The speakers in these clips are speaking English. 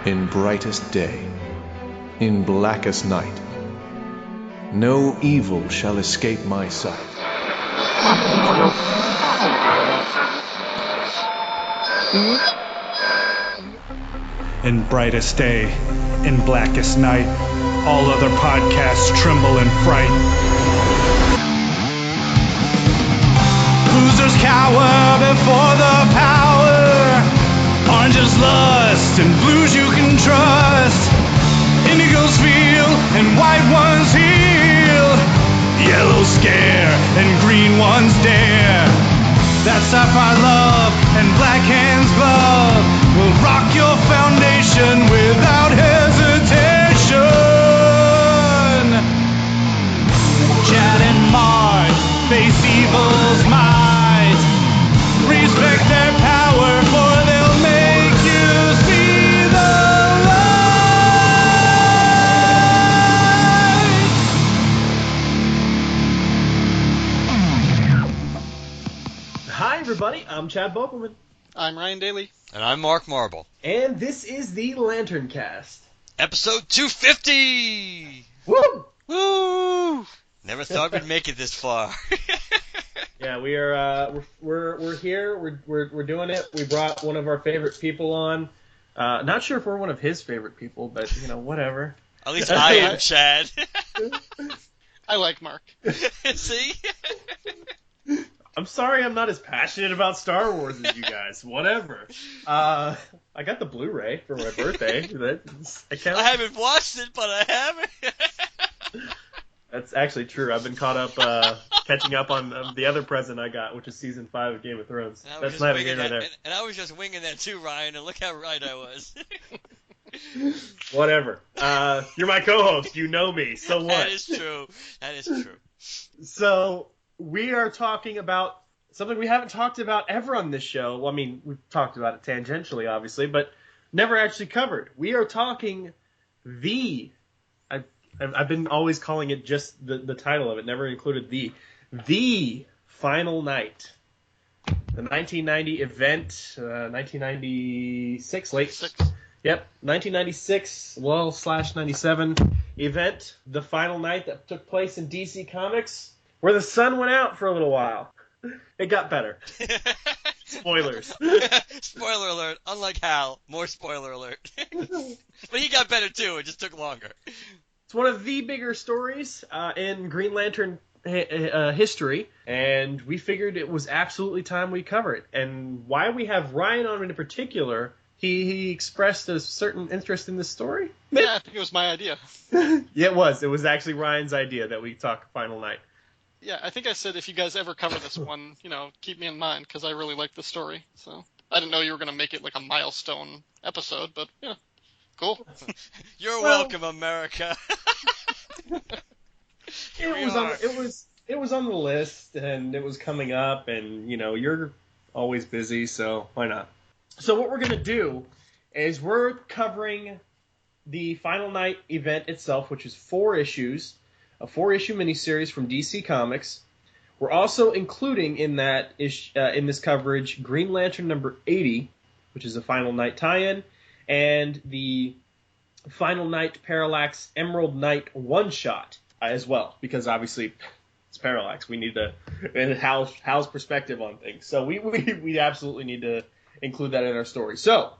in brightest day, in blackest night. No evil shall escape my sight. In brightest day, in blackest night, all other podcasts tremble in fright. Losers cower before the power. Oranges lust and blues you can trust. Indigos feel and white ones heal. Yellow scare and green ones dare. That sapphire love and black hands glove will rock your foundation without hesitation. Chad and Mark face evil's might. Respect their power, for they'll make you see the light. Hi everybody, I'm Chad Bokelman. I'm Ryan Daly. And I'm Mark Marble. And this is the LanternCast. Episode 250! Woo! Woo! Never thought we'd make it this far. Yeah, we're here. We're doing it. We brought one of our favorite people on. Not sure if we're one of his favorite people, but you know, whatever. At least I am, Chad. I like Mark. See? I'm sorry I'm not as passionate about Star Wars as you guys. Whatever. I got the Blu-ray for my birthday. I haven't watched it, but I haven't. That's actually true. I've been caught up catching up on the other present I got, which is season 5 of Game of Thrones. That's neither here nor there. And I was just winging that too, Ryan, and look how right I was. Whatever. You're my co-host. You know me. So what? That is true. So we are talking about something we haven't talked about ever on this show. Well, I mean, we've talked about it tangentially, obviously, but never actually covered. We are talking I've been always calling it just the title of it, never included the Final Night. The 1990 event, 1996, late. Yep, 1996, / 97 event, the Final Night that took place in DC Comics, where the sun went out for a little while. It got better. Spoilers. Spoiler alert. Unlike Hal, more spoiler alert. But he got better too. It just took longer. It's one of the bigger stories in Green Lantern history, and we figured it was absolutely time we cover it. And why we have Ryan on in particular, he expressed a certain interest in this story. Yeah, I think it was my idea. Yeah, it was. It was actually Ryan's idea that we talk Final Night. Yeah, I think I said if you guys ever cover this one, keep me in mind, because I really like the story. So I didn't know you were going to make it like a milestone episode, but yeah. Cool. You're welcome, America. It was on the list, and it was coming up, and you're always busy, so why not? So what we're gonna do is we're covering the Final Night event itself, which is 4 issues, a 4-issue miniseries from DC Comics. We're also including in that in this coverage Green Lantern number 80, which is a Final Night tie-in, and the Final Night Parallax Emerald Knight one-shot as well, because obviously it's Parallax. We need Hal's perspective on things. So we absolutely need to include that in our story. So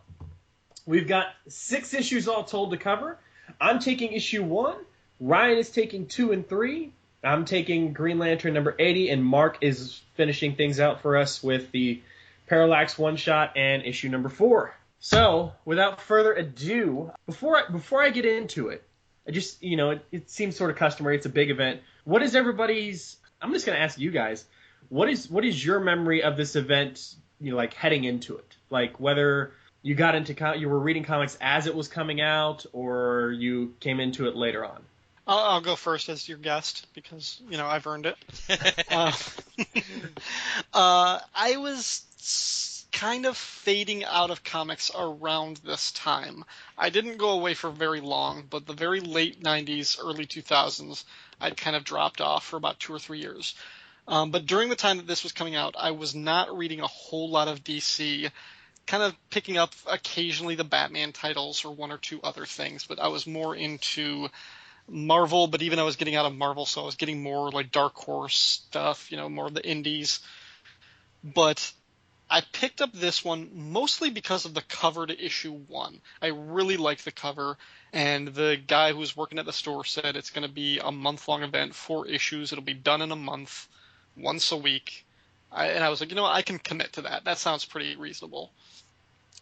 we've got 6 issues all told to cover. I'm taking issue 1. Ryan is taking 2 and 3. I'm taking Green Lantern number 80, and Mark is finishing things out for us with the Parallax one-shot and issue number 4. So, without further ado, before I get into it, I just, it seems sort of customary. It's a big event. What is everybody's? I'm just going to ask you guys. What is your memory of this event? Like heading into it, like whether you got into you were reading comics as it was coming out, or you came into it later on. I'll go first as your guest because I've earned it. I was kind of fading out of comics around this time. I didn't go away for very long, but the very late 90s, early 2000s, I'd kind of dropped off for about 2 or 3 years. But during the time that this was coming out, I was not reading a whole lot of DC. kind of picking up occasionally the Batman titles or one or two other things, but I was more into Marvel, but even I was getting out of Marvel, so I was getting more like Dark Horse stuff, more of the indies. But I picked up this one mostly because of the cover to issue 1. I really liked the cover, and the guy who was working at the store said it's going to be a month-long event, 4 issues. It'll be done in a month, once a week. And I was like, I can commit to that. That sounds pretty reasonable.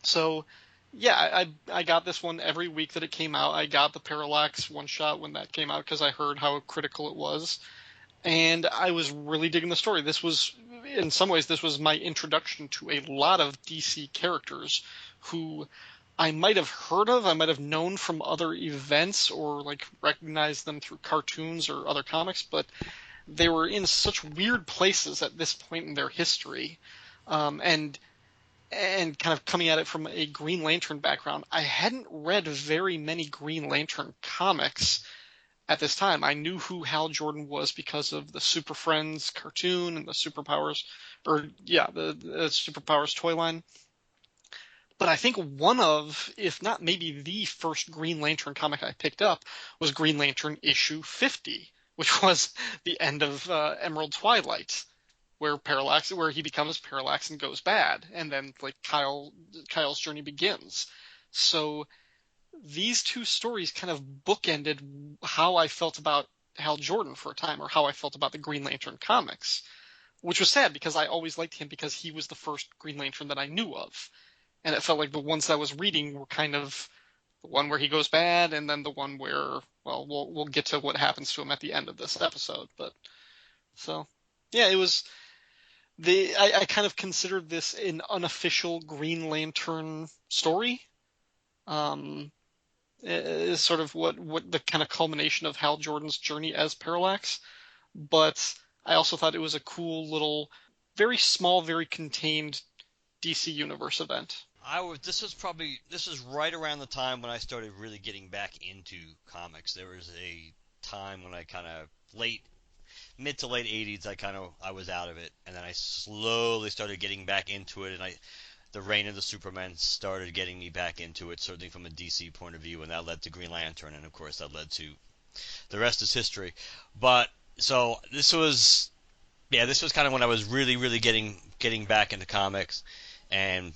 So, yeah, I got this one every week that it came out. I got the Parallax one-shot when that came out because I heard how critical it was. And I was really digging the story. This was, in some ways, this was my introduction to a lot of DC characters who I might have heard of, I might have known from other events or like recognized them through cartoons or other comics, but they were in such weird places at this point in their history. And kind of coming at it from a Green Lantern background, I hadn't read very many Green Lantern comics at this time. I knew who Hal Jordan was because of the Super Friends cartoon and the Superpowers, the Superpowers toy line. But I think one of, if not maybe the first Green Lantern comic I picked up was Green Lantern issue 50, which was the end of Emerald Twilight, where he becomes Parallax and goes bad, and then like Kyle's journey begins. So these two stories kind of bookended how I felt about Hal Jordan for a time, or how I felt about the Green Lantern comics, which was sad because I always liked him because he was the first Green Lantern that I knew of. And it felt like the ones that I was reading were kind of the one where he goes bad, and then the one where, well, we'll get to what happens to him at the end of this episode. But so, yeah, it was I kind of considered this an unofficial Green Lantern story. Is sort of what the kind of culmination of Hal Jordan's journey as Parallax. But I also thought it was a cool little, very small, very contained DC Universe event. This was right around the time when I started really getting back into comics. There was a time when I kind of mid to late 80s, I was out of it, and then I slowly started getting back into it, and the reign of the Superman started getting me back into it, certainly from a DC point of view, and that led to Green Lantern, and of course that led to the rest is history. But so this was kind of when I was really, really getting back into comics, and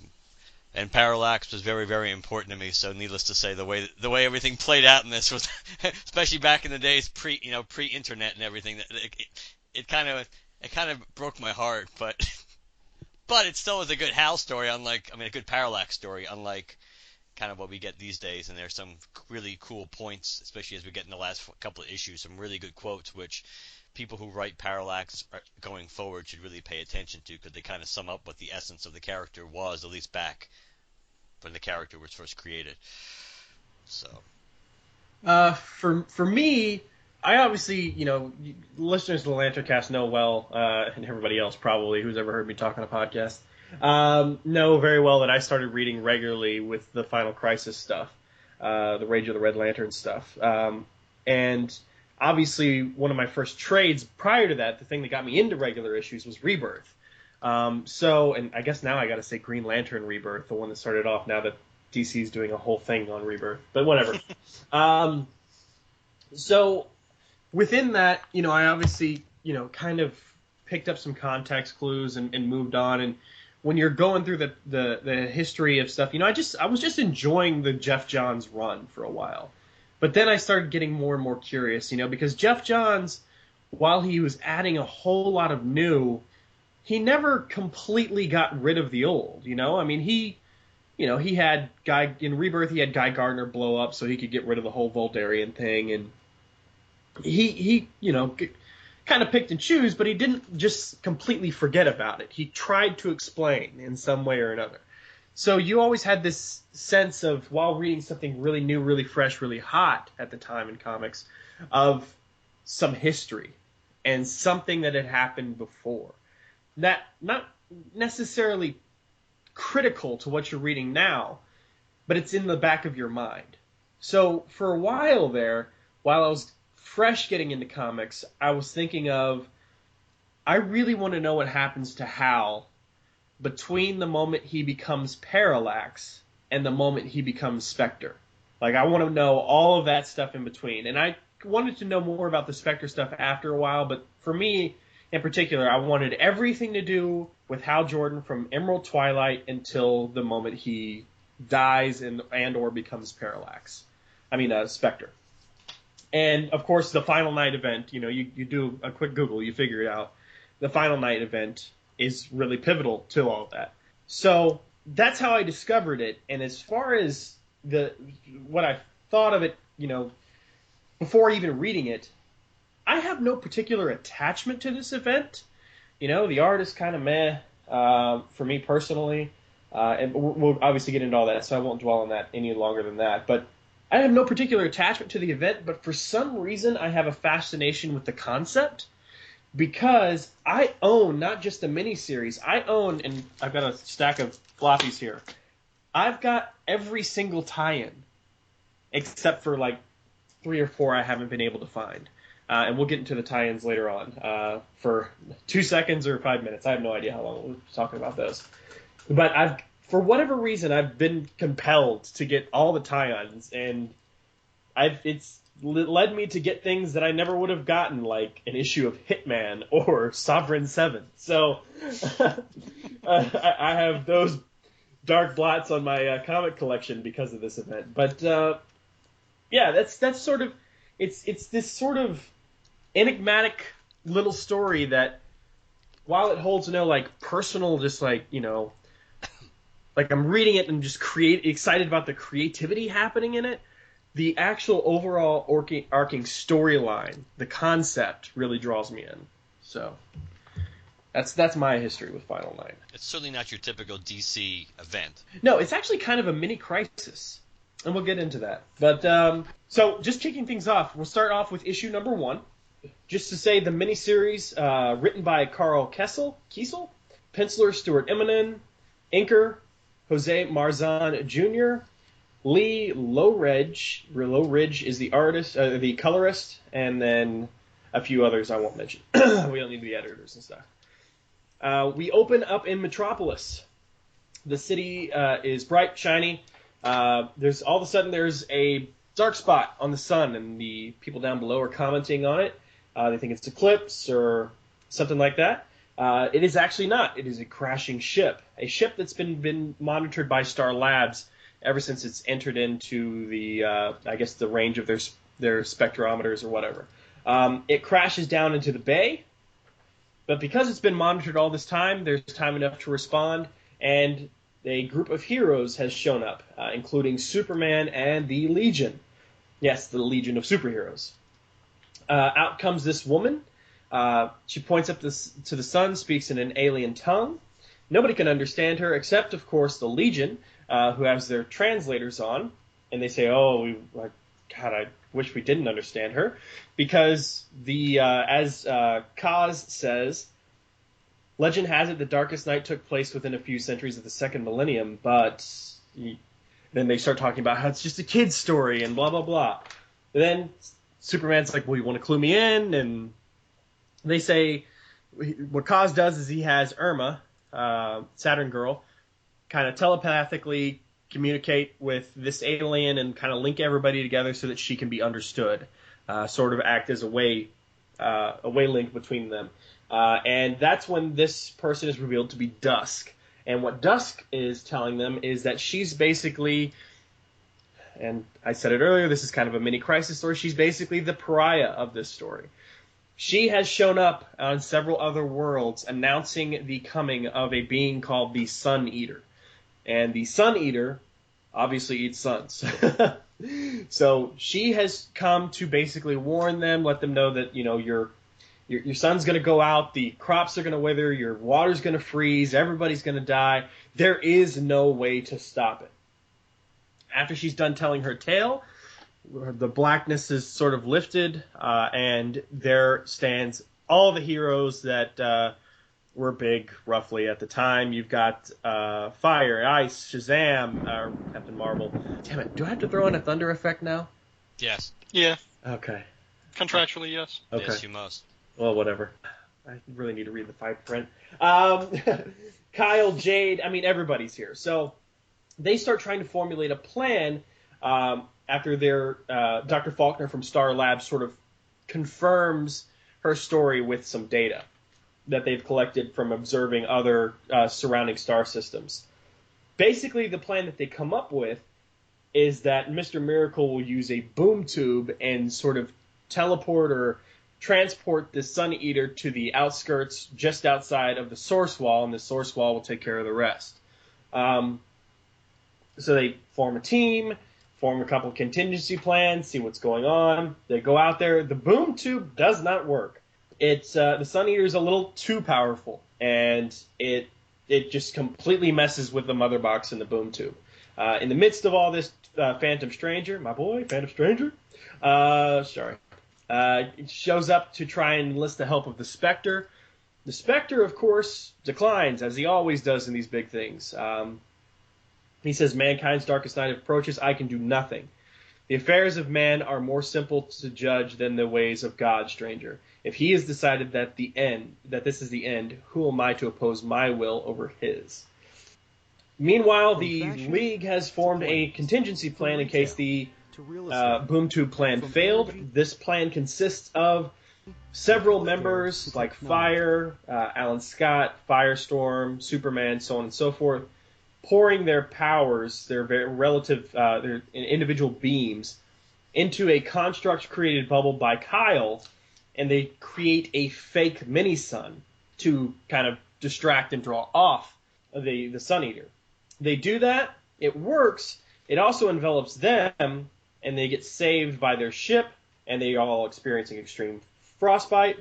Parallax was very, very important to me. So needless to say, the way everything played out in this was, especially back in the days pre-internet and everything, it kind of broke my heart, but. But it still is a good Hal story, a good Parallax story, unlike kind of what we get these days. And there's some really cool points, especially as we get in the last couple of issues, some really good quotes, which people who write Parallax going forward should really pay attention to, because they kind of sum up what the essence of the character was, at least back when the character was first created. So, for me, I obviously, listeners to the LanternCast know well, and everybody else probably who's ever heard me talk on a podcast, know very well that I started reading regularly with the Final Crisis stuff, the Rage of the Red Lantern stuff. And obviously one of my first trades prior to that, the thing that got me into regular issues, was Rebirth. And I guess now I got to say Green Lantern Rebirth, the one that started off, now that DC's doing a whole thing on Rebirth. But whatever. So within that, I obviously, kind of picked up some context clues and moved on. And when you're going through the history of stuff, I was just enjoying the Jeff Johns run for a while. But then I started getting more and more curious, because Jeff Johns, while he was adding a whole lot of new, he never completely got rid of the old, he had in Rebirth, he had Guy Gardner blow up so he could get rid of the whole Voldarian thing, and he kind of picked and choose, but he didn't just completely forget about it. He tried to explain in some way or another. So you always had this sense of, while reading something really new, really fresh, really hot at the time in comics, of some history and something that had happened before. That not necessarily critical to what you're reading now, but it's in the back of your mind. So for a while there, while I was fresh getting into comics, I was thinking of, I really want to know what happens to Hal between the moment he becomes Parallax and the moment he becomes Spectre. Like, I want to know all of that stuff in between. And I wanted to know more about the Spectre stuff after a while, but for me, in particular, I wanted everything to do with Hal Jordan from Emerald Twilight until the moment he dies and or becomes Parallax. Spectre. And, of course, the Final Night event, you do a quick Google, you figure it out. The Final Night event is really pivotal to all of that. So that's how I discovered it. And as far as what I thought of it, before even reading it, I have no particular attachment to this event. The art is kind of meh for me personally. And we'll obviously get into all that, so I won't dwell on that any longer than that. But I have no particular attachment to the event, but for some reason I have a fascination with the concept because I own not just a miniseries. I own, and I've got a stack of floppies here, I've got every single tie-in except for like 3 or 4 I haven't been able to find. And we'll get into the tie-ins later on for 2 seconds or 5 minutes. I have no idea how long we're talking about those. But for whatever reason, I've been compelled to get all the tie-ins, and it's led me to get things that I never would have gotten, like an issue of Hitman or Sovereign 7. So I have those dark blots on my comic collection because of this event. But yeah, that's sort of it's this sort of enigmatic little story that, while it holds no like personal, just like like I'm reading it and just excited about the creativity happening in it, the actual overall arcing storyline, the concept, really draws me in. So that's my history with Final Night. It's certainly not your typical DC event. No, it's actually kind of a mini crisis, and we'll get into that. But so just kicking things off, we'll start off with issue number 1. Just to say, the miniseries written by Carl Kiesel, penciler Stuart Immonen, inker Jose Marzan Jr., Lee Lowridge is the artist, the colorist, and then a few others I won't mention. We don't need the editors and stuff. We open up in Metropolis. The city is bright, shiny. There's all of a sudden there's a dark spot on the sun, and the people down below are commenting on it. They think it's eclipse or something like that. It is actually not. It is a crashing ship, a ship that's been monitored by Star Labs ever since it's entered into the, I guess, the range of their spectrometers or whatever. It crashes down into the bay, but because it's been monitored all this time, there's time enough to respond, and a group of heroes has shown up, including Superman and the Legion. Yes, the Legion of Superheroes. Out comes this woman. She points up to the sun, speaks in an alien tongue. Nobody can understand her except, of course, the Legion, who has their translators on. And they say, God, I wish we didn't understand her. Because, as Kaz says, legend has it the darkest night took place within a few centuries of the second millennium, but then they start talking about how it's just a kid's story and blah, blah, blah. And then Superman's like, well, you want to clue me in? And they say what Kaz does is he has Irma, Saturn Girl, kind of telepathically communicate with this alien and kind of link everybody together so that she can be understood, sort of act as a way link between them. And that's when this person is revealed to be Dusk. And what Dusk is telling them is that she's basically, and I said it earlier, this is kind of a mini crisis story, she's basically the pariah of this story. She has shown up on several other worlds announcing the coming of a being called the Sun Eater. And the Sun Eater obviously eats suns. So she has come to basically warn them, let them know that, your sun's going to go out, the crops are going to wither, your water's going to freeze, everybody's going to die. There is no way to stop it. After she's done telling her tale, the blackness is sort of lifted, and there stands all the heroes that were big, roughly, at the time. You've got Fire, Ice, Shazam, Captain Marvel. Damn it, do I have to throw in a thunder effect now? Yes. Yeah. Okay. Contractually, yes. Okay. Yes, you must. Well, whatever. I really need to read the fine print. Kyle, Jade, I mean, everybody's here. So they start trying to formulate a plan after their Dr. Faulkner from Star Labs sort of confirms her story with some data that they've collected from observing other surrounding star systems. Basically, the plan that they come up with is that Mr. Miracle will use a boom tube and sort of teleport or transport the Sun Eater to the outskirts just outside of the source wall, and the source wall will take care of the rest. So they form a team, form a couple of contingency plans, see what's going on. They go out there. The boom tube does not work. It's the Sun Eater is a little too powerful, and it just completely messes with the mother box and the boom tube. In the midst of all this, Phantom Stranger, my boy, Phantom Stranger, shows up to try and enlist the help of the Spectre. The Spectre, of course, declines, as he always does in these big things. He says, mankind's darkest night approaches, I can do nothing. The affairs of man are more simple to judge than the ways of God, stranger. If he has decided that this is the end, who am I to oppose my will over his? Meanwhile, the League has formed a contingency plan in case the boom tube plan failed. This plan consists of several members like Fire, Alan Scott, Firestorm, Superman, so on and so forth, pouring their powers, their individual beams, into a construct created bubble by Kyle, and they create a fake mini-sun to kind of distract and draw off the Sun Eater. They do that, it works, it also envelops them, and they get saved by their ship, and they are all experiencing extreme frostbite,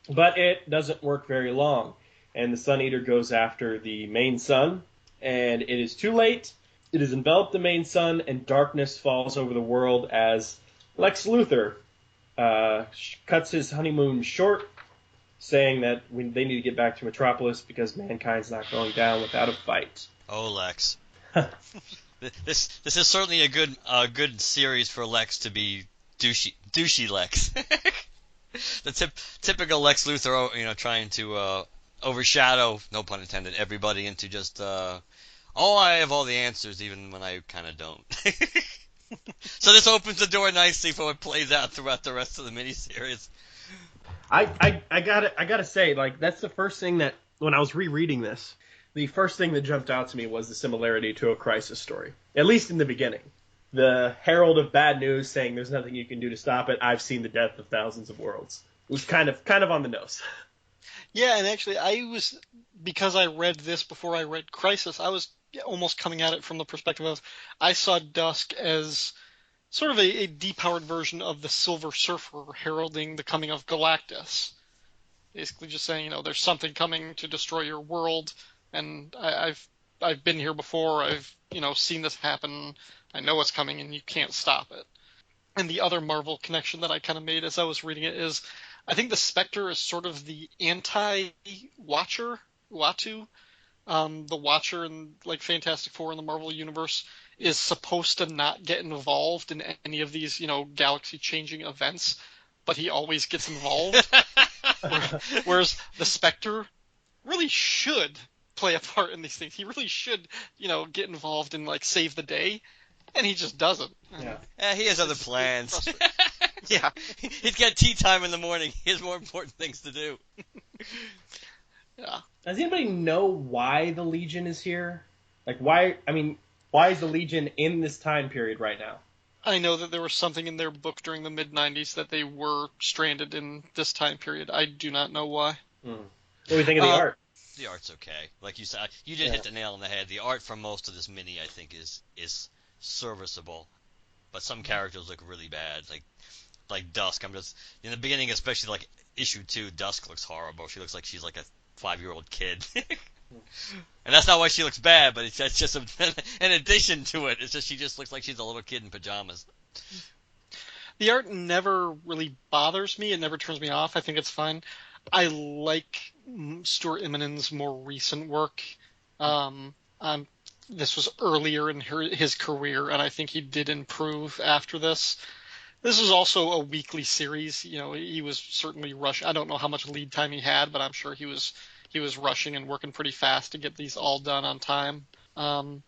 but it doesn't work very long. And the Sun Eater goes after the main sun, and it is too late. It has enveloped the main sun, and darkness falls over the world as Lex Luthor cuts his honeymoon short, saying that they need to get back to Metropolis because mankind's not going down without a fight. Oh, Lex. This is certainly a good series for Lex to be douchey Lex. The typical Lex Luthor, trying to overshadow, no pun intended, everybody into just I have all the answers even when I kind of don't. So this opens the door nicely for what plays out throughout the rest of the miniseries. I gotta say, like, that's the first thing that when I was rereading this, the first thing that jumped out to me was the similarity to a Crisis story, at least in the beginning. The herald of bad news saying there's nothing you can do to stop it. I've seen the death of thousands of worlds. It was kind of on the nose. Yeah, and actually, because I read this before I read Crisis, I was almost coming at it from the perspective of I saw Dusk as sort of a depowered version of the Silver Surfer heralding the coming of Galactus. Basically just saying, there's something coming to destroy your world, and I've been here before, I've, seen this happen, I know it's coming, and you can't stop it. And the other Marvel connection that I kind of made as I was reading it is, I think the Spectre is sort of the anti-Watcher, Uatu. The Watcher in like Fantastic Four in the Marvel Universe is supposed to not get involved in any of these, galaxy-changing events, but he always gets involved. Whereas the Spectre really should play a part in these things. He really should, get involved and like save the day, and he just doesn't. Yeah, he has other plans. Yeah. He's got tea time in the morning. He has more important things to do. Yeah. Does anybody know why the Legion is here? Like, why is the Legion in this time period right now? I know that there was something in their book during the mid-90s that they were stranded in this time period. I do not know why. What do you think of the art? The art's okay. Like you said, you did hit the nail on the head. The art for most of this mini, I think, is serviceable. But some characters look really bad. Like Dusk. I'm just in the beginning, especially like issue 2. Dusk looks horrible. She looks like she's like a 5-year-old kid. And that's not why she looks bad, but it's just an addition to it. It's just she just looks like she's a little kid in pajamas. The art never really bothers me. It never turns me off. I think it's fine. I like Stuart Immonen's more recent work. This was earlier in his career, and I think he did improve after this. This was also a weekly series. He was certainly rushing. I don't know how much lead time he had, but I'm sure he was rushing and working pretty fast to get these all done on time. Um,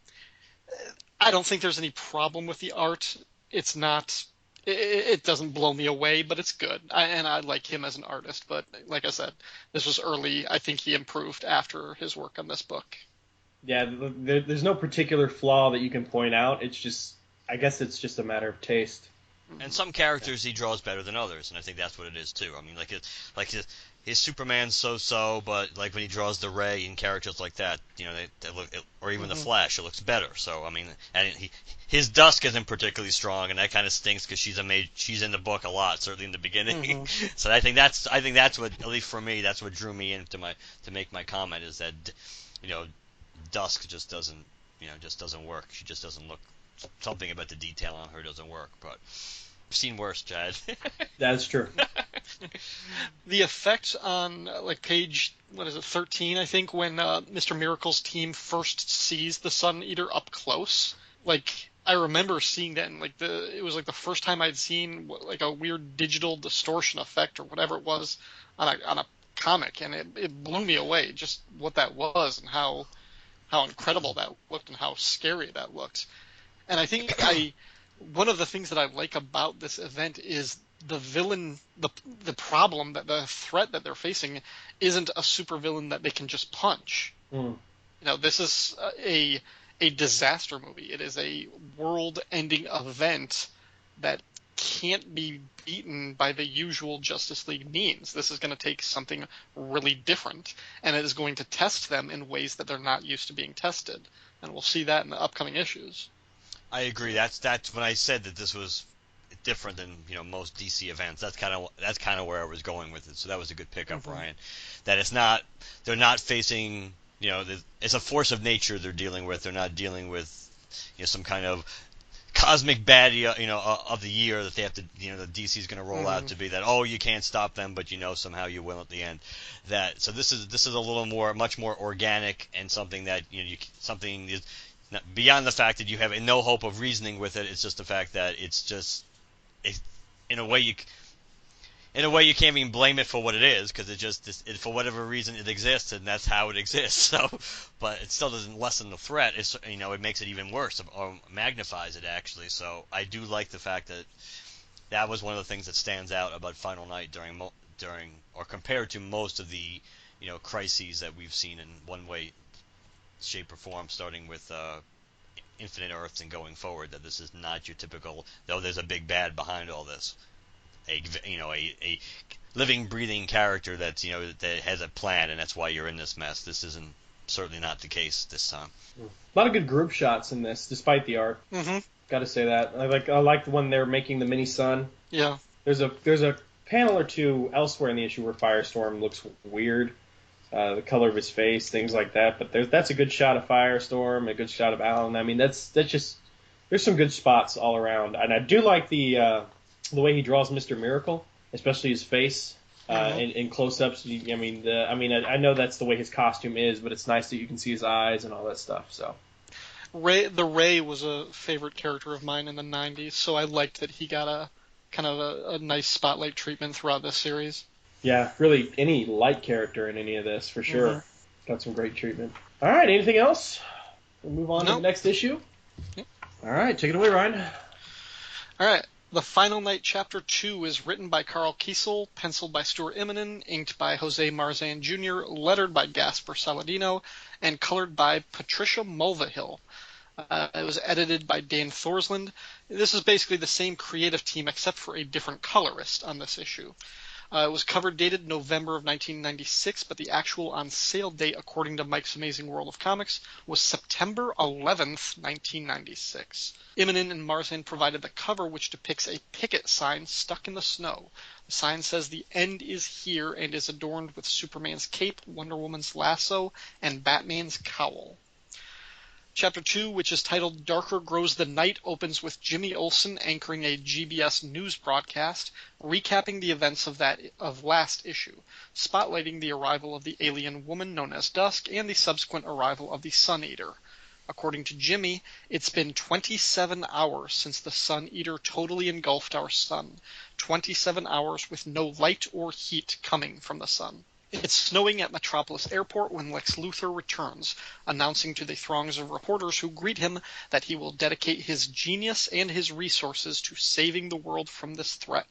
I don't think there's any problem with the art. It's not. It doesn't blow me away, but it's good. And I like him as an artist. But like I said, this was early. I think he improved after his work on this book. Yeah, there's no particular flaw that you can point out. It's just, I guess it's just a matter of taste. And some characters he draws better than others, and I think that's what it is too. I mean, like his Superman's so-so, but like when he draws the Ray and characters like that, they look, or even the Flash, it looks better. So I mean, and his Dusk isn't particularly strong, and that kind of stinks because she's in the book a lot, certainly in the beginning. So I think that's what, at least for me, that's what drew me into to make my comment, is that Dusk just doesn't work. She just doesn't look. Something about the detail on her doesn't work, but I've seen worse, Chad. That's true. The effect on like page 13, I think, when Mr. Miracle's team first sees the Sun Eater up close. Like I remember seeing that, and it was like the first time I'd seen like a weird digital distortion effect or whatever it was on a comic, and it blew me away just what that was and how incredible that looked and how scary that looked. And I think one of the things that I like about this event is the villain, the problem, that the threat that they're facing isn't a supervillain that they can just punch. This is a disaster movie. It is a world-ending event that can't be beaten by the usual Justice League means. This is going to take something really different, and it is going to test them in ways that they're not used to being tested. And we'll see that in the upcoming issues. I agree. That's when I said that this was different than most DC events. That's kind of where I was going with it. So that was a good pickup, Ryan. That they're not facing it's a force of nature they're dealing with. They're not dealing with some kind of cosmic baddie of the year that they have to the DC's going to roll out to be that, oh, you can't stop them, but somehow you will at the end. So this is a little much more organic, and something that something is beyond the fact that you have no hope of reasoning with it. It's just the fact that in a way you can't even blame it for what it is, because for whatever reason it exists, and that's how it exists. So, but it still doesn't lessen the threat. It makes it even worse, or magnifies it actually. So I do like the fact that was one of the things that stands out about Final Night during or compared to most of the crises that we've seen in one way, shape, or form, starting with Infinite Earths and going forward. That this is not your typical, though there's a big bad behind all this. A living, breathing character that has a plan, and that's why you're in this mess. This isn't certainly not the case this time. A lot of good group shots in this, despite the art. Got to say that. I like the one they're making the mini sun. Yeah. There's a panel or two elsewhere in the issue where Firestorm looks weird. The color of his face, things like that. But that's a good shot of Firestorm, a good shot of Alan. I mean, that's just, there's some good spots all around, and I do like the way he draws Mr. Miracle, especially his face in close-ups. I know that's the way his costume is, but it's nice that you can see his eyes and all that stuff. So, Ray was a favorite character of mine in the '90s, so I liked that he got a kind of a nice spotlight treatment throughout this series. Yeah, really, any light character in any of this, for sure. Got some great treatment. All right, anything else? We'll move on to the next issue. All right, take it away, Ryan. All right. The Final Night Chapter 2 is written by Carl Kiesel, penciled by Stuart Immonen, inked by Jose Marzan Jr., lettered by Gasper Saladino, and colored by Patricia Mulvihill. It was edited by Dan Thorsland. This is basically the same creative team except for a different colorist on this issue. It was cover dated November of 1996, but the actual on-sale date, according to Mike's Amazing World of Comics, was September 11th, 1996. Immonen and Marzan provided the cover, which depicts a picket sign stuck in the snow. The sign says the end is here and is adorned with Superman's cape, Wonder Woman's lasso, and Batman's cowl. Chapter 2, which is titled Darker Grows the Night, opens with Jimmy Olsen anchoring a GBS news broadcast, recapping the events of last issue, spotlighting the arrival of the alien woman known as Dusk and the subsequent arrival of the Sun Eater. According to Jimmy, it's been 27 hours since the Sun Eater totally engulfed our sun. 27 hours with no light or heat coming from the sun. It's snowing at Metropolis Airport when Lex Luthor returns, announcing to the throngs of reporters who greet him that he will dedicate his genius and his resources to saving the world from this threat.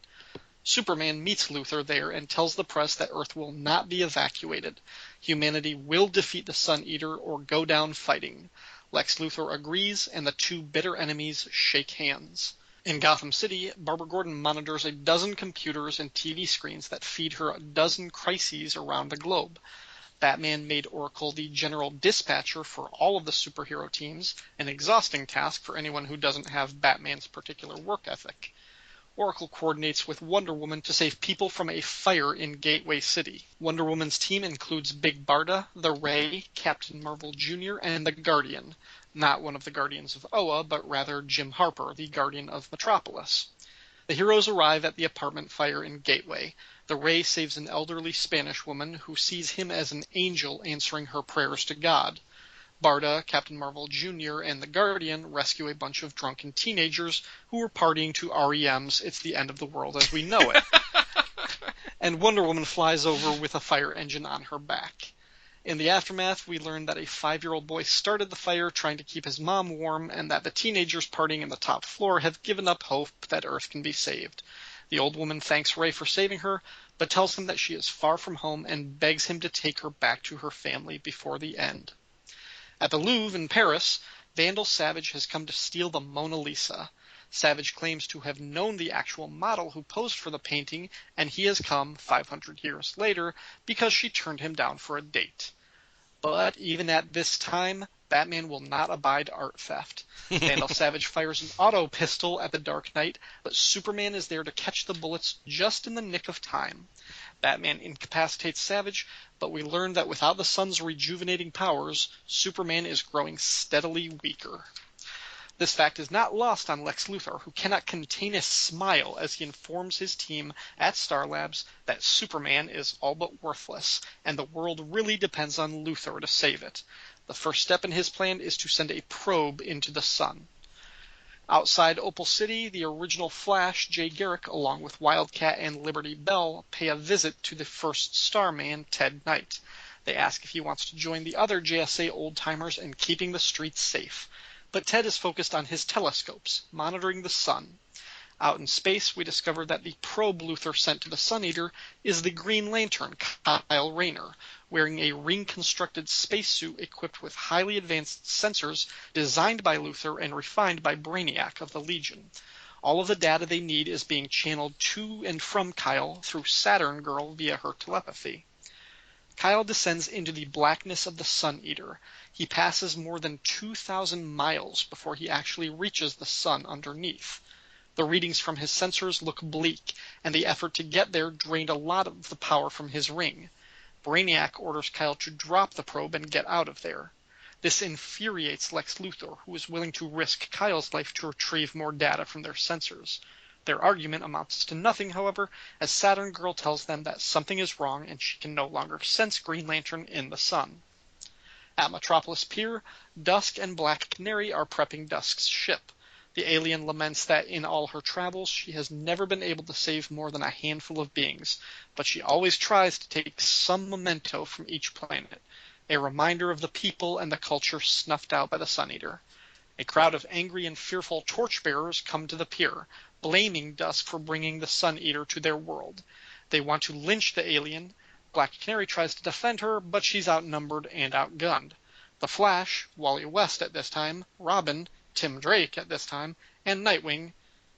Superman meets Luthor there and tells the press that Earth will not be evacuated. Humanity will defeat the Sun Eater or go down fighting. Lex Luthor agrees, and the two bitter enemies shake hands. In Gotham City, Barbara Gordon monitors a dozen computers and TV screens that feed her a dozen crises around the globe. Batman made Oracle the general dispatcher for all of the superhero teams, an exhausting task for anyone who doesn't have Batman's particular work ethic. Oracle coordinates with Wonder Woman to save people from a fire in Gateway City. Wonder Woman's team includes Big Barda, the Ray, Captain Marvel Jr., and the Guardian. Not one of the Guardians of Oa, but rather Jim Harper, the Guardian of Metropolis. The heroes arrive at the apartment fire in Gateway. The Ray saves an elderly Spanish woman who sees him as an angel answering her prayers to God. Barda, Captain Marvel Jr., and the Guardian rescue a bunch of drunken teenagers who were partying to REM's It's the End of the World as We Know It. And Wonder Woman flies over with a fire engine on her back. In the aftermath, we learn that a 5-year-old boy started the fire trying to keep his mom warm, and that the teenagers partying in the top floor have given up hope that Earth can be saved. The old woman thanks Ray for saving her, but tells him that she is far from home and begs him to take her back to her family before the end. At the Louvre in Paris, Vandal Savage has come to steal the Mona Lisa. Savage claims to have known the actual model who posed for the painting, and he has come, 500 years later, because she turned him down for a date. But even at this time, Batman will not abide art theft. Vandal Savage fires an auto pistol at the Dark Knight, but Superman is there to catch the bullets just in the nick of time. Batman incapacitates Savage, but we learn that without the sun's rejuvenating powers, Superman is growing steadily weaker. This fact is not lost on Lex Luthor, who cannot contain a smile as he informs his team at Star Labs that Superman is all but worthless, and the world really depends on Luthor to save it. The first step in his plan is to send a probe into the sun. Outside Opal City, the original Flash, Jay Garrick, along with Wildcat and Liberty Bell, pay a visit to the first Starman, Ted Knight. They ask if he wants to join the other JSA old-timers in keeping the streets safe. But Ted is focused on his telescopes, monitoring the sun. Out in space, we discover that the probe Luthor sent to the Sun Eater is the Green Lantern, Kyle Rayner, wearing a ring-constructed spacesuit equipped with highly advanced sensors designed by Luthor and refined by Brainiac of the Legion. All of the data they need is being channeled to and from Kyle through Saturn Girl via her telepathy. Kyle descends into the blackness of the Sun Eater. He passes more than 2,000 miles before he actually reaches the sun underneath. The readings from his sensors look bleak, and the effort to get there drained a lot of the power from his ring. Brainiac orders Kyle to drop the probe and get out of there. This infuriates Lex Luthor, who is willing to risk Kyle's life to retrieve more data from their sensors. Their argument amounts to nothing, however, as Saturn Girl tells them that something is wrong and she can no longer sense Green Lantern in the sun. At Metropolis Pier, Dusk and Black Canary are prepping Dusk's ship. The alien laments that in all her travels she has never been able to save more than a handful of beings, but she always tries to take some memento from each planet, a reminder of the people and the culture snuffed out by the Sun Eater. A crowd of angry and fearful torchbearers come to the pier, blaming Dusk for bringing the Sun Eater to their world. They want to lynch the alien. Black Canary tries to defend her, but she's outnumbered and outgunned. The Flash, Wally West at this time, Robin, Tim Drake at this time, and Nightwing,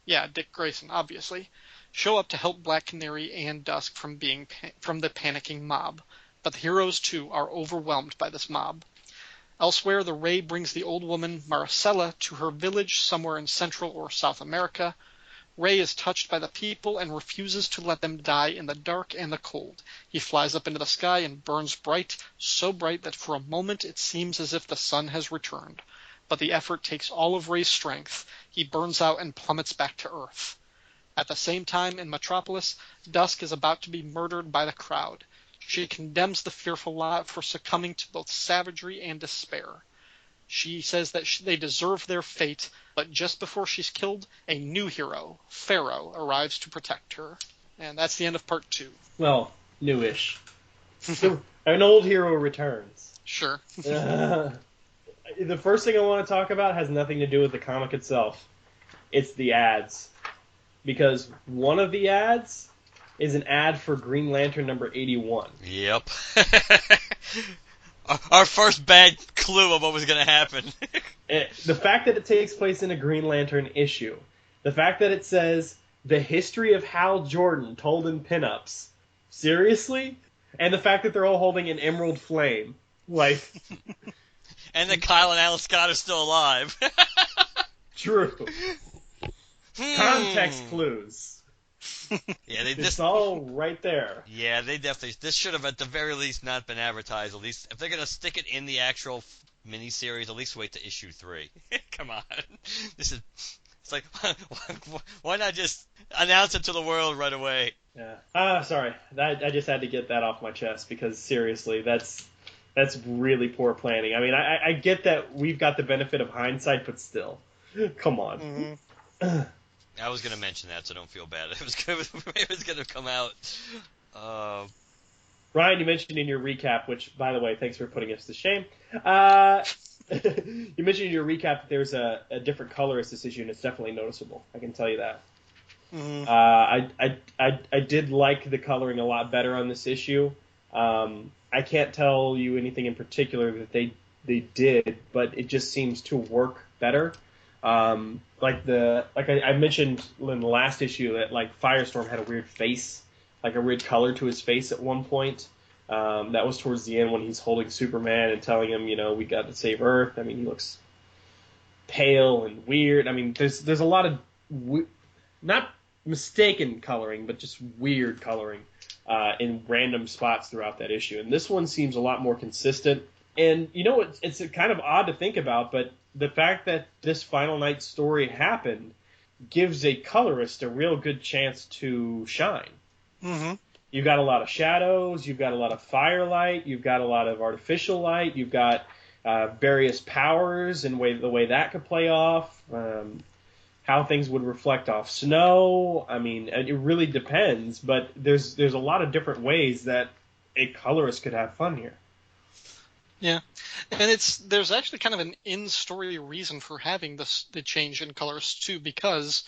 Dick Grayson obviously, show up to help Black Canary and Dusk from the panicking mob. But the heroes too are overwhelmed by this mob. Elsewhere, the Ray brings the old woman Maricela to her village somewhere in Central or South America. Ray is touched by the people and refuses to let them die in the dark and the cold. He flies up into the sky and burns bright, so bright that for a moment it seems as if the sun has returned. But the effort takes all of Ray's strength. He burns out and plummets back to Earth. At the same time, in Metropolis, Dusk is about to be murdered by the crowd. She condemns the fearful lot for succumbing to both savagery and despair. She says that they deserve their fate, but just before she's killed, a new hero, Pharaoh, arrives to protect her. And that's the end of part 2. Well, newish. An old hero returns. Sure. The first thing I want to talk about has nothing to do with the comic itself. It's the ads. Because one of the ads is an ad for Green Lantern number 81. Yep. Our first bad clue of what was going to happen. The fact that it takes place in a Green Lantern issue, the fact that it says, the history of Hal Jordan told in pinups. Seriously? And the fact that they're all holding an emerald flame. Like... And that Kyle and Alan Scott are still alive. True. Context clues. Yeah, it's all right there. Yeah, they definitely. This should have, at the very least, not been advertised. At least, if they're gonna stick it in the actual miniseries, at least wait to issue 3. Come on, this is. It's like, why not just announce it to the world right away? Yeah. Sorry, I just had to get that off my chest because seriously, that's really poor planning. I mean, I get that we've got the benefit of hindsight, but still, come on. Mm-hmm. I was going to mention that, so don't feel bad. It was going to come out. Ryan, you mentioned in your recap, which, by the way, thanks for putting us to shame. You mentioned in your recap that there's a different colorist this issue, and it's definitely noticeable. I can tell you that. Mm-hmm. I did like the coloring a lot better on this issue. I can't tell you anything in particular that they did, but it just seems to work better. I mentioned in the last issue that like Firestorm had a weird face, like a weird color to his face at one point. That was towards the end when he's holding Superman and telling him, we got to save Earth. I mean, he looks pale and weird. I mean, there's a lot of not mistaken coloring, but just weird coloring in random spots throughout that issue. And this one seems a lot more consistent. And it's kind of odd to think about, but the fact that this Final Night story happened gives a colorist a real good chance to shine. Mm-hmm. You've got a lot of shadows, you've got a lot of firelight, you've got a lot of artificial light, you've got various powers and the way that could play off, how things would reflect off snow. I mean, it really depends, but there's a lot of different ways that a colorist could have fun here. Yeah, and there's actually kind of an in-story reason for having the change in colors too, because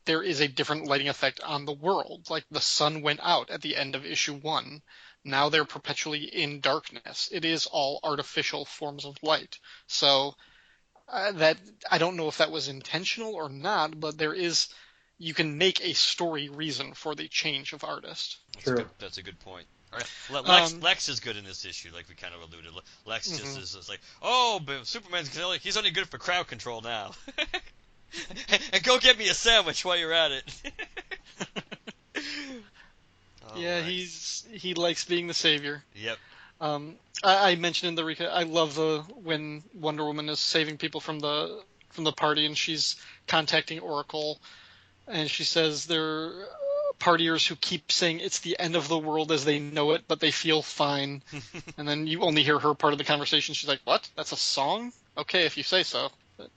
there is a different lighting effect on the world. Like the sun went out at the end of issue 1. Now they're perpetually in darkness. It is all artificial forms of light. So that I don't know if that was intentional or not, but you can make a story reason for the change of artist. That's a good point. Lex is good in this issue, like we kind of alluded. Lex just is like, but Superman's he's only good for crowd control now. And go get me a sandwich while you're at it. Yeah, Lex. he likes being the savior. Yep. I mentioned in the recap, I love when Wonder Woman is saving people from the party and she's contacting Oracle, and she says they're partiers who keep saying it's the end of the world as they know it, but they feel fine. And then you only hear her part of the conversation. She's like, "What? That's a song? Okay, if you say so." But,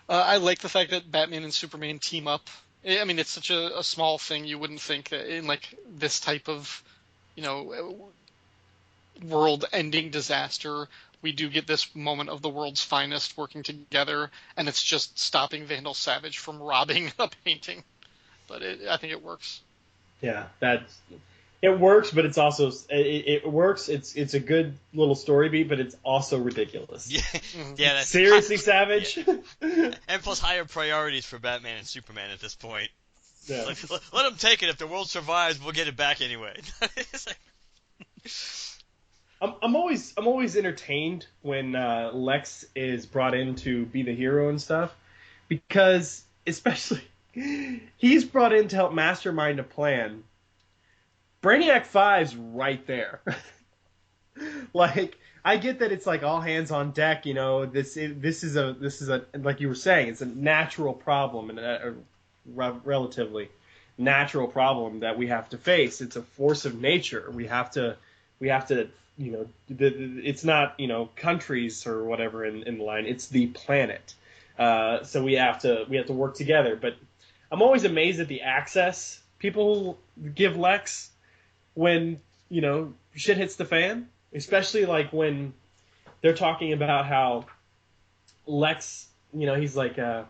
I like the fact that Batman and Superman team up. I mean, it's such a small thing. You wouldn't think that in like this type of, world-ending disaster, we do get this moment of the world's finest working together, and it's just stopping Vandal Savage from robbing a painting. But I think it works. Yeah, it works, but it's also it works. It's a good little story beat, but it's also ridiculous. Yeah, yeah. That's Seriously, Savage. Yeah. And plus higher priorities for Batman and Superman at this point. Yeah. Let them take it. If the world survives, we'll get it back anyway. I'm always entertained when Lex is brought in to be the hero and stuff, because especially. He's brought in to help mastermind a plan. Brainiac 5's right there. Like, I get that it's like all hands on deck. This is a like you were saying, it's a natural problem and a relatively natural problem that we have to face. It's a force of nature. We have to it's not countries or whatever in the line. It's the planet. So we have to work together. But I'm always amazed at the access people give Lex when shit hits the fan, especially like when they're talking about how Lex, he's like, I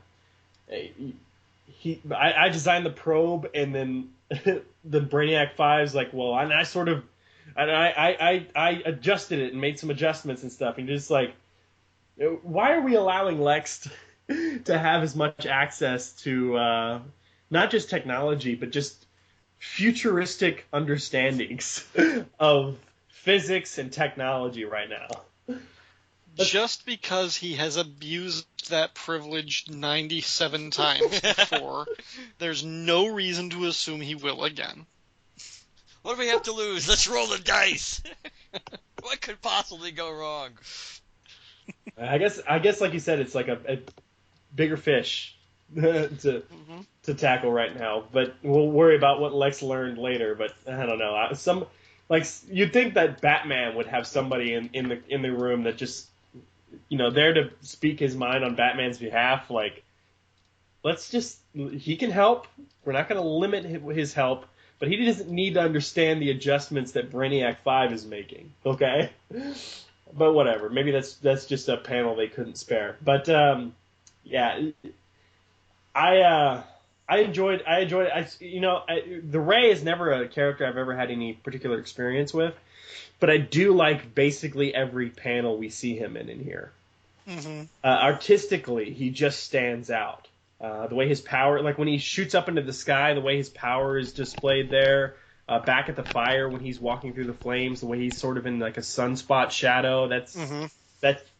designed the probe, and then the Brainiac 5's like, well, and I adjusted it and made some adjustments and stuff, and just like, why are we allowing Lex to have as much access to not just technology, but just futuristic understandings of physics and technology right now? Just because he has abused that privilege 97 times before, there's no reason to assume he will again. What do we have to lose? Let's roll the dice. What could possibly go wrong? I guess, like you said, it's like a bigger fish to tackle right now. But we'll worry about what Lex learned later. But I don't know. You'd think that Batman would have somebody in the room that just there to speak his mind on Batman's behalf. Like, he can help. We're not going to limit his help, but he doesn't need to understand the adjustments that Brainiac 5 is making. Okay. But whatever. Maybe that's just a panel they couldn't spare. But yeah, I enjoyed it. The Ray is never a character I've ever had any particular experience with, but I do like basically every panel we see him in here. Mm-hmm. Artistically, he just stands out. The way his power, like when he shoots up into the sky, the way his power is displayed there. Back at the fire when he's walking through the flames, the way he's sort of in like a sunspot shadow. That's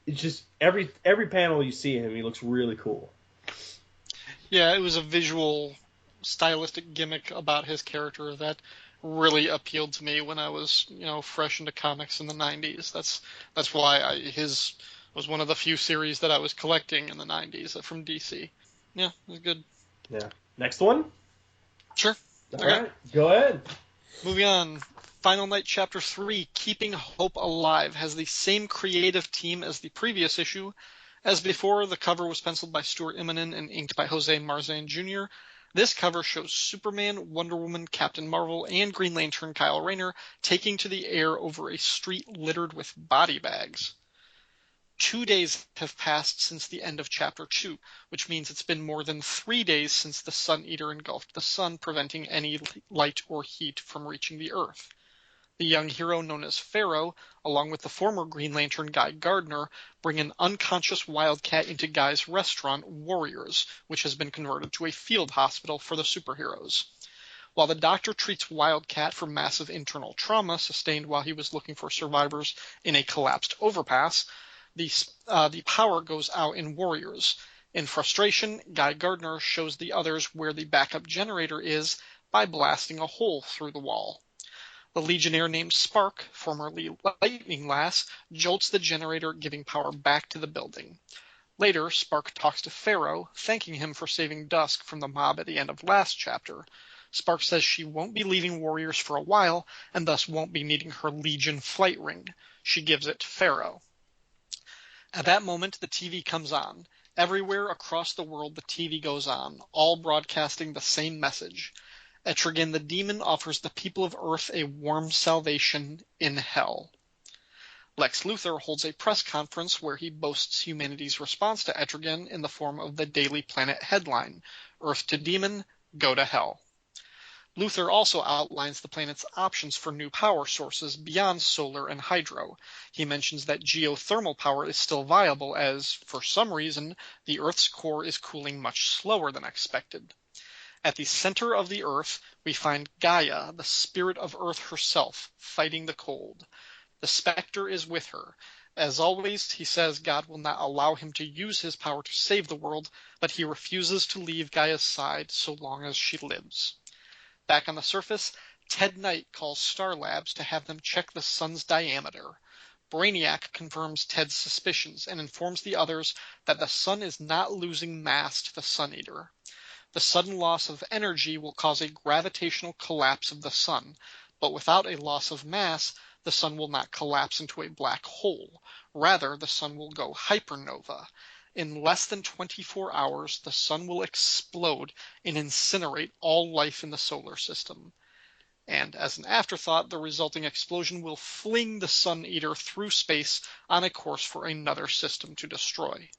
it's just every panel you see him, he looks really cool. Yeah, it was a visual, stylistic gimmick about his character that really appealed to me when I was, fresh into comics in the 90s. That's why his was one of the few series that I was collecting in the 90s from DC. Yeah, it was good. Yeah. Next one? Sure. All right, go ahead. Moving on. Final Night Chapter 3, Keeping Hope Alive, has the same creative team as the previous issue. As before, the cover was penciled by Stuart Immonen and inked by Jose Marzan Jr. This cover shows Superman, Wonder Woman, Captain Marvel, and Green Lantern Kyle Rayner taking to the air over a street littered with body bags. 2 days have passed since the end of Chapter 2, which means it's been more than 3 days since the Sun Eater engulfed the sun, preventing any light or heat from reaching the Earth. The young hero known as Pharaoh, along with the former Green Lantern Guy Gardner, bring an unconscious Wildcat into Guy's restaurant, Warriors, which has been converted to a field hospital for the superheroes. While the doctor treats Wildcat for massive internal trauma sustained while he was looking for survivors in a collapsed overpass, the power goes out in Warriors. In frustration, Guy Gardner shows the others where the backup generator is by blasting a hole through the wall. The Legionnaire named Spark, formerly Lightning Lass, jolts the generator, giving power back to the building. Later, Spark talks to Pharaoh, thanking him for saving Dusk from the mob at the end of last chapter. Spark says she won't be leaving Warriors for a while, and thus won't be needing her Legion flight ring. She gives it to Pharaoh. At that moment, the TV comes on. Everywhere across the world, the TV goes on, all broadcasting the same message. Etrigan the Demon offers the people of Earth a warm salvation in hell. Lex Luthor holds a press conference where he boasts humanity's response to Etrigan in the form of the Daily Planet headline, Earth to Demon, Go to Hell. Luthor also outlines the planet's options for new power sources beyond solar and hydro. He mentions that geothermal power is still viable as, for some reason, the Earth's core is cooling much slower than expected. At the center of the Earth, we find Gaia, the spirit of Earth herself, fighting the cold. The Spectre is with her. As always, he says God will not allow him to use his power to save the world, but he refuses to leave Gaia's side so long as she lives. Back on the surface, Ted Knight calls Star Labs to have them check the sun's diameter. Brainiac confirms Ted's suspicions and informs the others that the sun is not losing mass to the Sun Eater. The sudden loss of energy will cause a gravitational collapse of the sun, But without a loss of mass, the sun will not collapse into a black hole. Rather, the sun will go hypernova. In less than 24 hours, the sun will explode and incinerate all life in the solar system. And as an afterthought, the resulting explosion will fling the Sun Eater through space on a course for another system to destroy.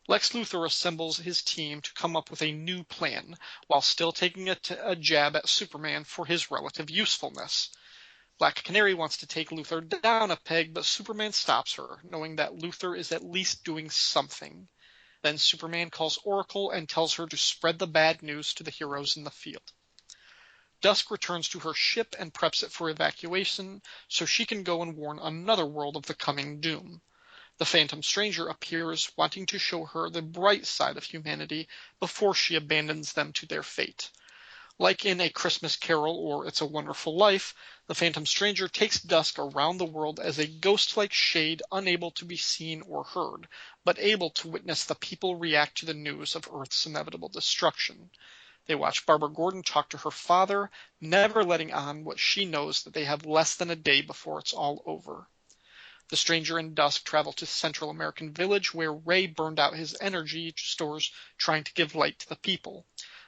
Lex Luthor assembles his team to come up with a new plan, while still taking a jab at Superman for his relative usefulness. Black Canary wants to take Luthor down a peg, but Superman stops her, knowing that Luthor is at least doing something. Then Superman calls Oracle and tells her to spread the bad news to the heroes in the field. Dusk returns to her ship and preps it for evacuation, so she can go and warn another world of the coming doom. The Phantom Stranger appears, wanting to show her the bright side of humanity before she abandons them to their fate. Like in A Christmas Carol or It's a Wonderful Life, the Phantom Stranger takes Dusk around the world as a ghost-like shade unable to be seen or heard, but able to witness the people react to the news of Earth's inevitable destruction. They watch Barbara Gordon talk to her father, never letting on what she knows that they have less than a day before it's all over. The Stranger and Dusk travel to Central American Village, where Ray burned out his energy stores trying to give light to the people.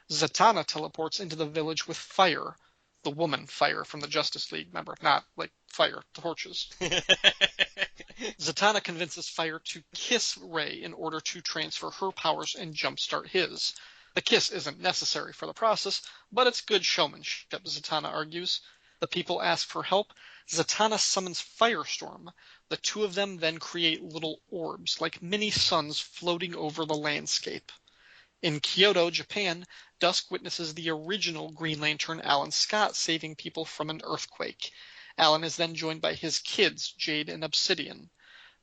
Zatanna teleports into the village with Fire, the woman Fire from the Justice League, remember, not like fire torches. Zatanna convinces Fire to kiss Ray in order to transfer her powers and jumpstart his. The kiss isn't necessary for the process, but it's good showmanship, Zatanna argues. The people ask for help. Zatanna summons Firestorm. The two of them then create little orbs, like mini suns floating over the landscape. In Kyoto, Japan, Dusk witnesses the original Green Lantern Alan Scott saving people from an earthquake. Alan is then joined by his kids, Jade and Obsidian.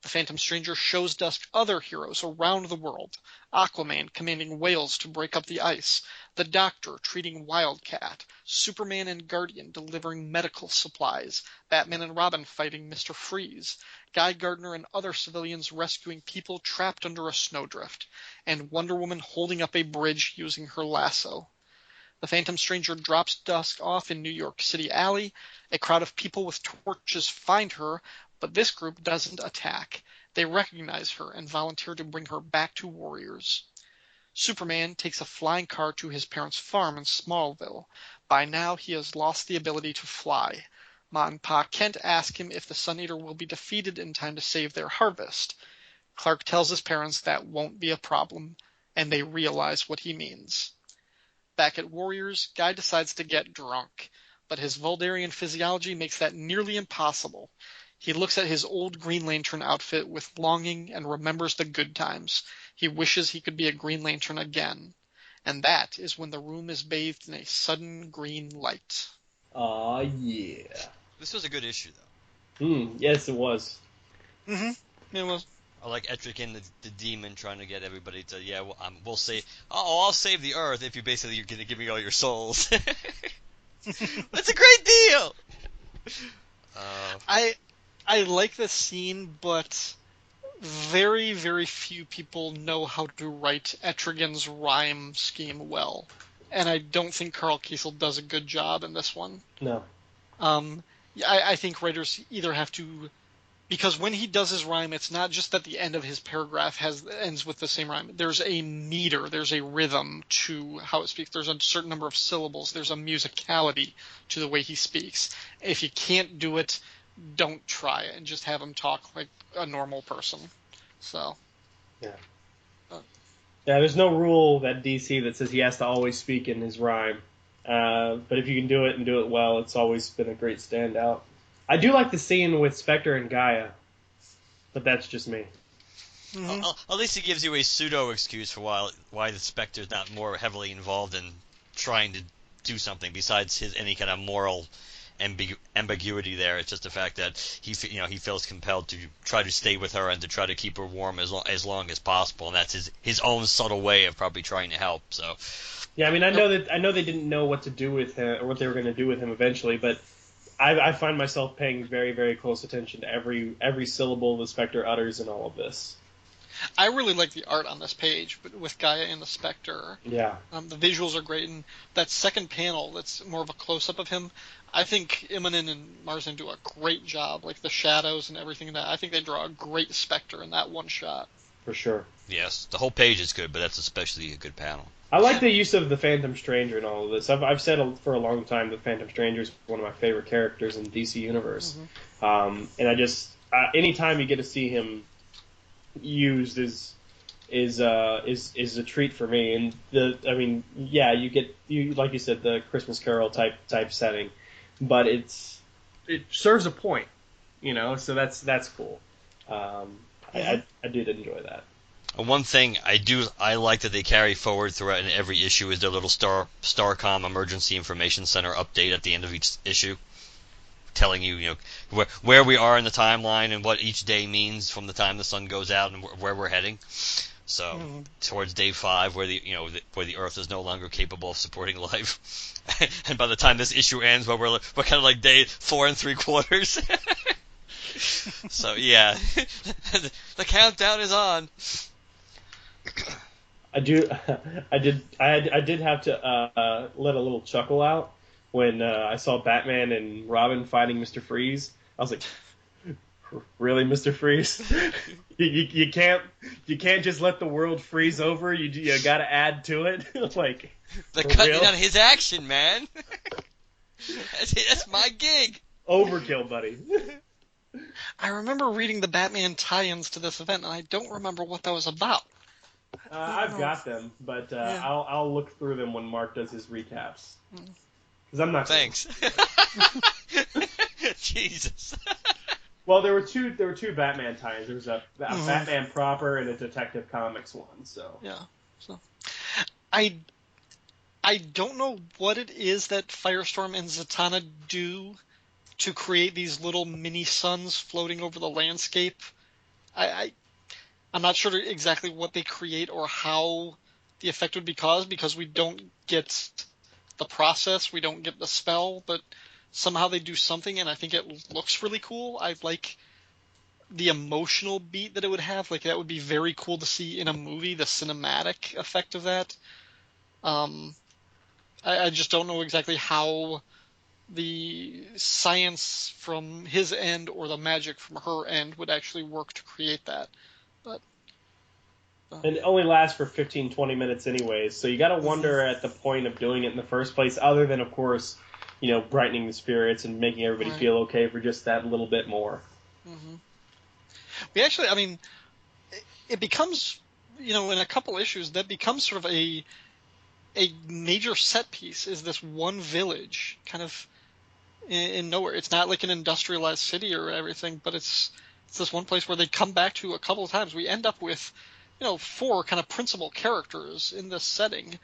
The Phantom Stranger shows Dusk other heroes around the world. Aquaman commanding whales to break up the ice. The Doctor treating Wildcat. Superman and Guardian delivering medical supplies. Batman and Robin fighting Mr. Freeze. Guy Gardner and other civilians rescuing people trapped under a snowdrift. And Wonder Woman holding up a bridge using her lasso. The Phantom Stranger drops Dusk off in New York City Alley. A crowd of people with torches find her, but this group doesn't attack. They recognize her and volunteer to bring her back to Warriors. Superman takes a flying car to his parents' farm in Smallville. By now, he has lost the ability to fly. Ma and Pa Kent ask him if the Sun Eater will be defeated in time to save their harvest. Clark tells his parents that won't be a problem, and they realize what he means. Back at Warriors, Guy decides to get drunk, but his Vuldarian physiology makes that nearly impossible. He looks at his old Green Lantern outfit with longing and remembers the good times. He wishes he could be a Green Lantern again. And that is when the room is bathed in a sudden green light. Aw, yeah. This was a good issue, though. Yes, it was. Mm-hmm. It was. I like Etrick and the demon trying to get everybody to, we'll save. I'll save the Earth if you basically you're gonna give me all your souls. That's a great deal. I like this scene, but very, very few people know how to write Etrigan's rhyme scheme well. And I don't think Carl Kiesel does a good job in this one. No. I think writers either have to... Because when he does his rhyme, it's not just that the end of his paragraph ends with the same rhyme. There's a meter, there's a rhythm to how it speaks. There's a certain number of syllables. There's a musicality to the way he speaks. If you can't do it, don't try it and just have him talk like a normal person. So. Yeah. Yeah, there's no rule at DC that says he has to always speak in his rhyme. But if you can do it and do it well, it's always been a great standout. I do like the scene with Spectre and Gaia, but that's just me. Mm-hmm. At least it gives you a pseudo excuse for why the Spectre's not more heavily involved in trying to do something besides any kind of moral ambiguity there. It's just the fact that he feels compelled to try to stay with her and to try to keep her warm as long as possible, and that's his own subtle way of probably trying to help. So. Yeah, I mean, I know they didn't know what to do with him or what they were going to do with him eventually, but. I find myself paying very, very close attention to every syllable the Spectre utters in all of this. I really like the art on this page, but with Gaia and the Spectre. Yeah. The visuals are great, and that second panel that's more of a close-up of him, I think Immonen and Marsden do a great job, like the shadows and everything. That I think they draw a great Spectre in that one shot. For sure. Yes, the whole page is good, but that's especially a good panel. I like the use of the Phantom Stranger in all of this. I've said for a long time that Phantom Stranger is one of my favorite characters in the DC universe, and I just anytime you get to see him used is a treat for me. And you like you said, the Christmas Carol type setting, but it serves a point, so that's cool. I did enjoy that. One thing I like that they carry forward throughout in every issue is their little Starcom Emergency Information Center update at the end of each issue, telling you, where we are in the timeline and what each day means from the time the sun goes out and where we're heading. So towards day 5, where the Earth is no longer capable of supporting life, and by the time this issue ends, we're kind of like day 4 3/4. So yeah, the countdown is on. I did have to let a little chuckle out when I saw Batman and Robin fighting Mr. Freeze. I was like, really, Mr. Freeze? you can't just let the world freeze over. You got to add to it. Like, they're cutting down his action, man. That's my gig. Overkill, buddy. I remember reading the Batman tie-ins to this event, and I don't remember what that was about. I've got them, but I'll look through them when Mark does his recaps. Because I'm not. Thanks. Jesus. Well, there were two Batman tie-ins. There was a Batman proper and a Detective Comics one. So yeah. So I don't know what it is that Firestorm and Zatanna do to create these little mini suns floating over the landscape. I'm not sure exactly what they create or how the effect would be caused, because we don't get the process, we don't get the spell, but somehow they do something, and I think it looks really cool. I like the emotional beat that it would have. Like, that would be very cool to see in a movie, the cinematic effect of that. I just don't know exactly how the science from his end or the magic from her end would actually work to create that. But and it only lasts for 15-20 minutes anyways, so you got to wonder at the point of doing it in the first place, other than, of course, brightening the spirits and making everybody feel okay for just that little bit more. We actually, it becomes, in a couple issues, that becomes sort of a major set piece, is this one village kind of in nowhere. It's not like an industrialized city or everything, but it's this one place where they come back to a couple of times. We end up with 4 kind of principal characters in this setting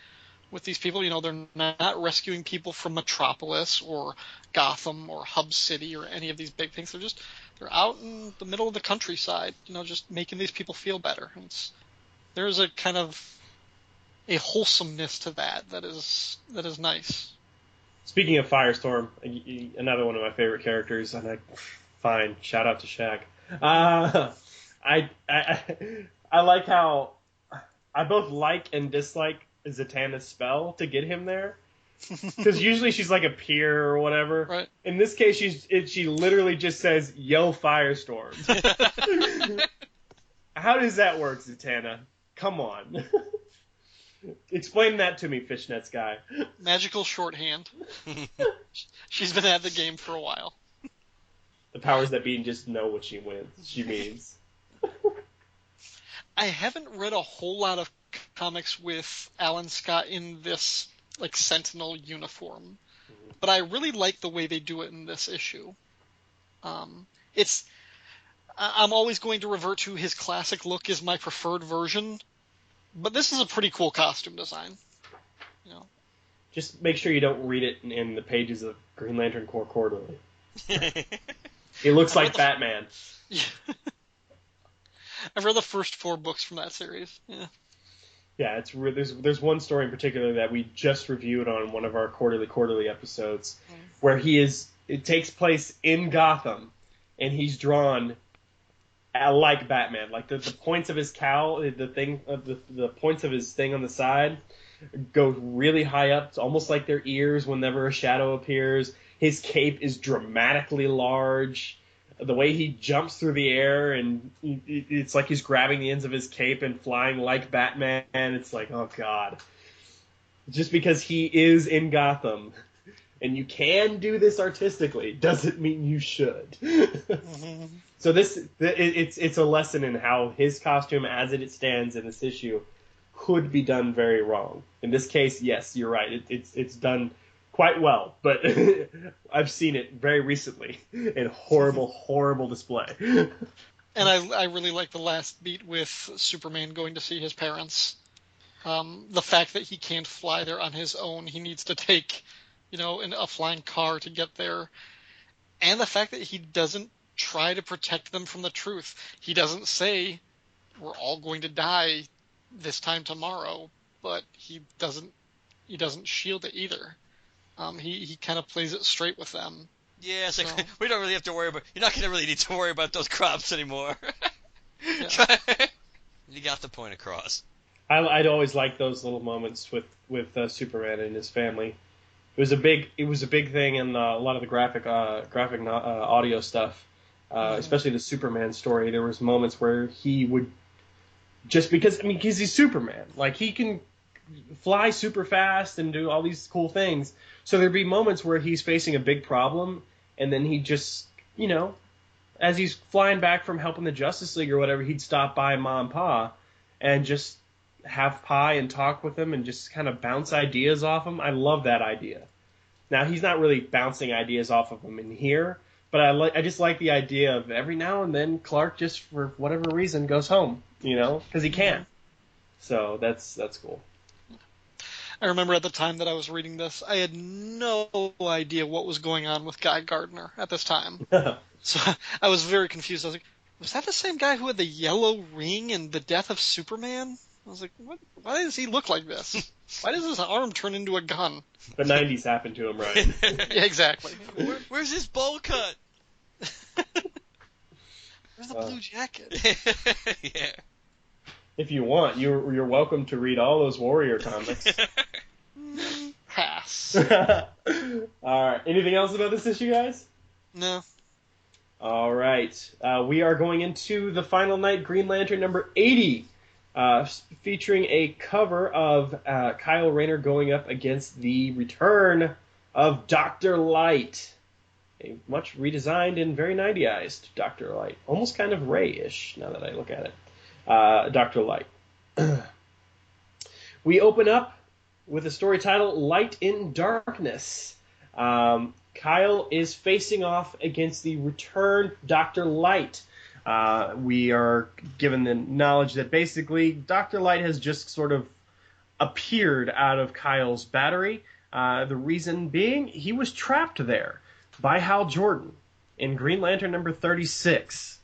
with these people. They're not rescuing people from Metropolis or Gotham or Hub City or any of these big things. They're out in the middle of the countryside, just making these people feel better. There's a kind of a wholesomeness to that is nice. Speaking of Firestorm, another one of my favorite characters, and fine, shout out to Shaq. I like how I both like and dislike Zatanna's spell to get him there, because usually she's like a peer or whatever. Right. In this case, she literally just says, "Yo, Firestorm." How does that work, Zatanna? Come on. Explain that to me, Fishnets guy. Magical shorthand. She's been at the game for a while. The powers that be just know what she means. I haven't read a whole lot of comics with Alan Scott in this Sentinel uniform, but I really like the way they do it in this issue. I'm always going to revert to his classic look is my preferred version, but this is a pretty cool costume design. Just make sure you don't read it in the pages of Green Lantern Corps Quarterly. He looks like Batman. Yeah. I've read the first 4 books from that series. Yeah. Yeah, there's one story in particular that we just reviewed on one of our quarterly episodes, where it takes place in Gotham, and he's drawn like Batman. Like the points of his cowl, the points of his thing on the side go really high up. It's almost like their ears whenever a shadow appears. His cape is dramatically large. The way he jumps through the air, and it's like he's grabbing the ends of his cape and flying like Batman. It's like, oh god. Just because he is in Gotham, and you can do this artistically, doesn't mean you should. So it's a lesson in how his costume, as it stands in this issue, could be done very wrong. In this case, yes, you're right. It's done quite well, but I've seen it very recently in horrible display. And I really like the last beat with Superman going to see his parents. The fact that he can't fly there on his own, he needs to take, a flying car to get there. And the fact that he doesn't try to protect them from the truth. He doesn't say, we're all going to die this time tomorrow, but he doesn't shield it either. He kind of plays it straight with them. Yeah, it's like, we don't really have to worry about. You're not going to really need to worry about those crops anymore. Yeah. You got the point across. I'd always like those little moments with Superman and his family. It was a big thing in a lot of the graphic audio stuff, especially the Superman story. There was moments where he would because he's Superman, like he can fly super fast and do all these cool things. So there'd be moments where he's facing a big problem, and then he just, as he's flying back from helping the Justice League or whatever, he'd stop by Ma and Pa and just have pie and talk with them and just kind of bounce ideas off him. I love that idea. Now, he's not really bouncing ideas off of him in here, but I just like the idea of every now and then Clark just, for whatever reason, goes home, because he can. So that's cool. I remember at the time that I was reading this, I had no idea what was going on with Guy Gardner at this time. So I was very confused. I was like, was that the same guy who had the yellow ring in The Death of Superman? I was like, what? Why does he look like this? Why does his arm turn into a gun? The 90s happened to him, right? Yeah, exactly. Where's his bowl cut? Where's the blue jacket? Yeah. If you want, you're welcome to read all those Warrior comics. Pass. All right. Anything else about this issue, guys? No. All right. We are going into the Final Night Green Lantern number 80, featuring a cover of Kyle Rayner going up against the return of Dr. Light. A much redesigned and very 90ized Dr. Light. Almost kind of Ray-ish, now that I look at it. Dr. Light. We open up with a story titled Light in Darkness. Kyle is facing off against the returned Dr. Light. We are given the knowledge that basically Dr. Light has just sort of appeared out of Kyle's battery. The reason being he was trapped there by Hal Jordan in Green Lantern number 36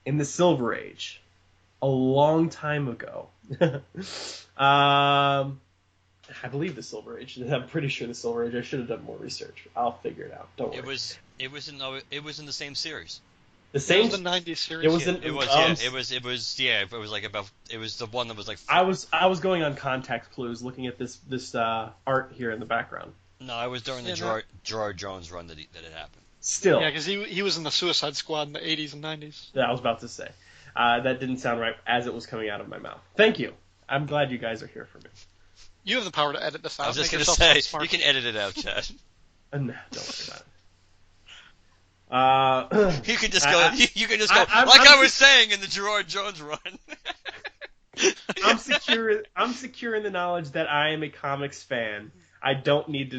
in the Silver Age. A long time ago. I believe the Silver Age. I'm pretty sure the Silver Age. I should have done more research. I'll figure it out. Don't worry. It was in the same series. The same. It was the 90s series. It was the one that was like. I was going on context clues, looking at this art here in the background. No, it was during the Gerard Jones run that it happened. Still. Yeah, because he was in the Suicide Squad in the 80s and 90s. Yeah, I was about to say. That didn't sound right as it was coming out of my mouth. Thank you. I'm glad you guys are here for me. You have the power to edit this out. I was just going to say, you can edit it out, Chad. Nah, don't worry about it. You can just go. You can just go. I was saying in the Gerard Jones run. I'm secure in the knowledge that I am a comics fan. I don't need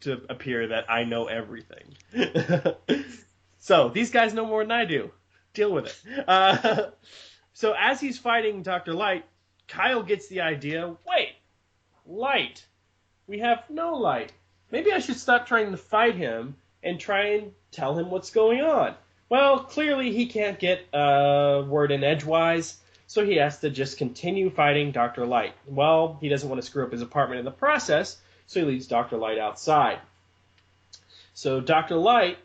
to appear that I know everything. So these guys know more than I do. Deal with it. So as he's fighting Dr. Light, Kyle gets the idea, wait, light. We have no light. Maybe I should stop trying to fight him and try and tell him what's going on. Well, clearly he can't get a word in edgewise, so he has to just continue fighting Dr. Light. Well, he doesn't want to screw up his apartment in the process, so he leads Dr. Light outside. So Dr. Light,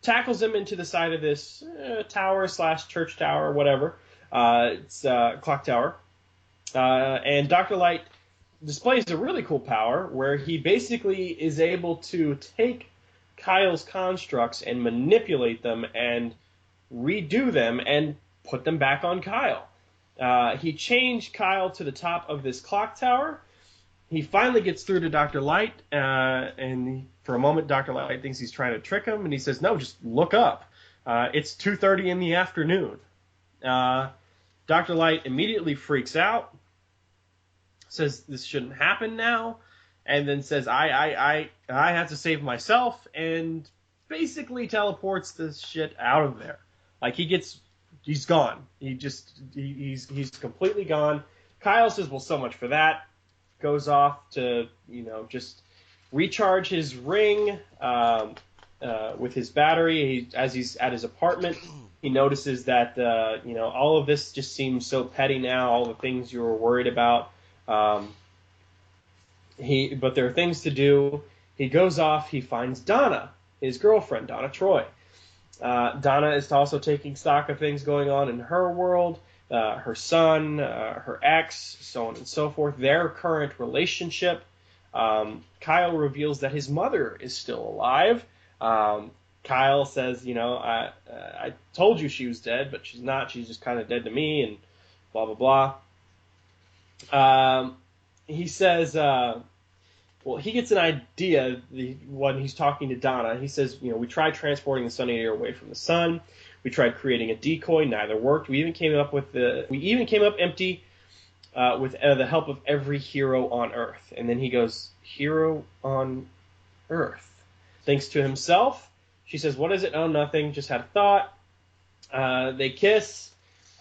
tackles him into the side of this tower/church tower, whatever. It's a clock tower. And Dr. Light displays a really cool power where he basically is able to take Kyle's constructs and manipulate them and redo them and put them back on Kyle. He changed Kyle to the top of this clock tower. He finally gets through to Dr. Light, and for a moment, Dr. Light thinks he's trying to trick him, and he says, no, just look up. It's 2:30 in the afternoon. Dr. Light immediately freaks out, says this shouldn't happen now, and then says, I have to save myself, and basically teleports this shit out of there. Like, he's gone. He's completely gone. Kyle says, well, so much for that. Goes off to, just recharge his ring with his battery. As he's at his apartment, he notices that, all of this just seems so petty now, all the things you were worried about. But there are things to do. He goes off, he finds Donna, his girlfriend, Donna Troy. Donna is also taking stock of things going on in her world, her son, her ex, so on and so forth, their current relationship. Kyle reveals that his mother is still alive. Kyle says, I told you she was dead, but she's not. She's just kind of dead to me, and blah, blah, blah. He says, he gets an idea when he's talking to Donna. He says, we tried transporting the Sun Eater away from the sun. We tried creating a decoy. Neither worked. We even came up empty with the help of every hero on Earth. And then he goes, hero on Earth. Thinks to himself. She says, what is it? Oh, nothing. Just had a thought. They kiss.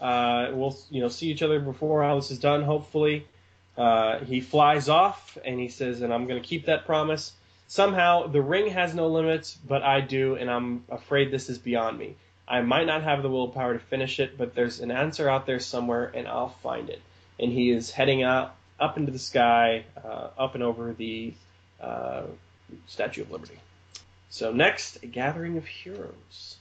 We'll see each other before all this is done, hopefully. He flies off, and he says, and I'm going to keep that promise. Somehow, the ring has no limits, but I do, and I'm afraid this is beyond me. I might not have the willpower to finish it, but there's an answer out there somewhere, and I'll find it. And he is heading up into the sky, up and over the Statue of Liberty. So next, a gathering of heroes.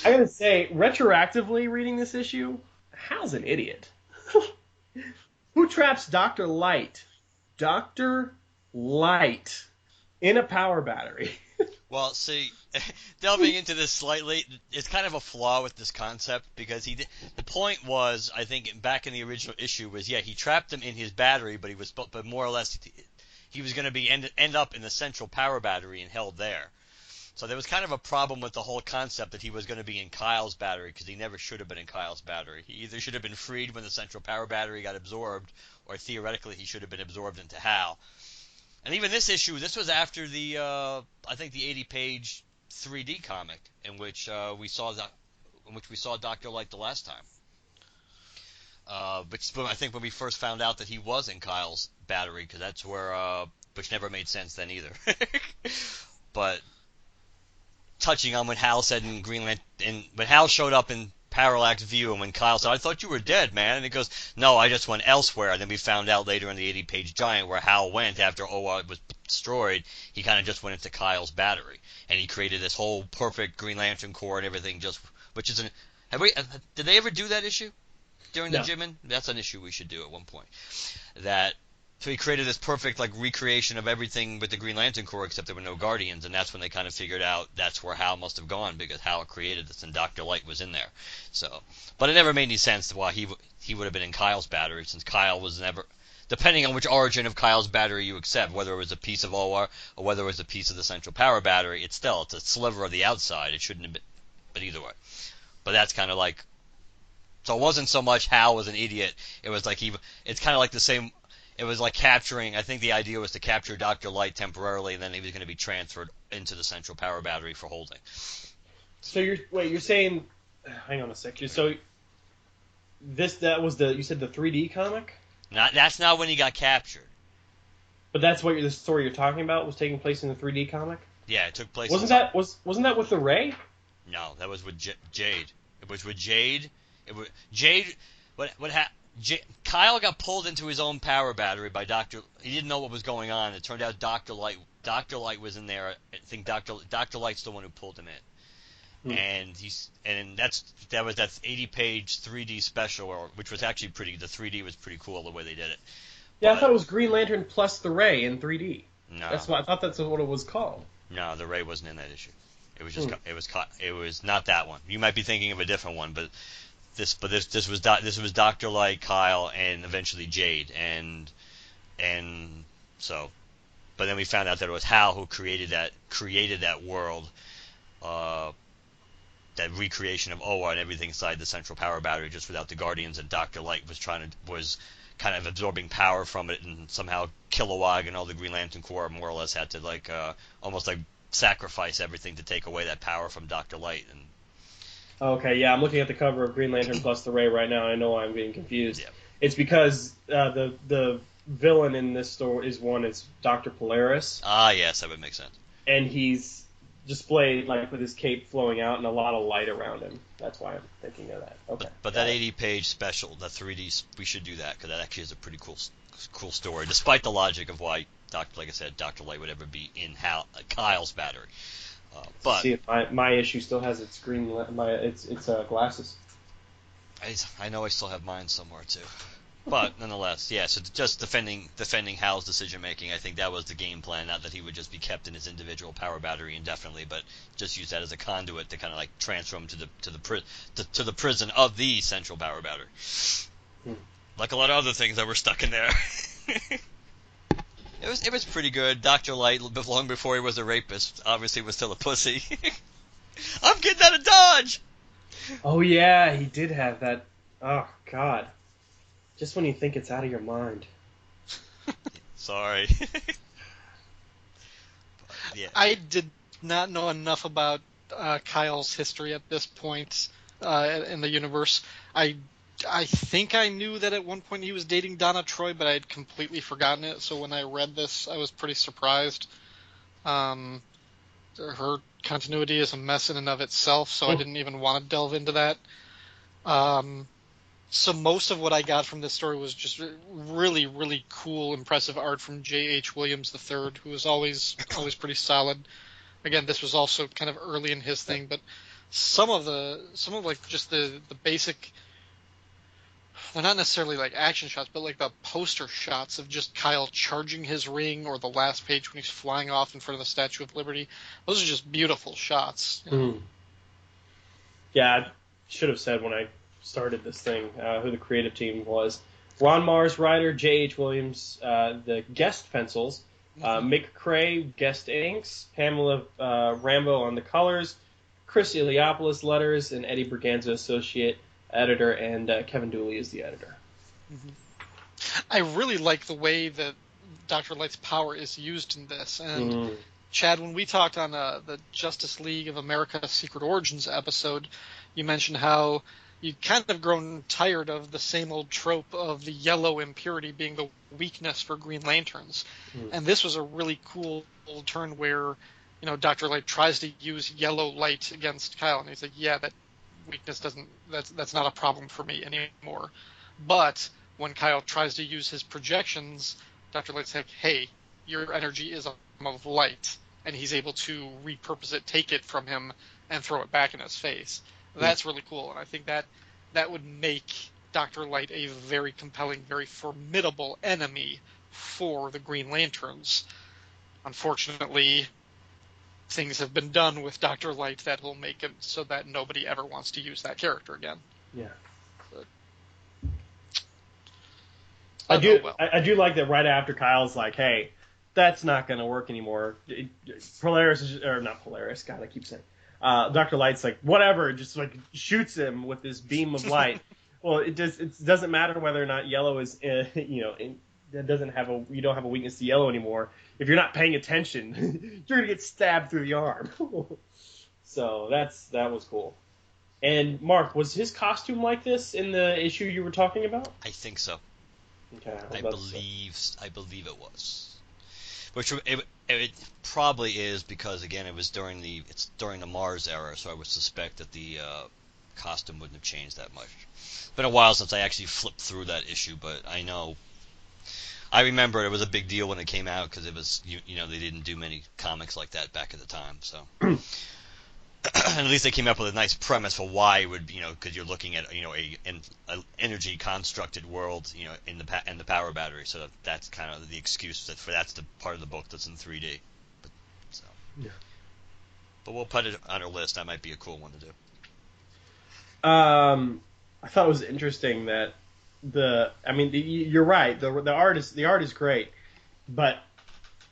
I gotta say, retroactively reading this issue, Hal's an idiot. Who traps Dr. Light? Dr. Light in a power battery. Well, see, delving into this slightly, it's kind of a flaw with this concept because the point was, I think, back in the original issue was, he trapped him in his battery, but more or less he was going to end up in the central power battery and held there. So there was kind of a problem with the whole concept that he was going to be in Kyle's battery because he never should have been in Kyle's battery. He either should have been freed when the central power battery got absorbed, or theoretically he should have been absorbed into Hal. And even this issue, this was after the, I think the 80-page 3D comic in which we saw Dr. Light the last time. Which I think when we first found out that he was in Kyle's battery, because that's where, which never made sense then either. But touching on when Hal said in Green Lantern, when Hal showed up in Parallax View, and when Kyle said, I thought you were dead, man. And he goes, no, I just went elsewhere. And then we found out later in the 80-page Giant where Hal went after Oa was destroyed. He kind of just went into Kyle's battery. And he created this whole perfect Green Lantern Corps and everything, did they ever do that issue during the Jimin? That's an issue we should do at one point. So he created this perfect recreation of everything with the Green Lantern Corps except there were no Guardians, and that's when they kind of figured out that's where Hal must have gone because Hal created this and Dr. Light was in there. So, but it never made any sense why he would have been in Kyle's battery since Kyle was never, depending on which origin of Kyle's battery you accept, whether it was a piece of OR or whether it was a piece of the central power battery, it's a sliver of the outside. It shouldn't have been, but either way. But that's kind of so it wasn't so much Hal was an idiot. It was it's kind of like the same. It was like capturing, I think the idea was to capture Dr. Light temporarily, and then he was going to be transferred into the central power battery for holding. So you're saying, hang on a second. So you said the 3D comic? That's not when he got captured. But that's what the story you're talking about was taking place in the 3D comic? Yeah, it took place. Wasn't that with the Ray? No, that was with Jade. It was with Jade. Jade. Kyle got pulled into his own power battery by Dr. He didn't know what was going on. It turned out Dr. Light was in there. I think Dr. Light's the one who pulled him in. and that was that 80-page 3D special, which was actually pretty. The 3D was pretty cool the way they did it. Yeah, I thought it was Green Lantern plus the Ray in 3D. No, I thought that's what it was called. no, the Ray wasn't in that issue. It was just it was not that one. You might be thinking of a different one, but this was Dr. Light, Kyle, and eventually Jade, and so. But then we found out that it was Hal who created that world, that recreation of Oa and everything inside the central power battery, just without the Guardians. And Dr. Light was kind of absorbing power from it, and somehow Kilowog and all the Green Lantern Corps more or less had to almost sacrifice everything to take away that power from Dr. Light. And okay, yeah, I'm looking at the cover of Green Lantern plus the Ray right now. I know why I'm getting confused. Yeah. It's because the villain in this story is Dr. Polaris. Ah, yes, that would make sense. And he's displayed with his cape flowing out and a lot of light around him. That's why I'm thinking of that. Okay. But that 80-page special, the 3D, we should do that because that actually is a pretty cool story, despite the logic of why, like I said, Dr. Light would ever be in Kyle's battery. But see, my issue still has its glasses. I know I still have mine somewhere too. But nonetheless, yeah. So just defending Hal's decision making, I think that was the game plan. Not that he would just be kept in his individual power battery indefinitely, but just use that as a conduit to kind of transfer him to the prison of the central power battery. Like a lot of other things that were stuck in there. It was pretty good. Dr. Light, long before he was a rapist, obviously was still a pussy. I'm getting out of Dodge. Oh yeah, he did have that. Oh God. Just when you think it's out of your mind. Sorry. Yeah. I did not know enough about Kyle's history at this point in the universe. I think I knew that at one point he was dating Donna Troy, but I had completely forgotten it. So when I read this, I was pretty surprised. Her continuity is a mess in and of itself, so I didn't even want to delve into that. So most of what I got from this story was just really, really cool, impressive art from J.H. Williams III, who was always pretty solid. Again, this was also kind of early in his thing, but some of just the basic, they're not necessarily action shots, but the poster shots of just Kyle charging his ring, or the last page when he's flying off in front of the Statue of Liberty. Those are just beautiful shots. Yeah, I should have said when I started this thing who the creative team was. Ron Mars writer, J.H. Williams, the guest pencils, Mick Cray, guest inks, Pamela Rambo on the colors, Chris Iliopoulos letters, and Eddie Berganza associate editor, and Kevin Dooley is the editor. I really like the way that Dr. Light's power is used in this. And Chad, when we talked on the Justice League of America Secret Origins episode, you mentioned how you'd kind of grown tired of the same old trope of the yellow impurity being the weakness for Green Lanterns. And this was a really cool turn where, Dr. Light tries to use yellow light against Kyle, and he's like, yeah, that weakness that's not a problem for me anymore. But when Kyle tries to use his projections, Dr. Light's like, hey, your energy is a form of light, and he's able to repurpose it, take it from him, and throw it back in his face. That's really cool, and I think that would make Dr. Light a very compelling, very formidable enemy for the Green Lanterns. Unfortunately, things have been done with Dr. Light that will make it so that nobody ever wants to use that character again. Yeah. But, I do like that right after Kyle's like, hey, that's not going to work anymore. Not Polaris, God, I keep saying. Dr. Light's like, whatever, just shoots him with this beam of light. Well, it doesn't matter whether or not yellow is, you don't have a weakness to yellow anymore. If you're not paying attention, you're gonna get stabbed through the arm. So that was cool. And Mark, was his costume like this in the issue you were talking about? I think so. Okay, I believe it was. Which it probably is because again it's during the Mars era, so I would suspect that the costume wouldn't have changed that much. It's been a while since I actually flipped through that issue, but I remember it was a big deal when it came out because it was they didn't do many comics like that back at the time. So at least they came up with a nice premise for why it would, because you're looking at, an energy constructed world, in the power battery. So that's kind of the excuse that's the part of the book that's in 3D. So, Yeah. but we'll put it on our list. That might be a cool one to do. I thought it was interesting that you're right. The art is great, but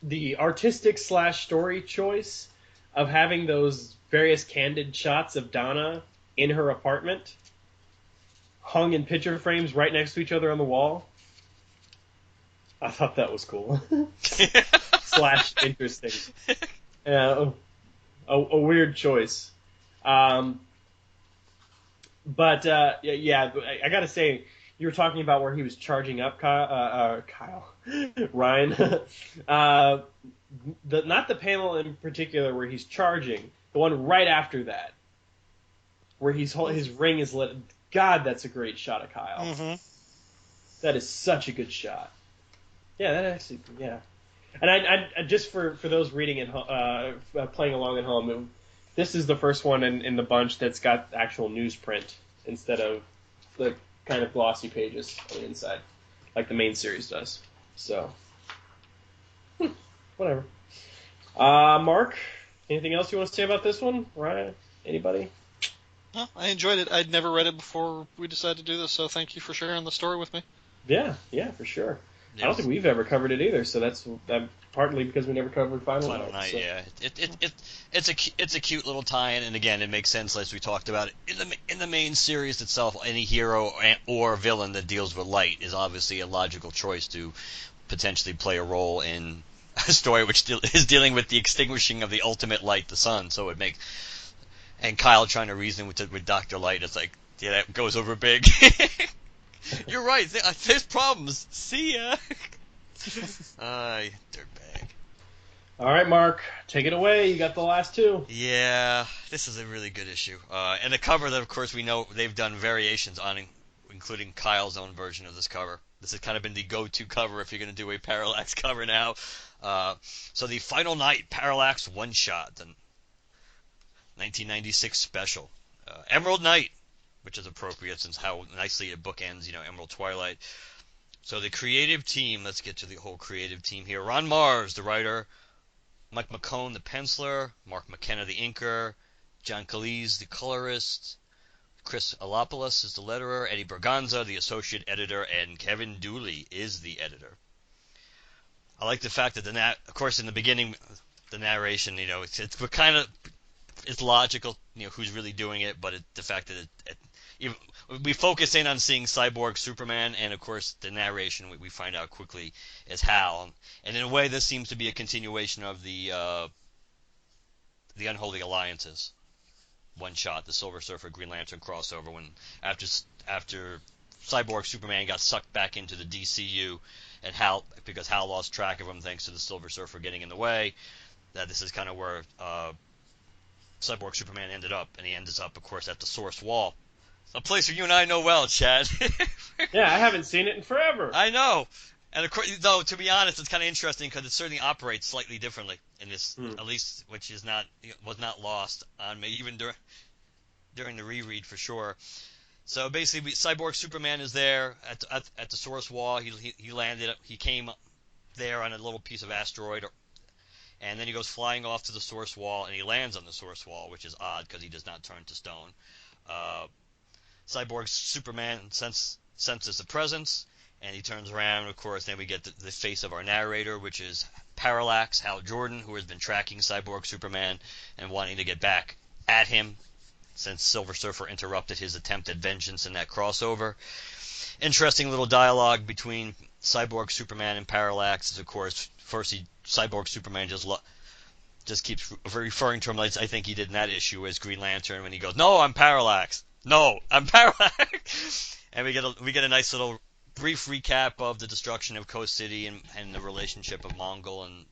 the artistic / story choice of having those various candid shots of Donna in her apartment, hung in picture frames right next to each other on the wall. I thought that was cool. / interesting. A weird choice. But I gotta say, you were talking about where he was charging up Ryan. Not the panel in particular where he's charging, the one right after that, where his ring is lit. God, that's a great shot of Kyle. Mm-hmm. That is such a good shot. Yeah, that actually, yeah. And I just for those reading at playing along at home, this is the first one in the bunch that's got actual newsprint instead of the kind of glossy pages on the inside, like the main series does. So, whatever. Mark, anything else you want to say about this one? Ryan, anybody? No, I enjoyed it. I'd never read it before we decided to do this, so thank you for sharing the story with me. Yeah, for sure. Yes. I don't think we've ever covered it either, so that's partly because we never covered Final Night. So. Yeah. It's a cute little tie-in, and again, it makes sense as we talked about in the main series itself. Any hero or villain that deals with light is obviously a logical choice to potentially play a role in a story which is dealing with the extinguishing of the ultimate light, the sun. So it makes, and Kyle trying to reason with Dr. Light, it's like, yeah, that goes over big. You're right. There's problems. See ya. Dirtbag. All right, Mark, take it away. You got the last two. Yeah, this is a really good issue. And the cover, that of course, we know they've done variations on, including Kyle's own version of this cover. This has kind of been the go-to cover if you're going to do a Parallax cover now. So the Final Night Parallax one-shot, the 1996 special. Emerald Night, which is appropriate since how nicely it bookends, Emerald Twilight. So the creative team, let's get to the whole creative team here. Ron Mars, the writer, Mike McCone, the penciler, Mark McKenna, the inker, John Cleese, the colorist, Chris Alopoulos is the letterer, Eddie Berganza, the associate editor, and Kevin Dooley is the editor. I like the fact that of course, in the beginning, the narration, it's logical, who's really doing it, but the fact that we focus in on seeing Cyborg Superman, and of course the narration we find out quickly is Hal, and in a way this seems to be a continuation of the Unholy Alliances one shot, the Silver Surfer Green Lantern crossover, when after Cyborg Superman got sucked back into the DCU, and because Hal lost track of him thanks to the Silver Surfer getting in the way, that this is kind of where Cyborg Superman ended up, and he ends up, of course, at the Source Wall. A place where you and I know well, Chad. Yeah, I haven't seen it in forever. I know. And of course, though, to be honest, it's kind of interesting because it certainly operates slightly differently in this, at least, which was not lost on me, even during the reread for sure. So basically, Cyborg Superman is there at the Source Wall. He landed. He came there on a little piece of asteroid, and then he goes flying off to the Source Wall, and he lands on the Source Wall, which is odd because he does not turn to stone. Cyborg Superman senses the presence, and he turns around. Of course, then we get the face of our narrator, which is Parallax, Hal Jordan, who has been tracking Cyborg Superman and wanting to get back at him since Silver Surfer interrupted his attempt at vengeance in that crossover. Interesting little dialogue between Cyborg Superman and Parallax. Of course, first Cyborg Superman just keeps referring to him, like I think he did in that issue, as Green Lantern, when he goes, "No, I'm Parallax. No, I'm Parallax." And we get a nice little brief recap of the destruction of Coast City and the relationship of Mongol and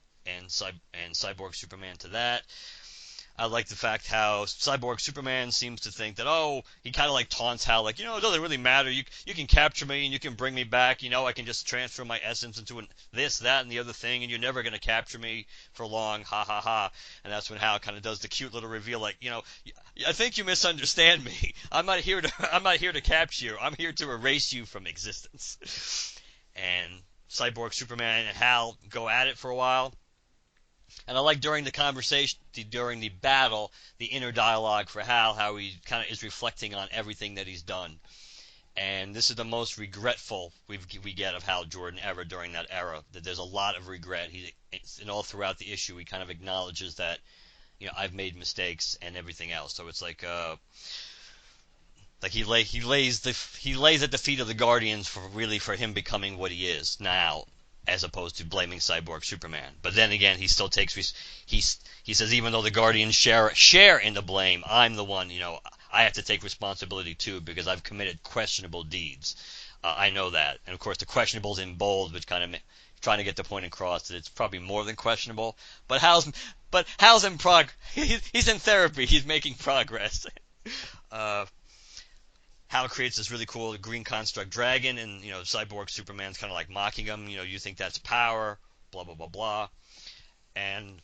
Cyborg Superman to that. I like the fact how Cyborg Superman seems to think that, oh, he kind of like taunts Hal, like, it doesn't really matter. You can capture me and you can bring me back. I can just transfer my essence into this, that, and the other thing, and you're never going to capture me for long. Ha ha ha. And that's when Hal kind of does the cute little reveal, like, I think you misunderstand me. I'm not here to capture you. I'm here to erase you from existence. And Cyborg Superman and Hal go at it for a while. And I like during the conversation, during the battle, the inner dialogue for Hal, how he kind of is reflecting on everything that he's done. And this is the most regretful we get of Hal Jordan ever during that era. That there's a lot of regret. And all throughout the issue, he kind of acknowledges that, I've made mistakes and everything else. So it's like he lays at the feet of the Guardians for him becoming what he is now, as opposed to blaming Cyborg Superman. But then again, he still takes he says, even though the Guardians share in the blame, I'm the one, I have to take responsibility too, because I've committed questionable deeds. I know that. And of course the questionable's in bold, which kind of trying to get the point across that it's probably more than questionable. But Hal's in he's in therapy. He's making progress. Hal creates this really cool green construct dragon, and Cyborg Superman's kind of like mocking him. You think that's power, blah blah blah blah. And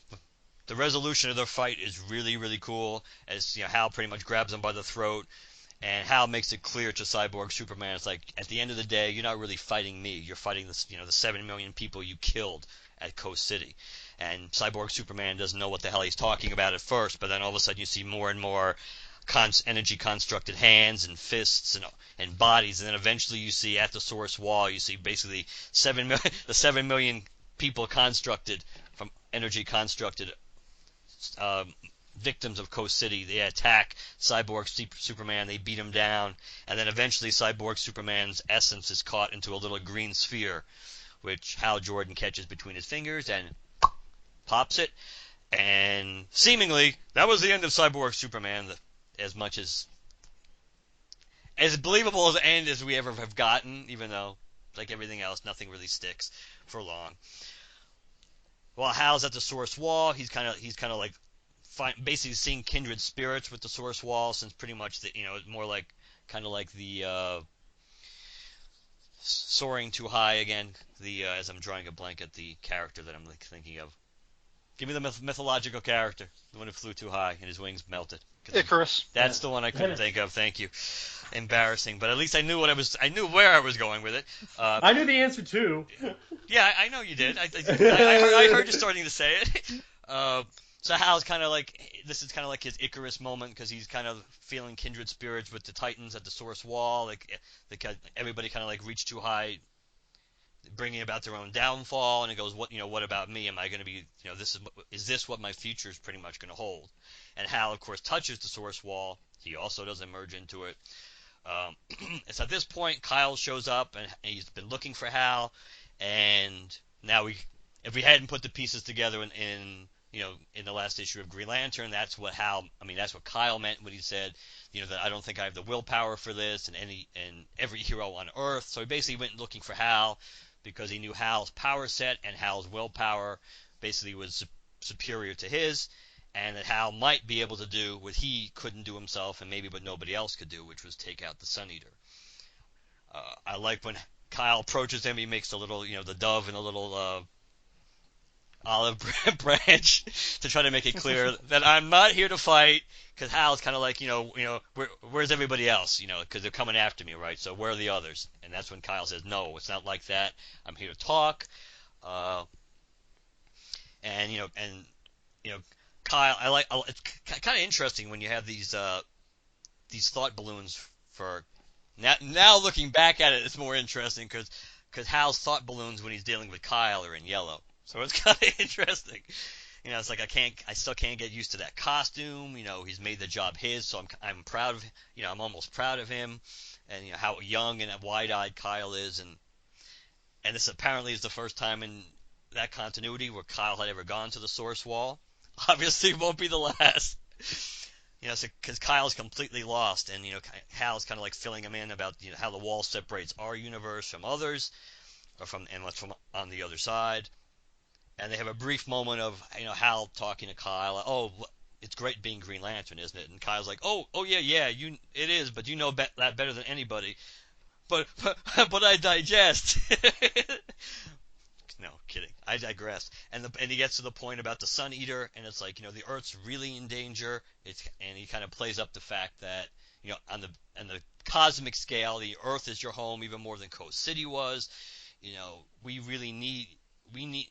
the resolution of their fight is really really cool. As Hal pretty much grabs him by the throat, and Hal makes it clear to Cyborg Superman, it's like, at the end of the day, you're not really fighting me. You're fighting the 7 million people you killed at Coast City. And Cyborg Superman doesn't know what the hell he's talking about at first, but then all of a sudden you see more and more energy constructed hands and fists and bodies, and then eventually you see at the source wall, you see basically 7 million people constructed from energy constructed victims of Coast City. They attack Cyborg Superman, they beat him down, and then eventually Cyborg Superman's essence is caught into a little green sphere, which Hal Jordan catches between his fingers and pops it, and seemingly that was the end of Cyborg Superman. As much as believable as an end as we ever have gotten, even though, like everything else, nothing really sticks for long. While Hal's at the source wall, he's kind of like basically seeing kindred spirits with the source wall, since pretty much it's more like kind of like the soaring too high again. As I'm drawing a blank at the character that I'm thinking of. Give me the mythological character, the one who flew too high and his wings melted. Icarus. That's the one I couldn't think of. Thank you. Embarrassing, but at least I knew I knew where I was going with it. I knew the answer too. Yeah, I know you did. I heard you starting to say it. So Hal's kind of like, this is kind of like his Icarus moment, because he's kind of feeling kindred spirits with the Titans at the source wall. Like everybody kind of like reached too high, bringing about their own downfall, and it goes, what about me? Am I going to be, is this what my future is pretty much going to hold? And Hal, of course, touches the source wall. He also doesn't merge into it. It's at this point Kyle shows up, and he's been looking for Hal, and now if we hadn't put the pieces together in the last issue of Green Lantern, that's what Kyle meant when he said, that I don't think I have the willpower for this, and every hero on Earth. So he basically went looking for Hal, because he knew Hal's power set and Hal's willpower basically was superior to his, and that Hal might be able to do what he couldn't do himself, and maybe what nobody else could do, which was take out the Sun Eater. I like when Kyle approaches him, he makes a little, the dove and a little olive branch to try to make it clear that I'm not here to fight, because Hal's kind of like, where's everybody else, because they're coming after me, right? So where are the others? And that's when Kyle says, no, it's not like that. I'm here to talk. Kyle, it's kind of interesting when you have these thought balloons for now looking back at it, it's more interesting because Hal's thought balloons when he's dealing with Kyle are in yellow. So it's kind of interesting. It's like I still can't get used to that costume. He's made the job his, so I'm proud of, I'm almost proud of him, and how young and wide-eyed Kyle is, and this apparently is the first time in that continuity where Kyle had ever gone to the source wall. Obviously, it won't be the last. Because Kyle's completely lost, and Hal's kind of like filling him in about how the wall separates our universe from others, and what's from on the other side. And they have a brief moment of Hal talking to Kyle. Oh, it's great being Green Lantern, isn't it? And Kyle's like, oh yeah, it is, but you know that better than anybody. But but I digest. No, kidding. I digress. And he gets to the point about the Sun Eater, and it's like, the Earth's really in danger. And he kind of plays up the fact that, on the cosmic scale, the Earth is your home even more than Coast City was. We really need we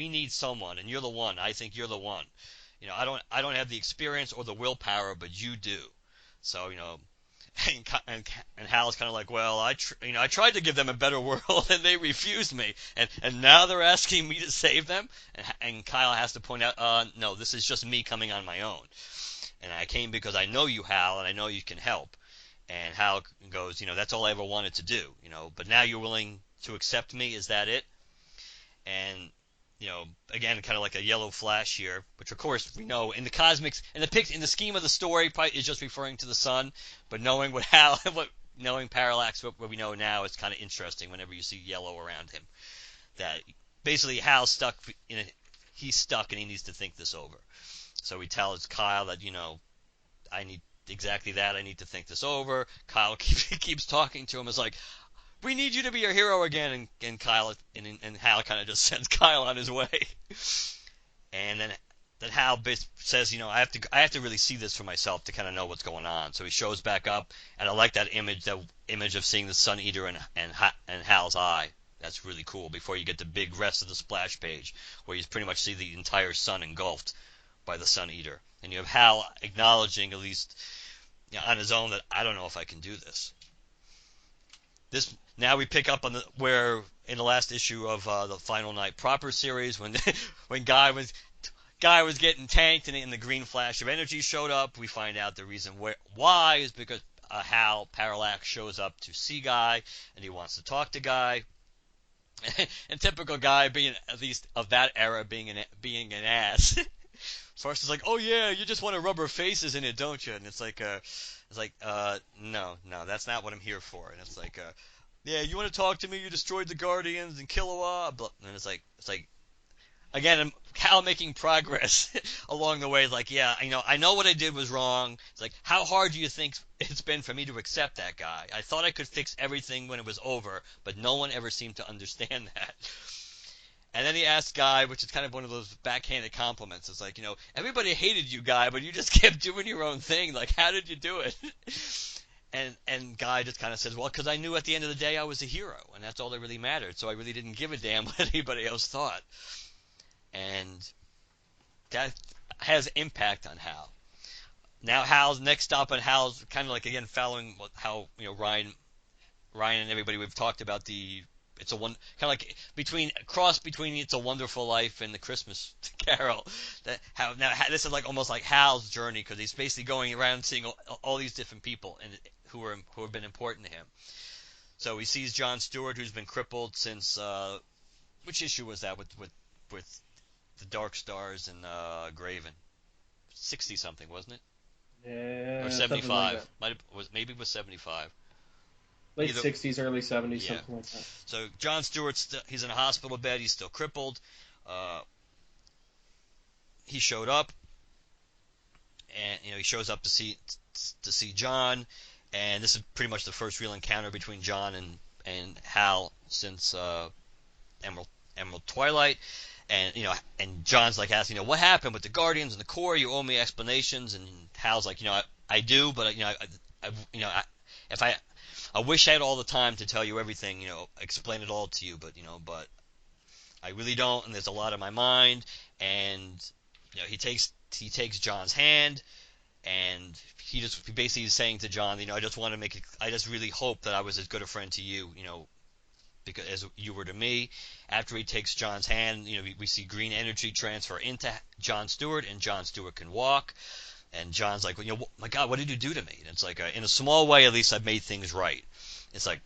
need someone, and you're the one. I think you're the one. I don't have the experience or the willpower, but you do. So, and Hal's kind of like, well, I tried to give them a better world, and they refused me, and now they're asking me to save them, and Kyle has to point out, no, this is just me coming on my own, and I came because I know you, Hal, and I know you can help, and Hal goes, that's all I ever wanted to do, but now you're willing to accept me, is that it? And again, kind of like a yellow flash here, which of course we know in the cosmics, in the scheme of the story, probably is just referring to the sun. But knowing knowing Parallax, what we know now, is kind of interesting. Whenever you see yellow around him, that basically Hal's stuck. He's stuck, and he needs to think this over. So he tells Kyle that I need exactly that. I need to think this over. Kyle keeps talking to him. It's like, we need you to be your hero again, and Kyle and Hal kind of just sends Kyle on his way, and then Hal says, I have to really see this for myself to kind of know what's going on. So he shows back up, and I like that image of seeing the Sun Eater and Hal's eye. That's really cool. Before you get the big rest of the splash page, where you pretty much see the entire sun engulfed by the Sun Eater, and you have Hal acknowledging, at least on his own, that I don't know if I can do this. Now we pick up on where in the last issue of the Final Night Proper series, when Guy was getting tanked and the green flash of energy showed up, we find out the reason why is because Hal Parallax shows up to see Guy, and he wants to talk to Guy. And typical Guy, being at least of that era, being an ass. First it's like, oh yeah, you just want to rub our faces in it, don't you? And it's like no, that's not what I'm here for. And it's like, yeah, you want to talk to me? You destroyed the Guardians and Killua. And it's like, again, Cal making progress along the way. Like, yeah, I know what I did was wrong. It's like, how hard do you think it's been for me to accept that, Guy? I thought I could fix everything when it was over, but no one ever seemed to understand that. And then he asks Guy, which is kind of one of those backhanded compliments. It's like, everybody hated you, Guy, but you just kept doing your own thing. Like, how did you do it? And Guy just kind of says, well, because I knew at the end of the day I was a hero, and that's all that really mattered. So I really didn't give a damn what anybody else thought. And that has impact on Hal. Now Hal's next stop on Hal's kind of like, again, following how Ryan and everybody, we've talked about it's a one kind of like between It's a Wonderful Life and the Christmas Carol. This is like almost like Hal's journey, because he's basically going around seeing all these different people and who have been important to him. So he sees John Stewart, who's been crippled since which issue was that with the Dark Stars and Graven? 60 something, wasn't it? Yeah, or 75? Maybe it was 75. Late 60s, early 70s, yeah. something like that. So John Stewart's he's in a hospital bed. He's still crippled. He showed up, and he shows up to see John, and this is pretty much the first real encounter between John and Hal since Emerald Twilight. And and John's like asking, what happened with the Guardians and the Corps? You owe me explanations. And Hal's like, I do, but I wish I had all the time to tell you everything, explain it all to you, but I really don't, and there's a lot on my mind. And he takes John's hand, and he basically is saying to John, I just want to make it, I just really hope that I was as good a friend to you, because as you were to me. After he takes John's hand, we see green energy transfer into John Stewart, and John Stewart can walk. And John's like, my God, what did you do to me? And it's like, in a small way, at least I've made things right. It's like,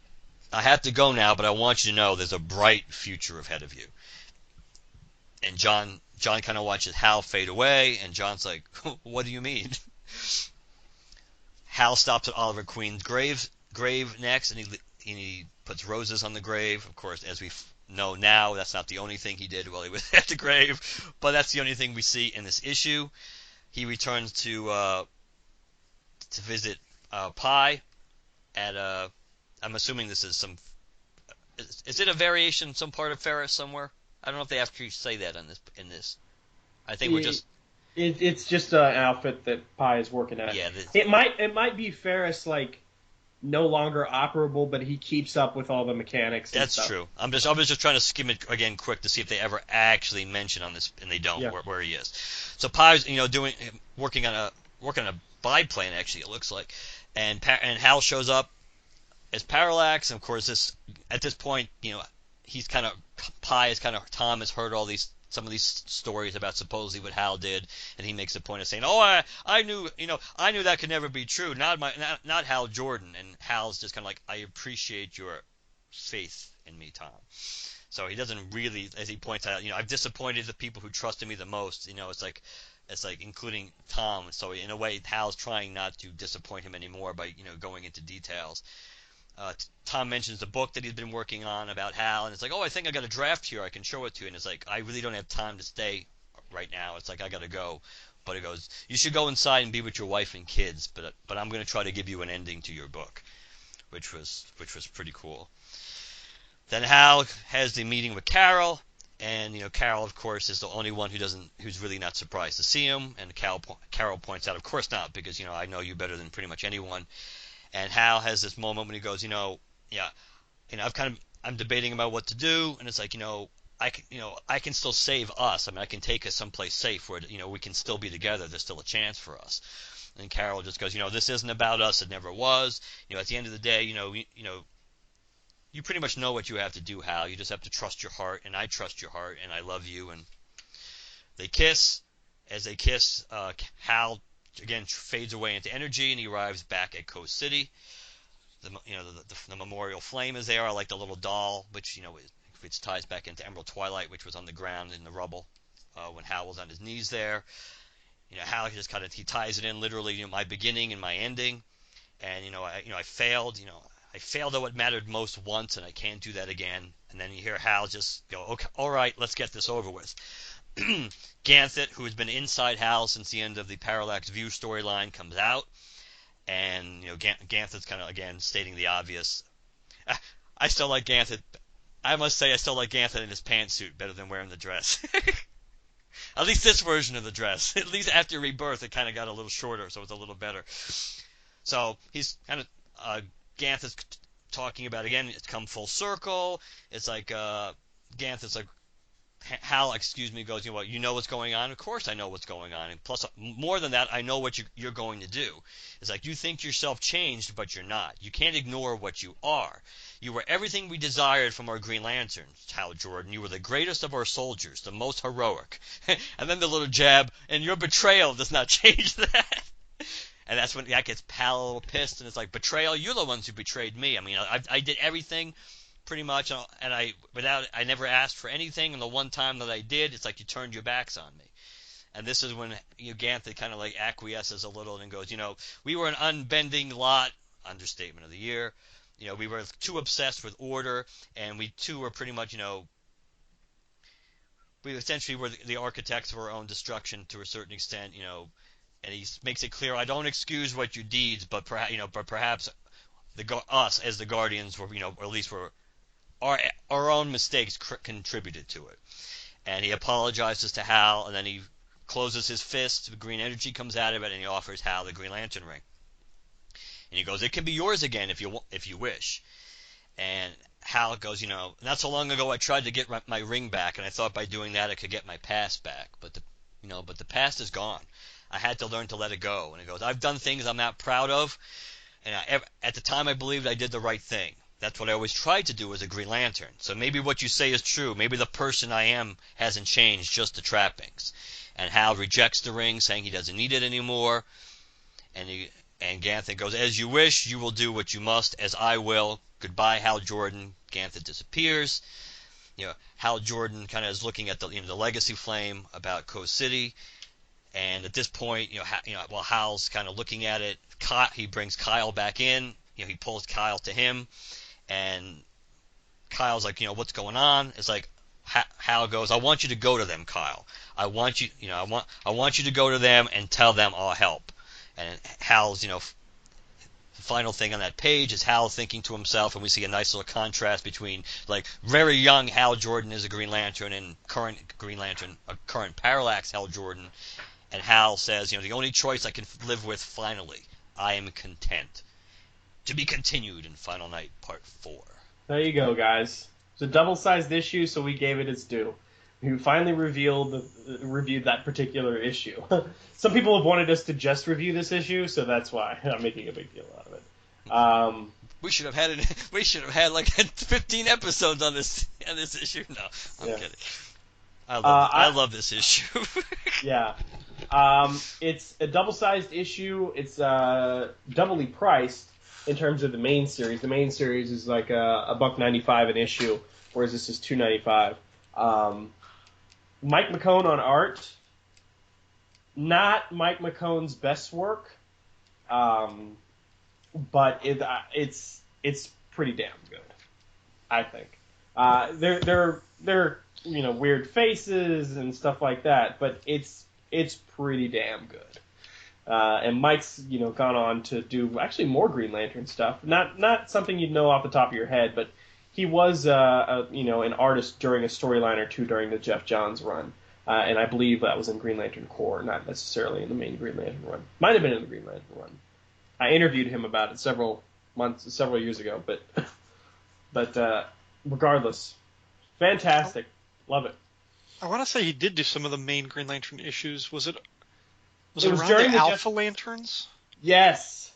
I have to go now, but I want you to know there's a bright future ahead of you. And John kind of watches Hal fade away, and John's like, what do you mean? Hal stops at Oliver Queen's grave next, and he puts roses on the grave. Of course, as we know now, that's not the only thing he did while he was at the grave, but that's the only thing we see in this issue. he returns to visit Pi at I'm assuming this is some. Is it a variation, some part of Ferris somewhere? I don't know if they actually say that in this. I think we're just. It's just an outfit that Pi is working at. Yeah. It might be Ferris like no longer operable, but he keeps up with all the mechanics and That's stuff. true. I was just trying to skim it again quick to see if they ever actually mention on this, and they don't, Yeah. where he is. So Pi's, working on a biplane, actually, it looks like, and Hal shows up as Parallax, and of course at this point, he's kind of Tom has heard some of these stories about supposedly what Hal did, and he makes a point of saying, "Oh, I knew that could never be true. Not Hal Jordan." And Hal's just kind of like, "I appreciate your faith in me, Tom." So he doesn't really, as he points out, I've disappointed the people who trusted me the most. It's like including Tom. So in a way, Hal's trying not to disappoint him anymore by going into details. Tom mentions the book that he's been working on about Hal, and it's like, "Oh, I think I got a draft here. I can show it to you." And it's like, "I really don't have time to stay right now. It's like I got to go." But he goes, "You should go inside and be with your wife and kids, but I'm going to try to give you an ending to your book," which was pretty cool. Then Hal has the meeting with Carol, and Carol, of course, is the only one who's really not surprised to see him. And Carol points out, "Of course not, because I know you better than pretty much anyone." And Hal has this moment when he goes, I'm debating about what to do, and it's like, I can still save us. I mean, I can take us someplace safe where, we can still be together. There's still a chance for us. And Carol just goes, this isn't about us. It never was. At the end of the day, you pretty much know what you have to do, Hal. You just have to trust your heart, and I trust your heart, and I love you. And they kiss. As they kiss, Hal again fades away into energy, and he arrives back at Coast City. The memorial flame is there. I like the little doll, which ties back into Emerald Twilight, which was on the ground in the rubble when Hal was on his knees there. Hal just he ties it in literally, my beginning and my ending. And I failed. I failed at what mattered most once, and I can't do that again. And then you hear Hal just go, "Okay, all right, let's get this over with." Ganthet, who has been inside Hal since the end of the Parallax View storyline, comes out, and Ganthet's kind of again stating the obvious. I still like Ganthet. I must say, I still like Ganthet in his pantsuit better than wearing the dress. At least this version of the dress. At least after Rebirth, it kind of got a little shorter, so it's a little better. So he's kind of Ganthet's talking about again. It's come full circle. It's like Ganthet's like, Hal, goes, you know what's going on? Of course I know what's going on. And plus, more than that, I know what you're going to do. It's like, you think yourself changed, but you're not. You can't ignore what you are. You were everything we desired from our Green Lanterns, Hal Jordan. You were the greatest of our soldiers, the most heroic. And then the little jab, and your betrayal does not change that. And that's when that gets Hal a little pissed, and it's like, betrayal? You're the ones who betrayed me. I mean, I did everything pretty much, and I never asked for anything, and the one time that I did, it's like you turned your backs on me. And this is when Ganthet kind of like acquiesces a little and goes, we were an unbending lot, understatement of the year. We were too obsessed with order, and we too were pretty much, we essentially were the architects of our own destruction to a certain extent, and he makes it clear, I don't excuse what you deeds, but perhaps us as the Guardians were, or at least were our own mistakes contributed to it. And he apologizes to Hal, and then he closes his fist. The green energy comes out of it, and he offers Hal the Green Lantern ring. And he goes, "It can be yours again if you wish." And Hal goes, "Not so long ago I tried to get my ring back, and I thought by doing that I could get my past back. But the past is gone. I had to learn to let it go." And he goes, "I've done things I'm not proud of, and at the time I believed I did the right thing. That's what I always tried to do as a Green Lantern. So maybe what you say is true. Maybe the person I am hasn't changed, just the trappings." And Hal rejects the ring, saying he doesn't need it anymore. And Ganthet goes, "As you wish, you will do what you must, as I will. Goodbye, Hal Jordan." Ganthet disappears. Hal Jordan kind of is looking at the legacy flame about Coast City. And at this point, while Hal's kind of looking at it, he brings Kyle back in. He pulls Kyle to him. And Kyle's like, "What's going on?" It's like, Hal goes, I want you to go to them, Kyle. I want you, I want you to go to them and tell them I'll help. And Hal's, final thing on that page is Hal thinking to himself, and we see a nice little contrast between like very young Hal Jordan as a Green Lantern and current Green Lantern, a current Parallax Hal Jordan. And Hal says, the only choice I can live with finally, I am content. To be continued in Final Night Part 4. There you go, guys. It's a double-sized issue, so we gave it its due. We finally reviewed that particular issue. Some people have wanted us to just review this issue, so that's why I'm making a big deal out of it. We should have had We should have had like 15 episodes on this issue. No, I'm kidding. I love this issue. Yeah. It's a double-sized issue. It's doubly priced in terms of the main series. The main series is like $1.95 an issue, whereas this is $2.95. Mike McKone on art. Not Mike McKone's best work, but it's pretty damn good, I think. They're weird faces and stuff like that, but it's pretty damn good. And Mike's gone on to do actually more Green Lantern stuff. Not something you'd know off the top of your head, but he was an artist during a storyline or two during the Jeff Johns run, and I believe that was in Green Lantern Corps, not necessarily in the main Green Lantern run. Might have been in the Green Lantern run. I interviewed him about it several years ago, but regardless, fantastic, love it. I want to say he did do some of the main Green Lantern issues. Was it was around during the the Alpha Lanterns? Yes,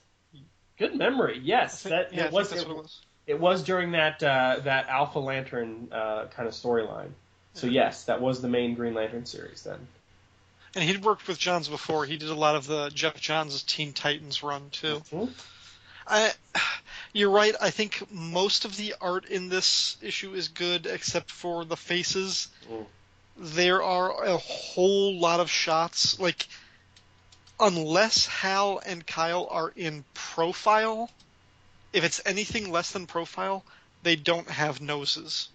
good memory. Yes, I think that's what it was. It was during that Alpha Lantern kind of storyline. So yes, that was the main Green Lantern series then. And he'd worked with Johns before. He did a lot of the Jeff Johns' Teen Titans run too. Mm-hmm. You're right. I think most of the art in this issue is good, except for the faces. There are a whole lot of shots, like, unless Hal and Kyle are in profile, if it's anything less than profile, they don't have noses.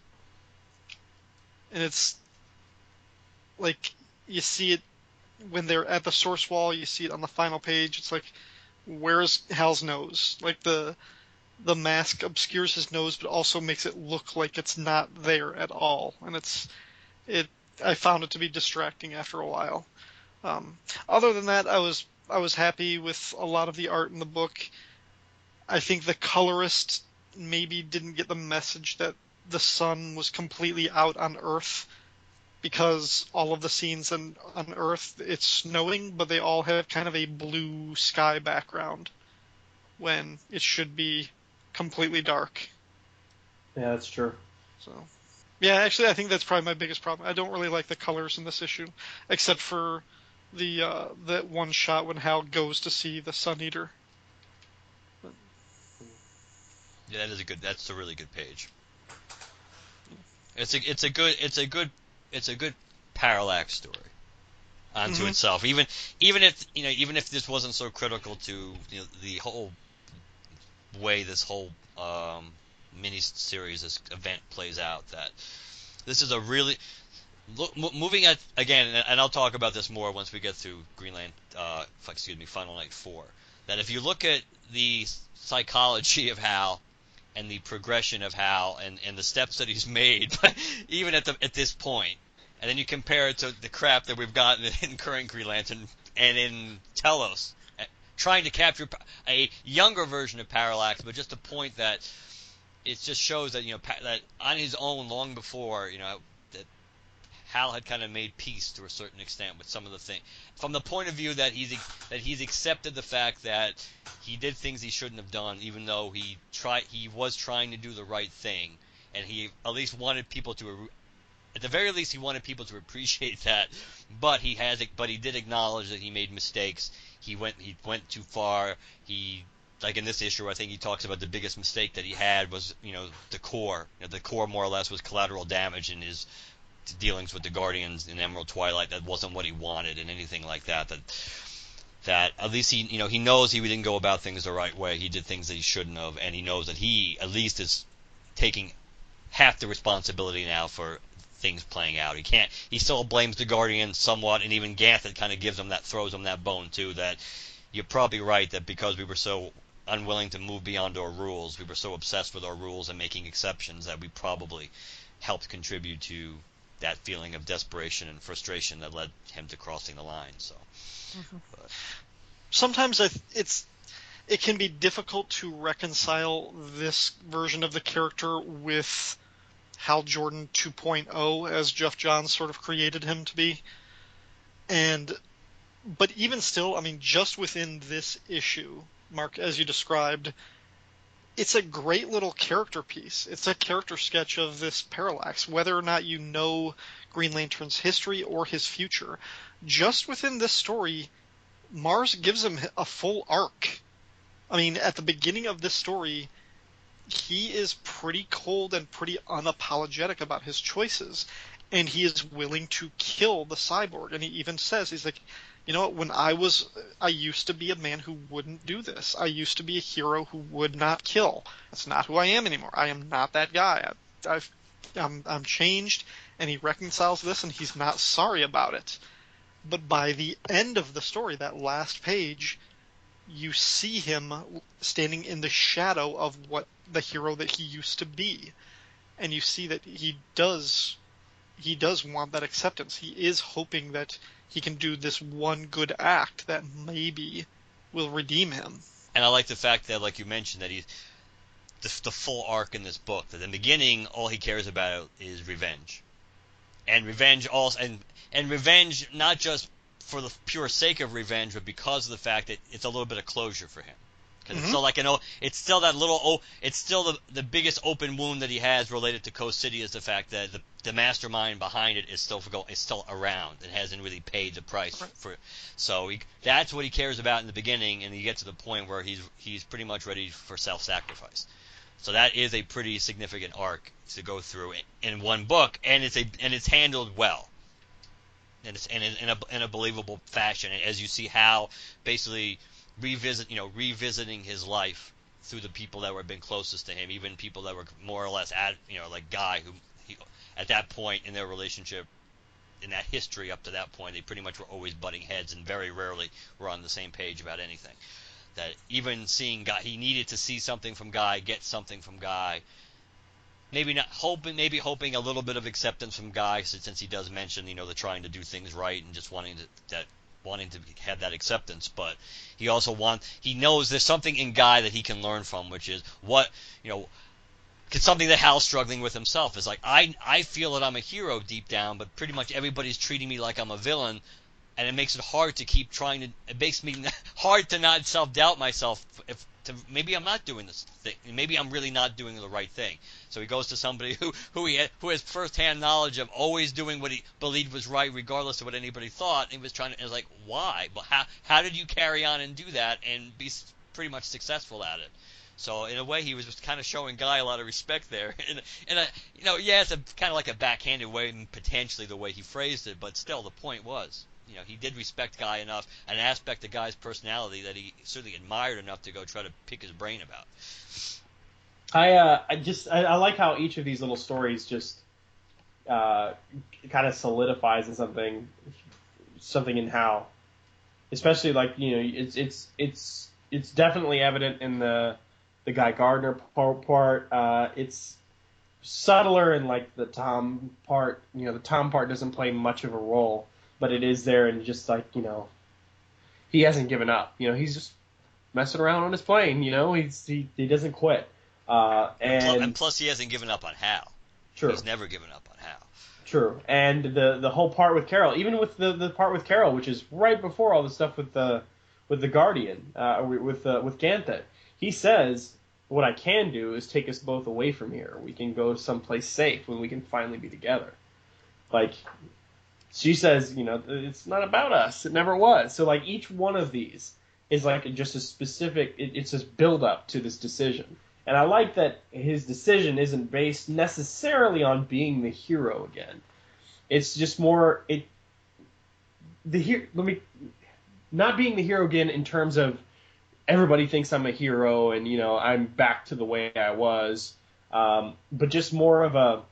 And it's, like, you see it when they're at the source wall, you see it on the final page, it's like, where's Hal's nose? Like, the mask obscures his nose, but also makes it look like it's not there at all. And I found it to be distracting after a while. Other than that, I was happy with a lot of the art in the book. I think the colorist maybe didn't get the message that the sun was completely out on Earth, because all of the scenes on Earth, it's snowing, but they all have kind of a blue sky background when it should be completely dark. Yeah, that's true. So, yeah, actually, I think that's probably my biggest problem. I don't really like the colors in this issue, except for that one shot when Hal goes to see the Sun Eater. Yeah, that's a really good page. It's a good Parallax story unto itself. Even if this wasn't so critical to the whole way this whole mini-series, this event plays out, that this is a really moving at again, and I'll talk about this more once we get through Final Night 4. That if you look at the psychology of Hal and the progression of Hal and the steps that he's made, even at this point, and then you compare it to the crap that we've gotten in current Green Lantern and in Telos, trying to capture a younger version of Parallax, but just a point that it just shows that that on his own, long before that Hal had kind of made peace to a certain extent with some of the things, from the point of view that he's accepted the fact that he did things he shouldn't have done, even though he was trying to do the right thing, and he at least wanted people to, at the very least, he wanted people to appreciate that. But he did acknowledge that he made mistakes. He went too far. Like in this issue, I think he talks about the biggest mistake that he had was the core. The core more or less was collateral damage in his dealings with the Guardians in Emerald Twilight. That wasn't what he wanted, and anything like that. That at least he knows he didn't go about things the right way. He did things that he shouldn't have, and he knows that he at least is taking half the responsibility now for things playing out. He still blames the Guardian somewhat, and even Ganthet kind of throws him that bone too, that you're probably right that because we were so unwilling to move beyond our rules, we were so obsessed with our rules and making exceptions that we probably helped contribute to that feeling of desperation and frustration that led him to crossing the line. So, sometimes it can be difficult to reconcile this version of the character with Hal Jordan 2.0, as Jeff Johns sort of created him to be. But even still, I mean, just within this issue, Mark, as you described, it's a great little character piece. It's a character sketch of this Parallax, whether or not you know Green Lantern's history or his future. Just within this story, Mars gives him a full arc. I mean, at the beginning of this story, he is pretty cold and pretty unapologetic about his choices, and he is willing to kill the cyborg. And he even says, he's like, you know, I used to be a man who wouldn't do this. I used to be a hero who would not kill. That's not who I am anymore. I am not that guy. I'm changed, and he reconciles this, and he's not sorry about it. But by the end of the story, that last page, you see him standing in the shadow of what the hero that he used to be. And you see that he does want that acceptance. He is hoping that he can do this one good act that maybe will redeem him. And I like the fact that, like you mentioned, that he's the full arc in this book. That in the beginning, all he cares about is revenge, and revenge also, and revenge not just for the pure sake of revenge, but because of the fact that it's a little bit of closure for him. Because it's still like it's still that little, it's still the biggest open wound that he has related to Coast City is the fact that the mastermind behind it is still around and hasn't really paid the price for. So that's what he cares about in the beginning, and you get to the point where he's pretty much ready for self-sacrifice. So that is a pretty significant arc to go through in one book, and it's handled well. And it's in a believable fashion, as you see how basically revisiting his life through the people that were been closest to him, even people that were more or less like Guy, who at that point in their relationship, in that history up to that point, they pretty much were always butting heads and very rarely were on the same page about anything. That even seeing Guy, he needed to see something from Guy, get something from Guy. Maybe hoping a little bit of acceptance from Guy, since he does mention, the trying to do things right and just wanting to have that acceptance. But he also he knows there's something in Guy that he can learn from, which is it's something that Hal's struggling with himself. Is like, I feel that I'm a hero deep down, but pretty much everybody's treating me like I'm a villain, and it makes it hard to keep trying to. It makes me hard to not self-doubt myself. Maybe I'm not doing this thing. Maybe I'm really not doing the right thing. So he goes to somebody who has first-hand knowledge of always doing what he believed was right, regardless of what anybody thought. And he was trying to. It was like, why? But how did you carry on and do that and be pretty much successful at it? So in a way, he was just kind of showing Guy a lot of respect there. And it's a kind of like a backhanded way, potentially the way he phrased it, but still, the point was. He did respect Guy enough, an aspect of Guy's personality that he certainly admired enough to go try to pick his brain about. I like how each of these little stories just kind of solidifies in something in Hal, especially like it's definitely evident in the Guy Gardner part. It's subtler in like the Tom part. The Tom part doesn't play much of a role. But it is there, and just like, he hasn't given up. He's just messing around on his plane. He doesn't quit. And plus, he hasn't given up on Hal. True. He's never given up on Hal. True. And the whole part with Carol, even with the part with Carol, which is right before all the stuff with the Guardian, with Ganthet, he says, "What I can do is take us both away from here. We can go someplace safe when we can finally be together." Like. She says, it's not about us. It never was. So, like, each one of these is, like, just a specific... It's just build-up to this decision. And I like that his decision isn't based necessarily on being the hero again. It's just more... Not being the hero again in terms of everybody thinks I'm a hero and, I'm back to the way I was. But just more of a...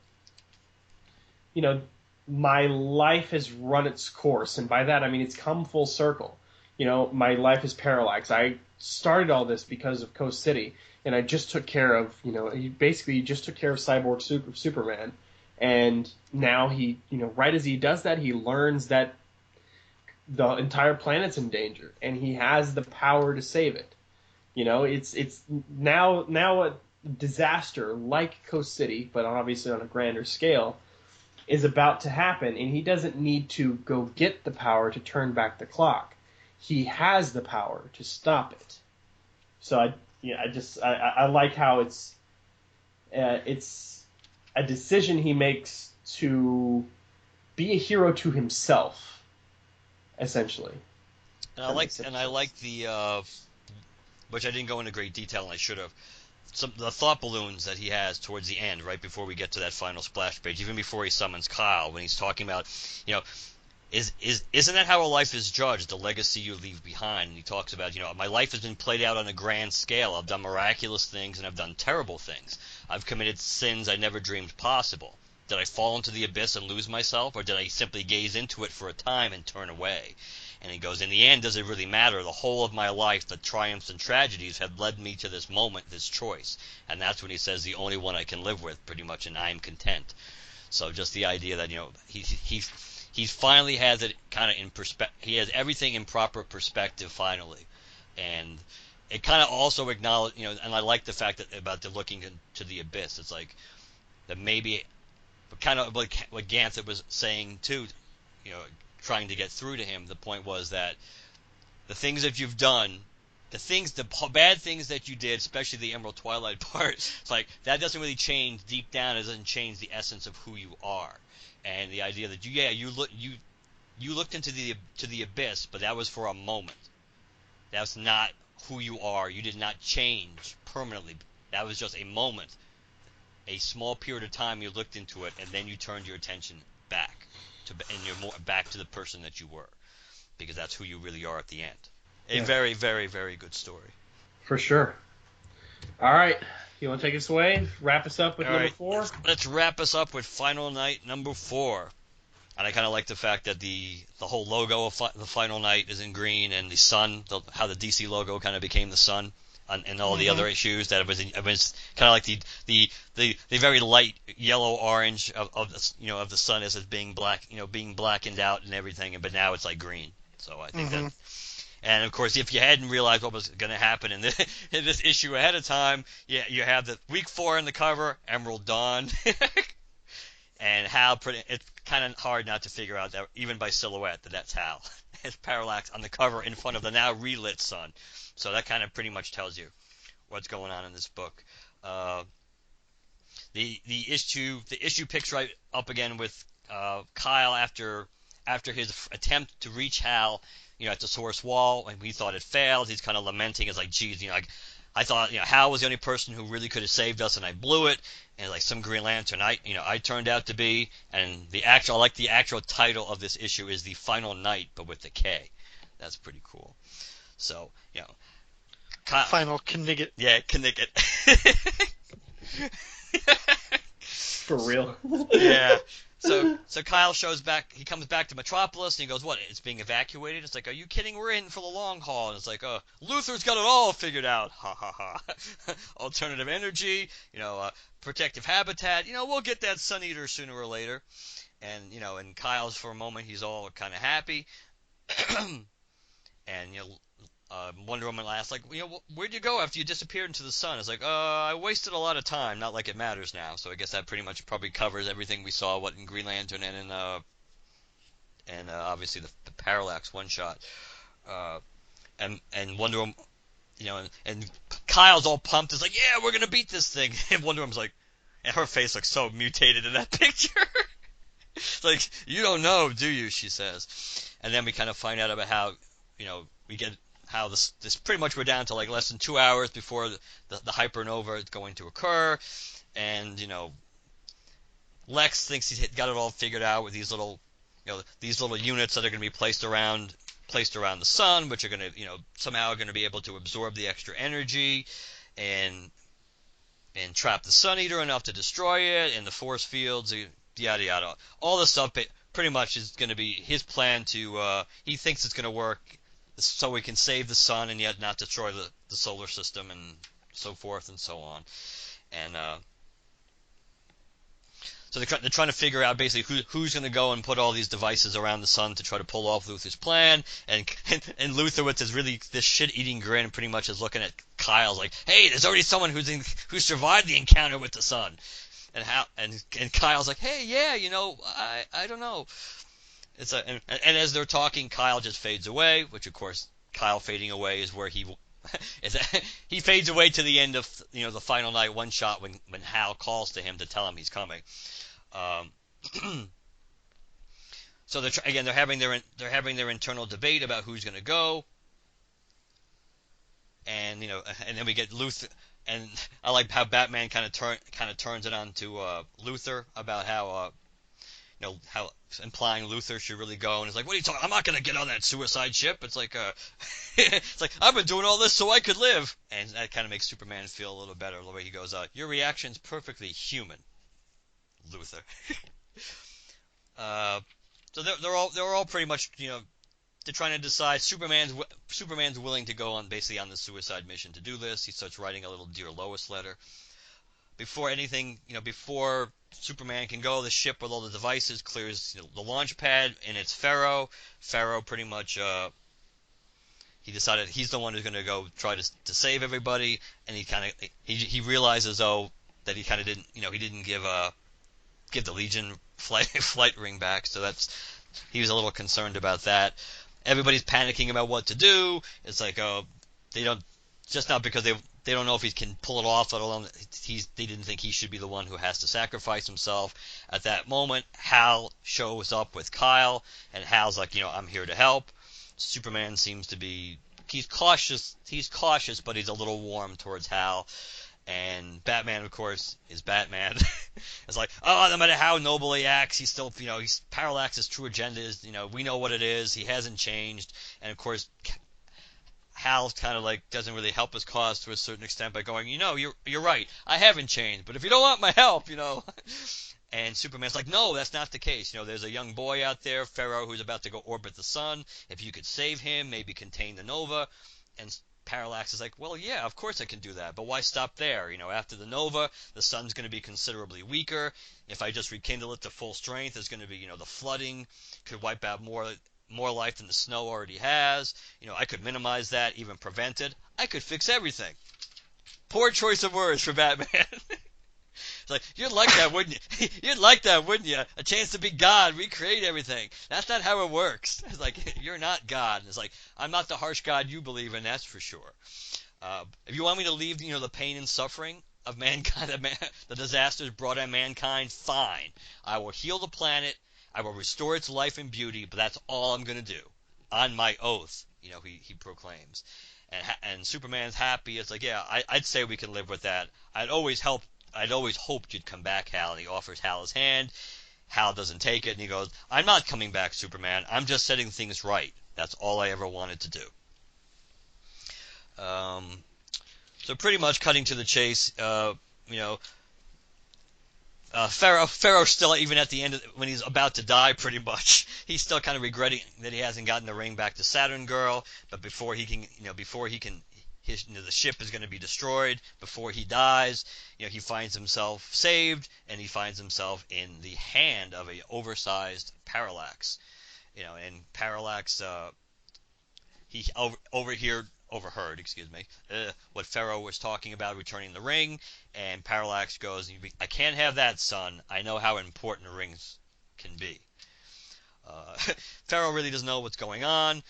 you know, my life has run its course, and by that I mean it's come full circle. You know, my life is parallax. I started all this because of Coast City, and I just took care of, he just took care of Cyborg Superman, and now right as he does that, he learns that the entire planet's in danger, and he has the power to save it. It's now a disaster like Coast City, but obviously on a grander scale, is about to happen, and he doesn't need to go get the power to turn back the clock. He has the power to stop it. So I like how it's a decision he makes to be a hero to himself, essentially. And I like the which I didn't go into great detail, and I should have. The thought balloons that he has towards the end, right before we get to that final splash page, even before he summons Kyle, when he's talking about, isn't that how a life is judged, the legacy you leave behind? And he talks about, my life has been played out on a grand scale. I've done miraculous things and I've done terrible things. I've committed sins I never dreamed possible. Did I fall into the abyss and lose myself, or did I simply gaze into it for a time and turn away? And he goes, in the end, does it really matter? The whole of my life, the triumphs and tragedies have led me to this moment, this choice. And that's when he says, the only one I can live with, pretty much, and I'm content. So just the idea that, he finally has it kind of in perspective. He has everything in proper perspective finally. And it kind of also acknowledge, and I like the fact that about the looking into the abyss. It's like that maybe, kind of like what Ganthet was saying too, trying to get through to him. The point was that the things that you've done, the bad things that you did, especially the Emerald Twilight part, it's like that doesn't really change deep down. It doesn't change the essence of who you are, and the idea that you looked into the abyss, but that was for a moment. That's not who you are. You did not change permanently. That was just a moment, a small period of time. You looked into it, and then you turned your attention back. And you're more back to the person that you were, because that's who you really are at the end. A very, very, very good story. For sure. All right. You want to take us away? Wrap us up with number 4? Let's wrap us up with Final Night number 4. And I kind of like the fact that the whole logo of the Final Night is in green, and the sun, how the DC logo kind of became the sun. And all the other issues, that it was kind of like the very light yellow orange of the sun as it's being black, being blackened out and everything, but now it's like green. So I think that, and of course, if you hadn't realized what was going to happen in this issue ahead of time, you have the week 4 in the cover, Emerald Dawn, and Hal. It's kind of hard not to figure out that even by silhouette that's Hal. It's Parallax on the cover in front of the now relit sun. So that kind of pretty much tells you what's going on in this book. The issue picks right up again with Kyle after his attempt to reach Hal, at the Source Wall, and we thought it failed. He's kind of lamenting. It's like, geez, I thought Hal was the only person who really could have saved us, and I blew it. And like some Green Lantern, I turned out to be. And I like the actual title of this issue is The Final Night, but with the K. That's pretty cool. So, Final Knigget. Yeah, Knigget. For real. Yeah. So Kyle shows back. He comes back to Metropolis, and he goes, "What? It's being evacuated?" It's like, "Are you kidding? We're in for the long haul." And it's like, Luthor's got it all figured out. Ha ha ha. Alternative energy, protective habitat. We'll get that Sun Eater sooner or later. And and Kyle's, for a moment, he's all kind of happy. And Wonder Woman asks, like, where'd you go after you disappeared into the sun? It's like, I wasted a lot of time, not like it matters now. So I guess that pretty much probably covers everything we saw, in Green Lantern and in obviously the Parallax one shot. And Wonder Woman, and Kyle's all pumped. It's like, yeah, we're gonna beat this thing. And Wonder Woman's like, and her face looks so mutated in that picture. Like, you don't know, do you? She says. And then we kind of find out about how, we get how this pretty much we're down to like less than 2 hours before the hypernova is going to occur, and Lex thinks he's got it all figured out with these little units that are going to be placed around the sun, which are going to somehow going to be able to absorb the extra energy and trap the Sun Eater enough to destroy it, and the force fields, yada yada. All the stuff pretty much is going to be his plan to. He thinks it's going to work, so we can save the sun and yet not destroy the solar system and so forth and so on. And so they're trying to figure out basically who's going to go and put all these devices around the sun to try to pull off Luther's plan. And Luther with this shit-eating grin pretty much is looking at Kyle's like, hey, there's already someone who survived the encounter with the sun. And Kyle's like, hey, yeah, I don't know. And as they're talking, Kyle just fades away, which of course Kyle fading away is where he fades away to the end of the final night one shot when Hal calls to him to tell him he's coming. So they're having their internal debate about who's going to go, and and then we get Luther, and I like how Batman kind of turns it on to Luther about how how implying Luther should really go, and he's like, what are you talking? I'm not going to get on that suicide ship. It's like it's like I've been doing all this so I could live, and that kind of makes Superman feel a little better the way he goes, your reaction's perfectly human, Luther. So they're all pretty much they're trying to decide. Superman's willing to go on basically on the suicide mission to do this. He starts writing a little Dear Lois letter. Before Superman can go, the ship with all the devices clears the launch pad, and it's Pharaoh. Pharaoh pretty much he decided he's the one who's going to go try to save everybody, and he realizes though that he kind of didn't he didn't give the Legion flight ring back, so he was a little concerned about that. Everybody's panicking about what to do. It's like they don't, just not because they don't know if he can pull it off, let alone they didn't think he should be the one who has to sacrifice himself. At that moment, Hal shows up with Kyle, and Hal's like, I'm here to help. Superman seems to be, he's cautious, but he's a little warm towards Hal. And Batman, of course, is Batman. It's like, no matter how noble he acts, he's still, Parallax's true agenda is, we know what it is. He hasn't changed. And of course, Hal kind of like doesn't really help his cause to a certain extent by going, you're right. I haven't changed, but if you don't want my help, And Superman's like, no, that's not the case. There's a young boy out there, Pharaoh, who's about to go orbit the sun. If you could save him, maybe contain the Nova. And Parallax is like, well, yeah, of course I can do that, but why stop there? After the Nova, the sun's going to be considerably weaker. If I just rekindle it to full strength, there's going to be, the flooding could wipe out more life than the snow already has. I could minimize that, even prevent it. I could fix everything. Poor choice of words for Batman. It's like, you'd like that, wouldn't you? You'd like that, wouldn't you? A chance to be God, recreate everything. That's not how it works. It's like, you're not God. It's like, I'm not the harsh God you believe in, that's for sure. If you want me to leave, the pain and suffering of mankind, the disasters brought on mankind, fine. I will heal the planet. I will restore its life and beauty, but that's all I'm going to do. On my oath, he proclaims. And Superman's happy. It's like, yeah, I'd say we can live with that. I'd always hoped you'd come back, Hal. And he offers Hal his hand. Hal doesn't take it, and he goes, I'm not coming back, Superman. I'm just setting things right. That's all I ever wanted to do. So pretty much cutting to the chase, Pharaoh's still, even at the end, when he's about to die, pretty much, he's still kind of regretting that he hasn't gotten the ring back to Saturn Girl, but before he can, the ship is going to be destroyed. Before he dies, he finds himself saved, and he finds himself in the hand of a oversized Parallax. And Parallax, he overheard, what Pharaoh was talking about returning the ring, and Parallax goes, I can't have that, son. I know how important rings can be. Pharaoh really doesn't know what's going on.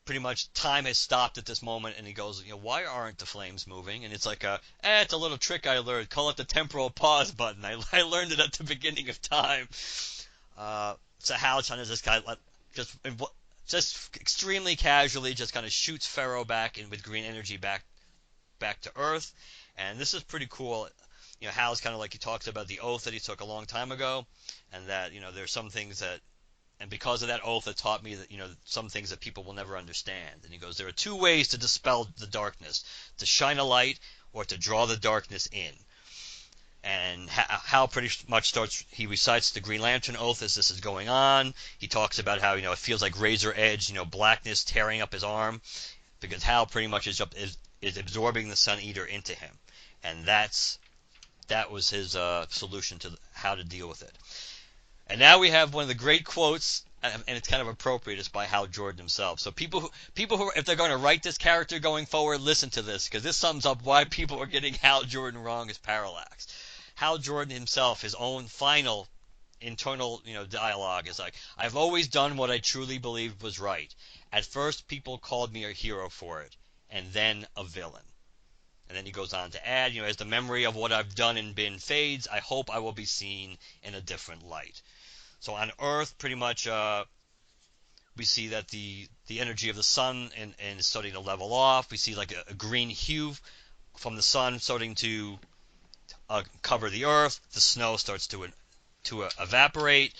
Pretty much time has stopped at this moment, and he goes, why aren't the flames moving? And it's like, it's a little trick I learned. Call it the temporal pause button. I learned it at the beginning of time. So Halcyon is this guy, just extremely casually, just kind of shoots Pharaoh back in with green energy back to Earth, and this is pretty cool. Hal's kind of like, he talks about the oath that he took a long time ago, and that there's some things that, and because of that oath, it taught me that some things that people will never understand. And he goes, there are two ways to dispel the darkness: to shine a light or to draw the darkness in. And Hal pretty much he recites the Green Lantern Oath as this is going on. He talks about how, it feels like razor edge, blackness tearing up his arm, because Hal pretty much is absorbing the Sun Eater into him. And that was his solution to how to deal with it. And now we have one of the great quotes, and it's kind of appropriate. It's by Hal Jordan himself. So people who, if they're going to write this character going forward, listen to this, because this sums up why people are getting Hal Jordan wrong as Parallax. Hal Jordan himself, his own final internal, dialogue is like, "I've always done what I truly believed was right. At first, people called me a hero for it, and then a villain." And then he goes on to add, as the memory of what I've done and been fades, I hope I will be seen in a different light. So on Earth, pretty much, we see that the energy of the sun and is starting to level off. We see like a green hue from the sun starting to cover the Earth. The snow starts to evaporate.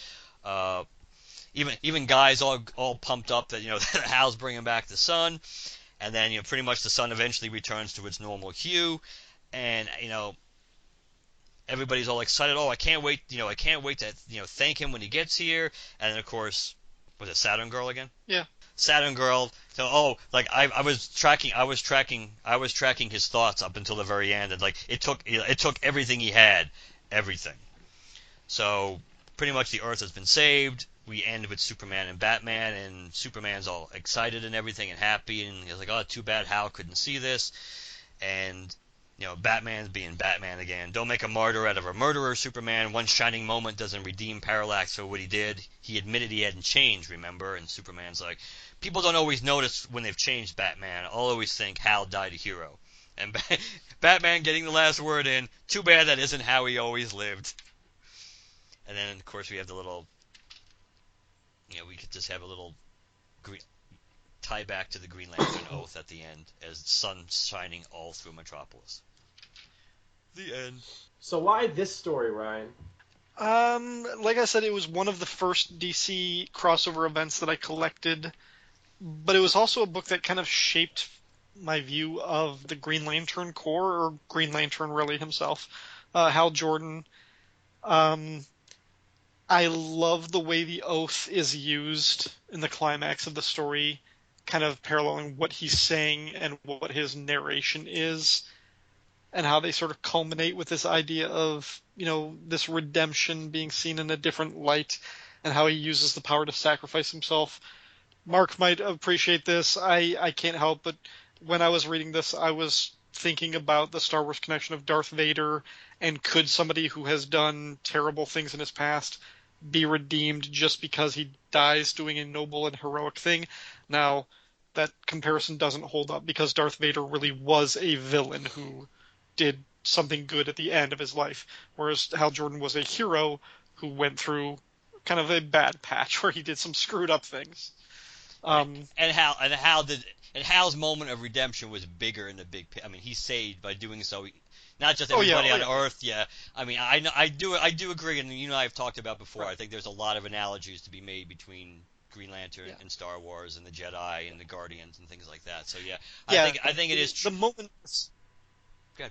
Even guys all pumped up that that Hal's bringing back the sun, and then pretty much the sun eventually returns to its normal hue, and everybody's all excited. Oh, I can't wait! I can't wait to thank him when he gets here. And then of course, was it Saturn Girl again? Yeah. Saturn Girl. So I was tracking his thoughts up until the very end, and like it took everything he had, everything. So pretty much the Earth has been saved. We end with Superman and Batman, and Superman's all excited and everything and happy, and he's like, "Oh, too bad Hal couldn't see this." And Batman's being Batman again. Don't make a martyr out of a murderer, Superman. One shining moment doesn't redeem Parallax for what he did. He admitted he hadn't changed, remember? And Superman's like, people don't always notice when they've changed, Batman. I'll always think Hal died a hero. And Batman getting the last word in, too bad that isn't how he always lived. And then, of course, we have the little, we could just have a little tie back to the Green Lantern Oath at the end as the sun shining all through Metropolis. The end. So why this story, Ryan? Like I said, it was one of the first DC crossover events that I collected, but it was also a book that kind of shaped my view of the Green Lantern Corps, or Green Lantern really himself, Hal Jordan. I love the way the Oath is used in the climax of the story, kind of paralleling what he's saying and what his narration is, and how they sort of culminate with this idea of, this redemption being seen in a different light, and how he uses the power to sacrifice himself. Mark might appreciate this. I can't help but when I was reading this, I was thinking about the Star Wars connection of Darth Vader, and could somebody who has done terrible things in his past be redeemed just because he dies doing a noble and heroic thing? Now, that comparison doesn't hold up, because Darth Vader really was a villain who did something good at the end of his life, whereas Hal Jordan was a hero who went through kind of a bad patch where he did some screwed up things. And Hal's moment of redemption was bigger in the big. I mean, he saved by doing so. Not just everybody on Earth. Yeah, I mean, I do agree, and I've talked about before. Right. I think there's a lot of analogies to be made between Green Lantern and Star Wars and the Jedi and the Guardians and things like that. So I think it is the moment.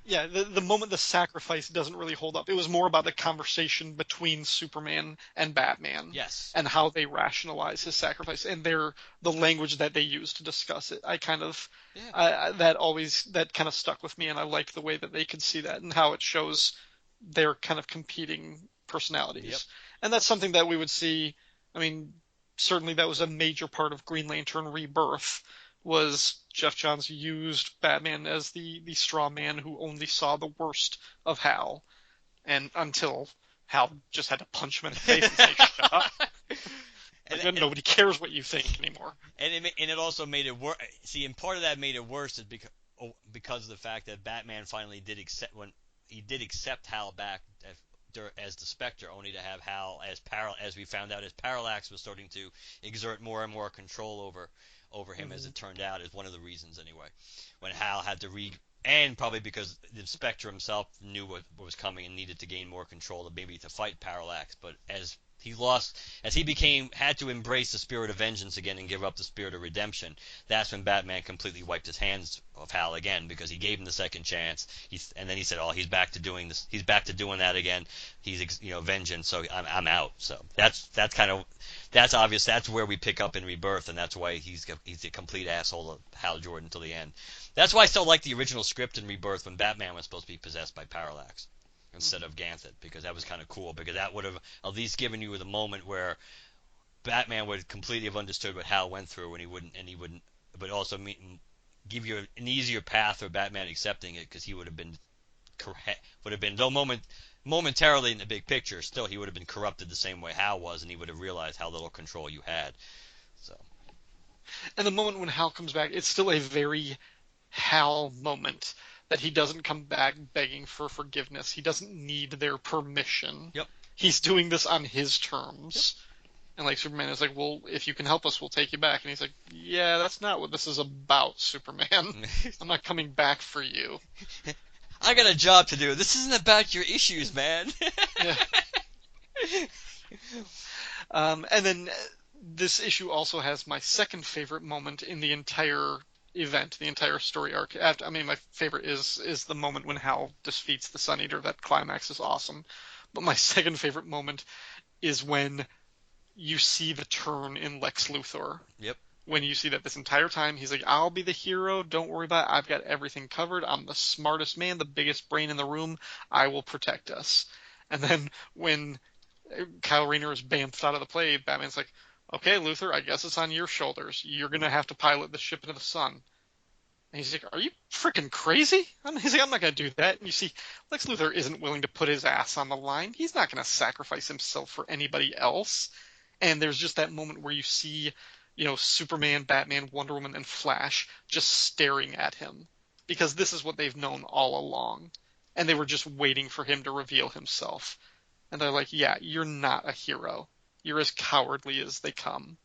Yeah, the moment the sacrifice doesn't really hold up. It was more about the conversation between Superman and Batman. Yes. And how they rationalize his sacrifice, and the language that they use to discuss it. That kind of stuck with me, and I liked the way that they could see that and how it shows their kind of competing personalities. Yep. And that's something that we would see. I mean, certainly that was a major part of Green Lantern Rebirth. Was Jeff Johns used Batman as the straw man who only saw the worst of Hal, and until Hal just had to punch him in the face and say, "Shut up." And nobody cares what you think anymore. And it also made it worse. See, and part of that made it worse is because of the fact that Batman finally did accept Hal back as the Spectre, only to have Hal as we found out, as Parallax was starting to exert more and more control over him, as it turned out, is one of the reasons anyway. When Hal had to and probably because the Spectre himself knew what was coming and needed to gain more control, maybe to fight Parallax. But as he lost as he had to embrace the spirit of vengeance again and give up the spirit of redemption. That's when Batman completely wiped his hands of Hal again, because he gave him the second chance. And then he said, "Oh, he's back to doing this. He's back to doing that again. He's vengeance. So I'm out." So that's obvious. That's where we pick up in Rebirth, and that's why he's a complete asshole of Hal Jordan till the end. That's why I still like the original script in Rebirth when Batman was supposed to be possessed by Parallax instead of Ganthet, because that was kind of cool, because that would have at least given you the moment where Batman would completely have understood what Hal went through, and he wouldn't, but also give you an easier path for Batman accepting it, because he would have been momentarily in the big picture, still he would have been corrupted the same way Hal was, and he would have realized how little control you had. So. And the moment when Hal comes back, it's still a very Hal moment. That he doesn't come back begging for forgiveness. He doesn't need their permission. Yep. He's doing this on his terms. Yep. And like Superman is like, well, if you can help us, we'll take you back. And he's like, yeah, that's not what this is about, Superman. I'm not coming back for you. I got a job to do. This isn't about your issues, man. Yeah. And then this issue also has my second favorite moment in the entire event, the entire story arc. My favorite is the moment when Hal defeats the Sun Eater. That climax is awesome. But my second favorite moment is when you see the turn in Lex Luthor. Yep. When you see that this entire time, he's like, I'll be the hero, don't worry about it, I've got everything covered, I'm the smartest man, the biggest brain in the room, I will protect us. And then when Kyle Rayner is bamfed out of the play, Batman's like, okay, Luthor, I guess it's on your shoulders. You're going to have to pilot the ship into the sun. And he's like, are you freaking crazy? He's like, I'm not going to do that. And you see, Lex Luthor isn't willing to put his ass on the line. He's not going to sacrifice himself for anybody else. And there's just that moment where you see, Superman, Batman, Wonder Woman, and Flash just staring at him. Because this is what they've known all along. And they were just waiting for him to reveal himself. And they're like, yeah, you're not a hero. You're as cowardly as they come.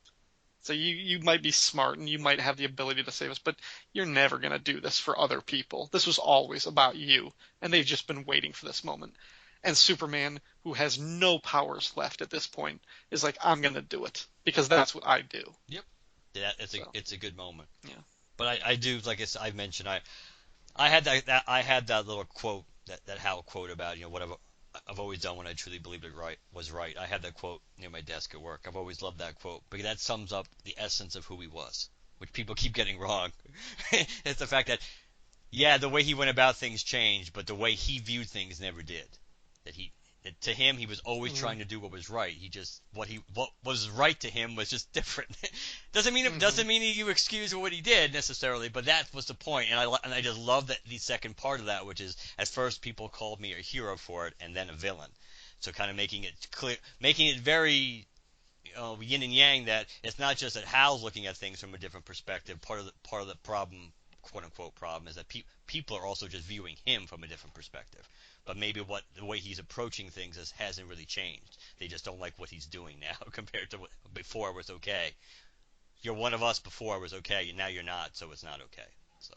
So you might be smart and you might have the ability to save us, but you're never going to do this for other people. This was always about you, and they've just been waiting for this moment. And Superman, who has no powers left at this point, is like, I'm going to do it, because that's what I do. Yep. Yeah, it's a good moment. Yeah. But I do, like I've mentioned, I had that little quote, that Hal quote about, whatever I've always done when I truly believed it was right. I had that quote near my desk at work. I've always loved that quote, because that sums up the essence of who he was, which people keep getting wrong. It's the fact that, yeah, the way he went about things changed, but the way he viewed things never did. That to him, he was always trying to do what was right. He just what was right to him was just different. doesn't mean you excuse what he did necessarily, but that was the point. And I just love that the second part of that, which is, at first people called me a hero for it, and then a villain. So kind of making it clear, making it very yin and yang, that it's not just that Hal's looking at things from a different perspective. Part of the problem, quote unquote problem, is that people are also just viewing him from a different perspective. But maybe the way he's approaching things hasn't really changed. They just don't like what he's doing now compared to what before was okay. You're one of us before was okay, and now you're not, so it's not okay. So,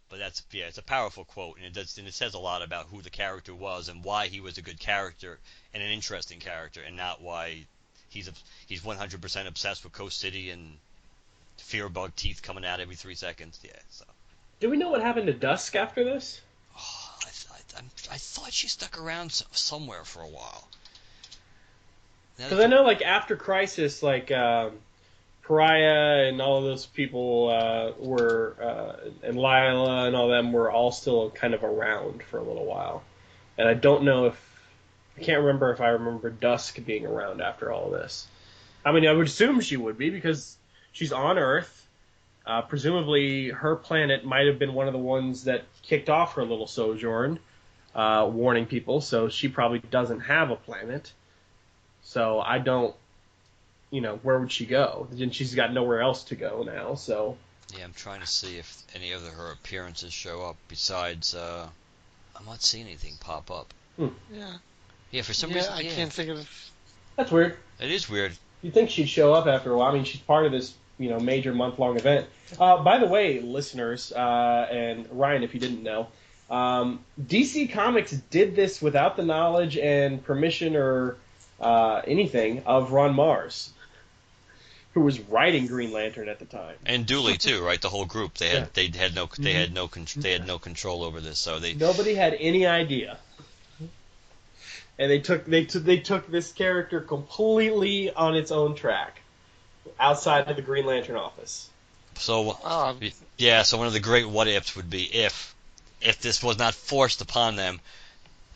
but it's a powerful quote, and it says a lot about who the character was and why he was a good character and an interesting character, and not why he's 100% obsessed with Coast City and fear bug teeth coming out every 3 seconds. Yeah. So. Do we know what happened to Dusk after this? I thought she stuck around somewhere for a while. Because I know, like, after Crisis, like, Pariah and all of those people and Lila and all them were all still kind of around for a little while. And I don't know I can't remember if I remember Dusk being around after all of this. I mean, I would assume she would be, because she's on Earth. Presumably, her planet might have been one of the ones that kicked off her little sojourn. Warning people, so she probably doesn't have a planet. So I don't, where would she go? And she's got nowhere else to go now, so. Yeah, I'm trying to see if any of her appearances show up besides, I'm not seeing anything pop up. Yeah. Yeah, for some reason. I can't think of. That's weird. It is weird. You'd think she'd show up after a while. I mean, she's part of this, major month-long event. By the way, listeners, and Ryan, if you didn't know, DC Comics did this without the knowledge and permission or anything of Ron Mars, who was writing Green Lantern at the time. And Dooley too, right? The whole group. They had Mm-hmm. they had no control over this. So Nobody had any idea, and they took this character completely on its own track, outside of the Green Lantern office. So yeah. So one of the great what ifs would be if this was not forced upon them,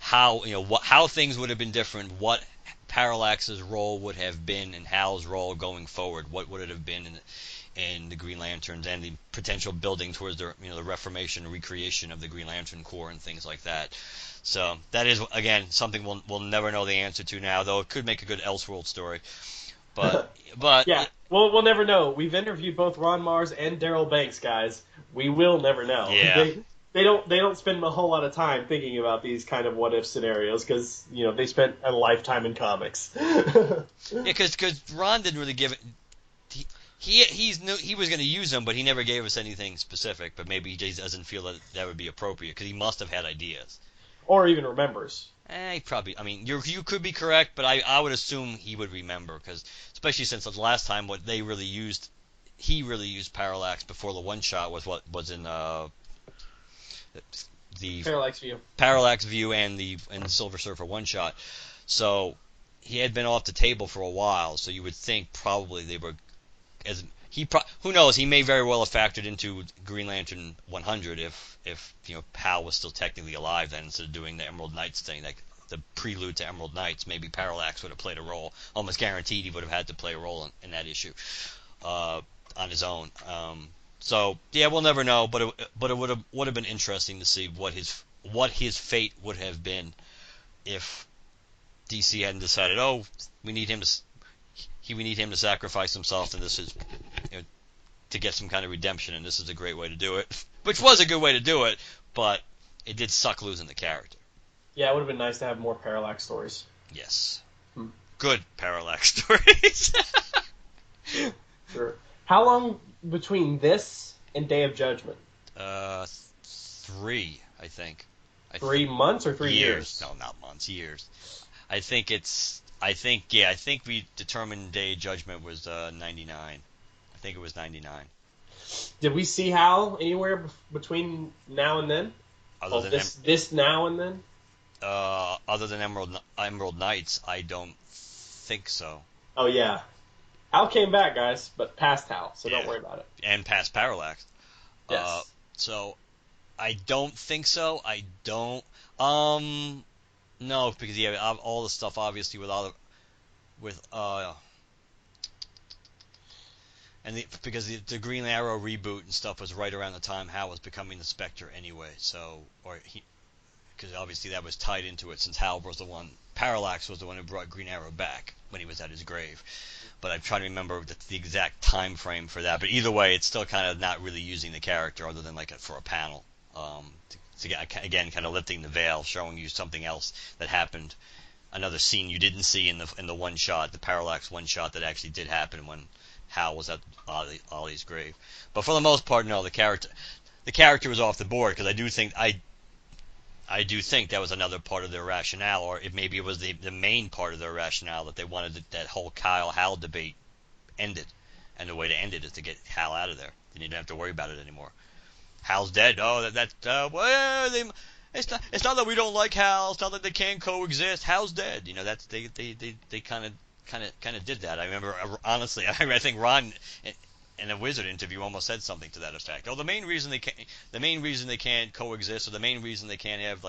how how things would have been different, what Parallax's role would have been, and Hal's role going forward. What would it have been in the Green Lanterns and the potential building towards the the reformation, recreation of the Green Lantern Corps and things like that. So that is again something we'll never know the answer to now, though it could make a good Elseworld story. But yeah, we'll never know. We've interviewed both Ron Mars and Daryl Banks, guys. We will never know. Yeah. They don't spend a whole lot of time thinking about these kind of what if scenarios because they spent a lifetime in comics. Yeah, because Ron didn't really give it. He was going to use them, but he never gave us anything specific. But maybe he just doesn't feel that would be appropriate because he must have had ideas. Or even remembers. He probably. I mean, you could be correct, but I would assume he would remember because especially since the last time what they really used, he really used Parallax before the one shot was what was in the Parallax View and the Silver Surfer one shot. So he had been off the table for a while. So you would think probably they were who knows? He may very well have factored into Green Lantern 100 if Hal was still technically alive then, instead of doing the Emerald Knights thing, like the prelude to Emerald Knights. Maybe Parallax would have played a role. Almost guaranteed he would have had to play a role in that issue on his own. So yeah, we'll never know. But it would have been interesting to see what his fate would have been if DC hadn't decided, we need him to sacrifice himself, and this is to get some kind of redemption, and this is a great way to do it. Which was a good way to do it, but it did suck losing the character. Yeah, it would have been nice to have more Parallax stories. Yes. Good Parallax stories. Sure. How long between this and Day of Judgment? 3, I think. 3 months or 3 years? No, not months, years. I think we determined Day of Judgment was 99. I think it was 99. Did we see Hal anywhere between now and then? This now and then? Other than Emerald Knights, I don't think so. Oh yeah, Hal came back, guys, but past Hal, so don't worry about it. And past Parallax. Yes. So I don't think so. I don't. No, because all the stuff obviously because the Green Arrow reboot and stuff was right around the time Hal was becoming the Spectre anyway. So because obviously that was tied into it since Parallax was the one who brought Green Arrow back when he was at his grave. But I'm trying to remember the exact time frame for that. But either way, it's still kind of not really using the character other than for a panel. Again, kind of lifting the veil, showing you something else that happened, another scene you didn't see in the one shot, the Parallax one shot that actually did happen when Hal was at Ollie's grave. But for the most part, no, the character was off the board because I do think that was another part of their rationale, or maybe it was the main part of their rationale that they wanted that whole Kyle-Hal debate ended, and the way to end it is to get Hal out of there. Then you don't have to worry about it anymore. Hal's dead. Oh, it's not that we don't like Hal. It's not that they can't coexist. Hal's dead. That's they kind of did that. I remember honestly. I think Ron in a Wizard interview almost said something to that effect. The main reason they can't coexist, or the main reason they can't have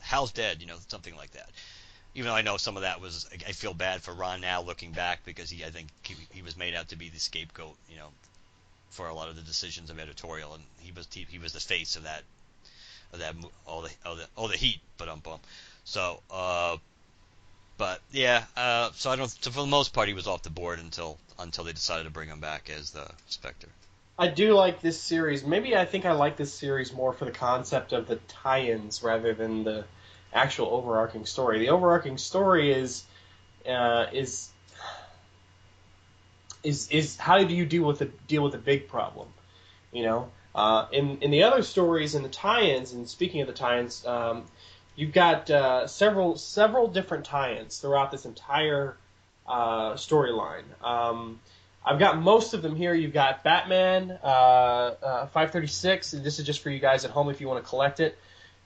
Hal's dead. Something like that. Even though I know some of that was, I feel bad for Ron now looking back because I think he was made out to be the scapegoat, for a lot of the decisions of editorial, and he was the face of that all the heat, So, but yeah, so for the most part he was off the board until they decided to bring him back as the Spectre. I do like this series. Maybe I think I like this series more for the concept of the tie-ins rather than the actual overarching story. The overarching story is how do you deal with a big problem? In the other stories in the tie-ins, and speaking of the tie-ins, you've got several different tie-ins throughout this entire storyline. I've got most of them here. You've got Batman 536. And this is just for you guys at home if you want to collect it.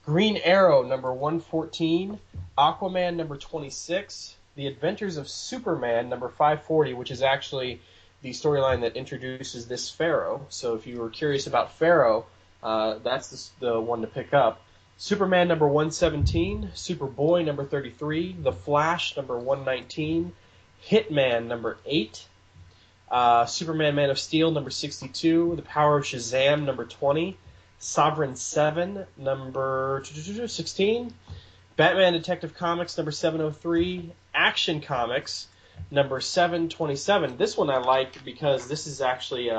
Green Arrow number 114. Aquaman number 26. The Adventures of Superman number 540, which is actually the storyline that introduces this Pharaoh. So if you were curious about Pharaoh, that's the one to pick up. Superman number 117. Superboy number 33. The Flash number 119. Hitman number 8. Superman Man of Steel number 62. The Power of Shazam number 20. Sovereign 7 number 16. Batman Detective Comics number 703. Action Comics number 727. This one I like because this is actually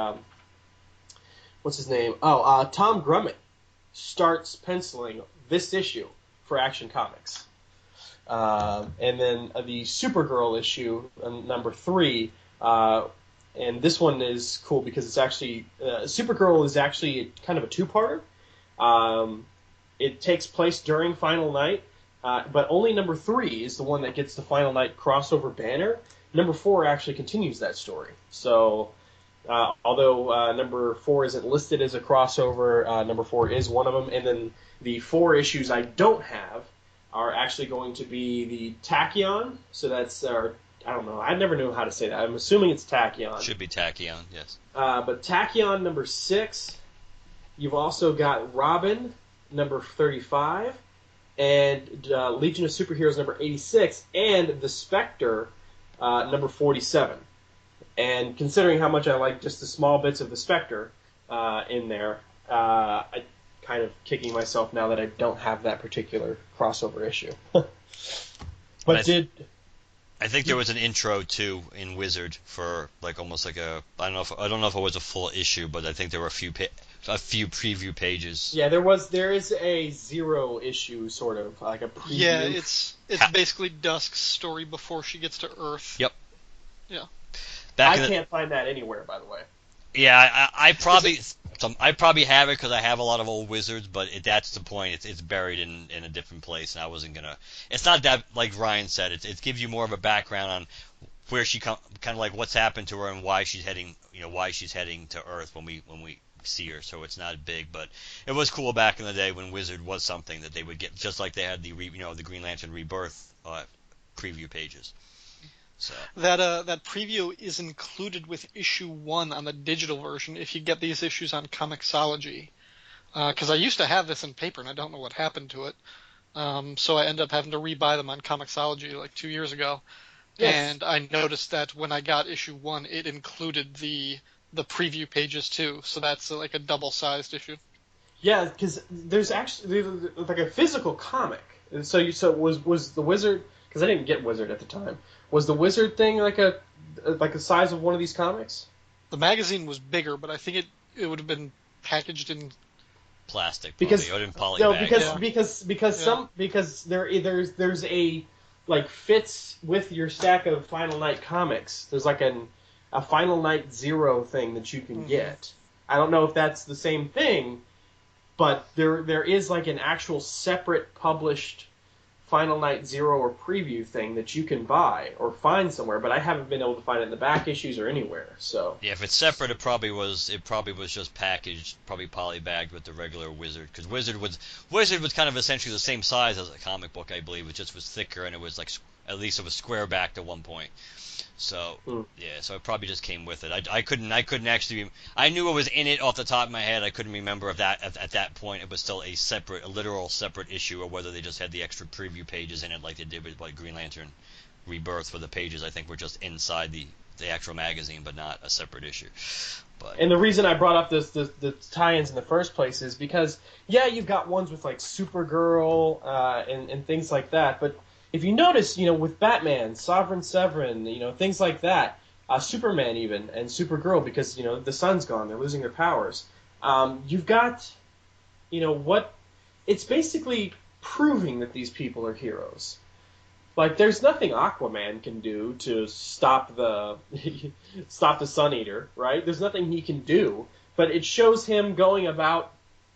what's his name? Tom Grummett starts penciling this issue for Action Comics. And then the Supergirl issue, number 3, and this one is cool because it's actually Supergirl is actually kind of a two-parter. It takes place during Final Night, but only number 3 is the one that gets the Final Night crossover banner. Number 4 actually continues that story. So, although number 4 isn't listed as a crossover, number 4 is one of them. And then the 4 issues I don't have are actually going to be the Tachyon. So that's I don't know. I never knew how to say that. I'm assuming it's Tachyon. Should be Tachyon, yes. But Tachyon number 6. You've also got Robin number 35, and Legion of Superheroes number 86, and the Spectre number 47. And considering how much I like just the small bits of the Spectre in there, I'm kind of kicking myself now that I don't have that particular crossover issue. I think there was an intro too in Wizard for like almost like a I don't know if it was a full issue, but I think there were a few preview pages. Yeah, there is a 0 issue sort of like a preview. Yeah, it's basically Dusk's story before she gets to Earth. Yep. Yeah. I can't find that anywhere, by the way. Yeah, I probably have it because I have a lot of old Wizards, but that's the point. It's buried in a different place, and I wasn't gonna. It's not that like Ryan said. It gives you more of a background on where she kind of like what's happened to her and why she's heading to Earth when we see her. So it's not big, but it was cool back in the day when Wizard was something that they would get, just like they had the Green Lantern Rebirth preview pages. So that preview is included with issue 1 on the digital version if you get these issues on Comixology. Because I used to have this in paper and I don't know what happened to it. So I ended up having to rebuy them on Comixology like 2 years ago. Yes. And I noticed that when I got issue 1, it included the preview pages too. So that's like a double-sized issue. Yeah, because there's actually like a physical comic. So was the Wizard? Because I didn't get Wizard at the time. Was the Wizard thing like the size of one of these comics? The magazine was bigger, but I think it would have been packaged in plastic, because or in poly bag. Because there's a like fits with your stack of Final Night comics. There's like a Final Night 0 thing that you can get. I don't know if that's the same thing, but there is like an actual separate published Final Night 0 or preview thing that you can buy or find somewhere, but I haven't been able to find it in the back issues or anywhere. So yeah, if it's separate, it probably was just packaged, probably polybagged with the regular Wizard, because Wizard was kind of essentially the same size as a comic book, I believe. It just was thicker, and it was like at least it was square backed at one point. So yeah, so it probably just came with it. I couldn't actually. I knew it was in it off the top of my head. I couldn't remember if that at that point it was still a literal separate issue, or whether they just had the extra preview pages in it like they did with like Green Lantern Rebirth, where the pages I think were just inside the actual magazine, but not a separate issue. And the reason I brought up the tie-ins in the first place is because you've got ones with like Supergirl and things like that, but if you notice, with Batman, Sovereign 7, things like that, Superman even, and Supergirl, because, the sun's gone, they're losing their powers, you've got, it's basically proving that these people are heroes. Like, there's nothing Aquaman can do to stop the Sun Eater, right? There's nothing he can do, but it shows him going about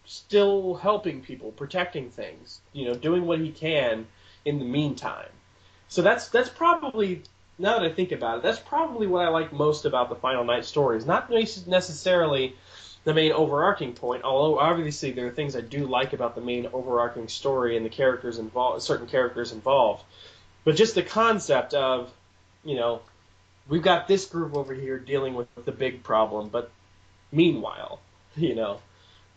still helping people, protecting things, doing what he can in the meantime. So that's probably, now that I think about it, that's probably what I like most about the Final Night stories. Not necessarily the main overarching point, although obviously there are things I do like about the main overarching story and the characters involved, certain characters involved. But just the concept of, we've got this group over here dealing with the big problem, but meanwhile,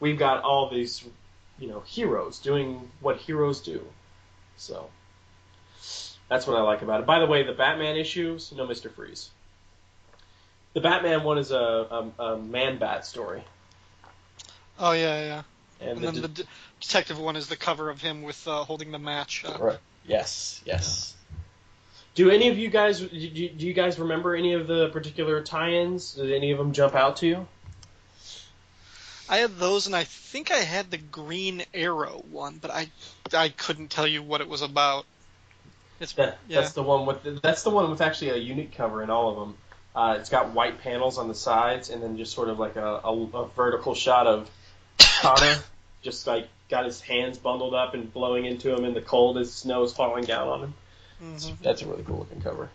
we've got all these, heroes doing what heroes do. So that's what I like about it. By the way, the Batman issues, no Mr. Freeze. The Batman one is a Man-Bat story. Oh, yeah. And then the detective one is the cover of him with holding the match. Right. Yes. Do any of you guys, do you guys remember any of the particular tie-ins? Did any of them jump out to you? I had those, and I think I had the Green Arrow one, but I couldn't tell you what it was about. That's the one with actually a unique cover in all of them. It's got white panels on the sides, and then just sort of like a vertical shot of Connor, just like got his hands bundled up and blowing into him in the cold as snow's falling down on him. Mm-hmm. That's a really cool looking cover.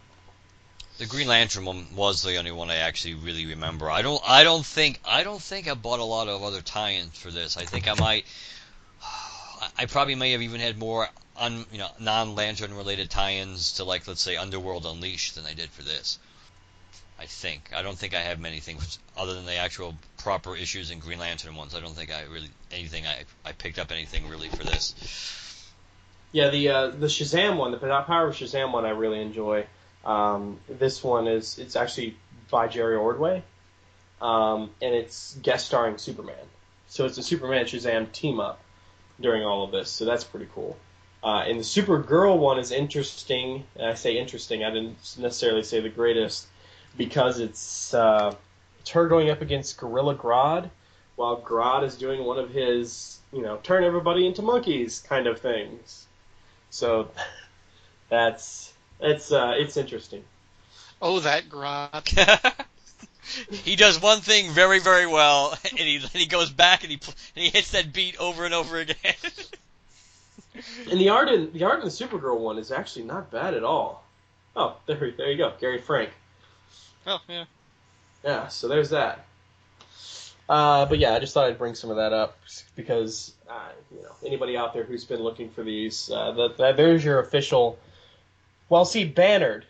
The Green Lantern one was the only one I actually really remember. I don't think I bought a lot of other tie-ins for this. I think I probably may have even had more non-Lantern related tie-ins to, like, let's say Underworld Unleashed than I did for this. I don't think I have many things other than the actual proper issues in Green Lantern ones. I don't think I picked up anything really for this. Yeah, the Shazam one, the Power of Shazam one, I really enjoy. This one it's actually by Jerry Ordway, and it's guest starring Superman. So it's a Superman Shazam team up during all of this. So that's pretty cool. And the Supergirl one is interesting. And I say interesting. I didn't necessarily say the greatest because it's her going up against Gorilla Grodd, while Grodd is doing one of his turn everybody into monkeys kind of things. So it's interesting. Oh, that Grodd. He does one thing very, very well, and he goes back and he hits that beat over and over again. And the art in the Supergirl one is actually not bad at all. Oh, there you go, Gary Frank. Oh, yeah. Yeah, so there's that. But yeah, I just thought I'd bring some of that up because anybody out there who's been looking for these, there's your official. Well, see, bannered.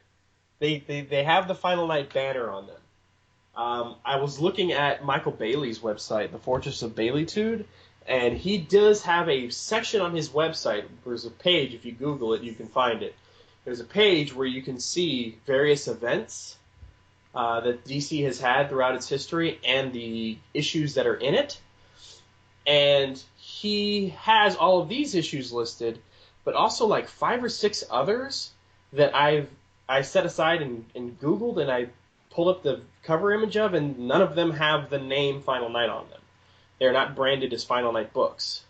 They have the Final Night banner on them. I was looking at Michael Bailey's website, The Fortress of Baileytude, and he does have a section on his website. There's a page, if you Google it, you can find it. There's a page where you can see various events that DC has had throughout its history and the issues that are in it. And he has all of these issues listed, but also like 5 or 6 others that I set aside and Googled, and I pulled up the cover image of, and none of them have the name Final Night on them. They're not branded as Final Night books.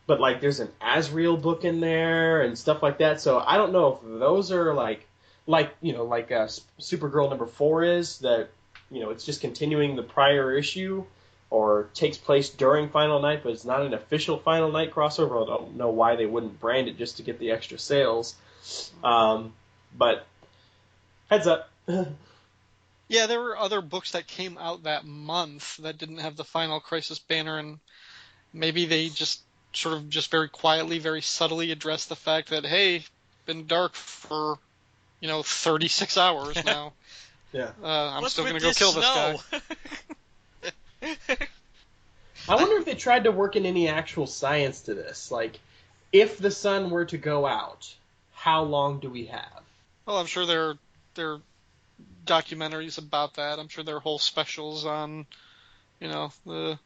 But like there's an Azrael book in there and stuff like that, so I don't know if those are like Supergirl number 4 is, that it's just continuing the prior issue, or takes place during Final Night, but it's not an official Final Night crossover. I don't know why they wouldn't brand it just to get the extra sales. But heads up. Yeah, there were other books that came out that month that didn't have the Final Crisis banner, and maybe they just sort of just very quietly, very subtly addressed the fact that, hey, been dark for 36 hours now. Yeah. I'm still going to go kill this guy. I wonder if they tried to work in any actual science to this. Like, if the sun were to go out, how long do we have? Well, I'm sure there are documentaries about that. I'm sure there are whole specials on, the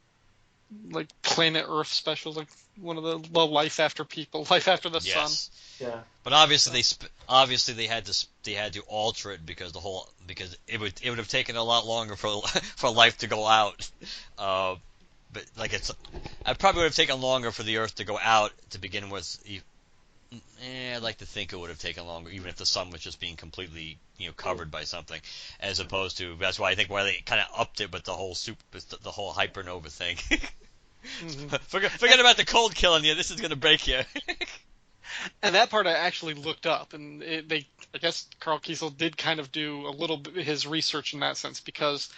like Planet Earth specials, like one of the Life After People, Life After the Sun. Yeah. But obviously they had to alter it because it would have taken a lot longer for life to go out. But like it probably would have taken longer for the Earth to go out to begin with. I'd like to think it would have taken longer, even if the sun was just being completely covered by something, as opposed to, that's why I think why they kind of upped it with the whole hypernova thing. Forget about the cold killing you. This is gonna break you. And that part I actually looked up, and I guess Carl Kiesel did kind of do a little bit his research in that sense, because